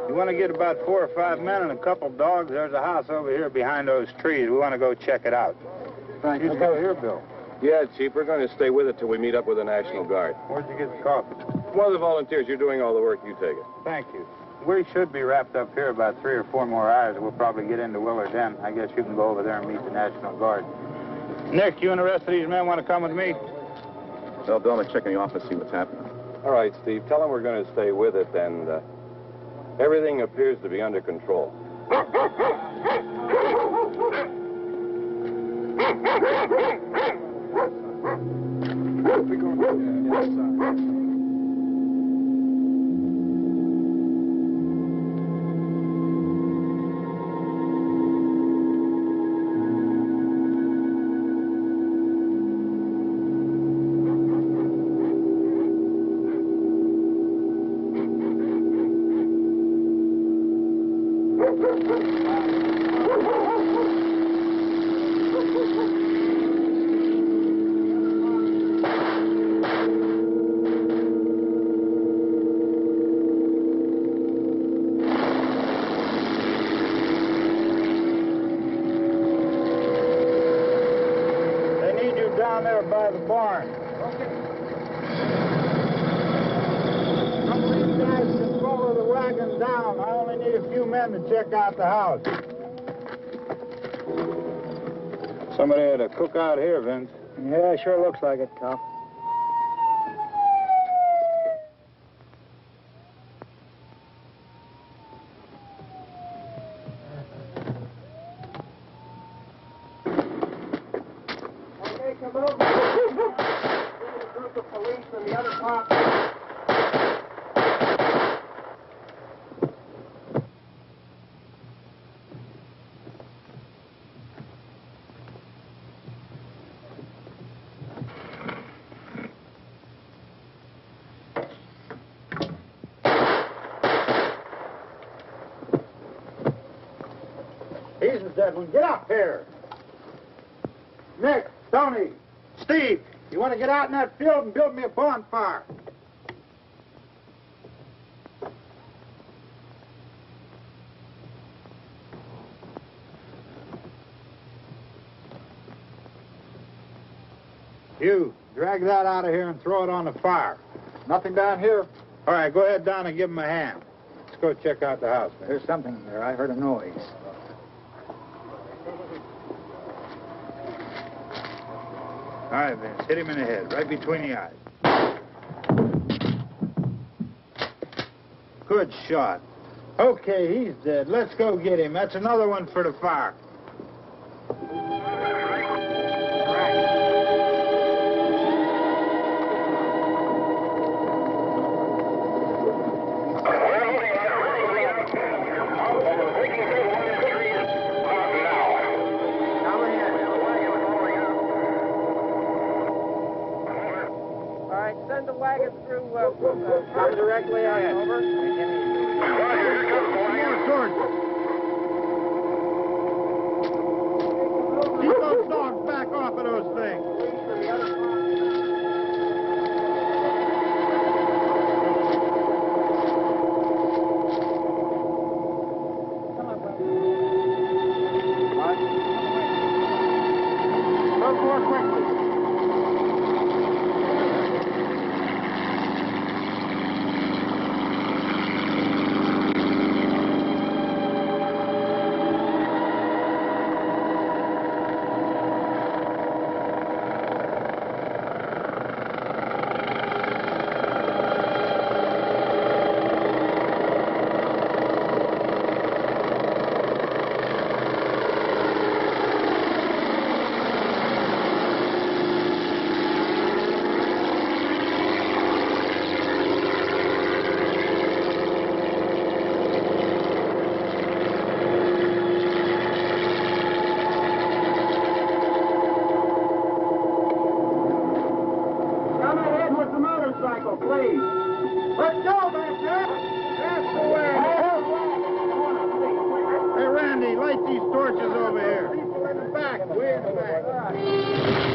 you want to get about 4 or 5 men and a couple dogs? There's a house over here behind those trees. We want to go check it out. Thank you. Go here, Bill. Yeah, Chief, we're going to stay with it till we meet up with the National Guard. Where'd you get the coffee? One of the volunteers, you're doing all the work, you take it. Thank you. We should be wrapped up here about 3 or 4 more hours. We'll probably get into Willard Den. I guess you can go over there and meet the National Guard. Nick, you and the rest of these men want to come with me? Well, Bill, I'm checking the office, see what's happening. All right, Steve, tell them we're going to stay with it, and everything appears to be under control. Down there by the barn. Okay. Some of these guys can follow the wagon down. I only need a few men to check out the house. Somebody had a cookout here, Vince. Yeah, sure looks like it, Tom. Come over. A group of police and the other cops. He's the dead one. Get up here. Nick. Tony, Steve, you want to get out in that field and build me a bonfire? You, drag that out of here and throw it on the fire. Nothing down here? All right, go ahead down and give him a hand. Let's go check out the house. There's something there. I heard a noise. All right, Vince, hit him in the head, right between the eyes. Good shot. Okay, he's dead. Let's go get him. That's another one for the fire. Send the wagon through, come directly on over. Keep those dogs back off of those things. Move more quickly. Please. Let's go, back there. That's the way. Hey, Randy, light these torches over here. People in the back, way in the back.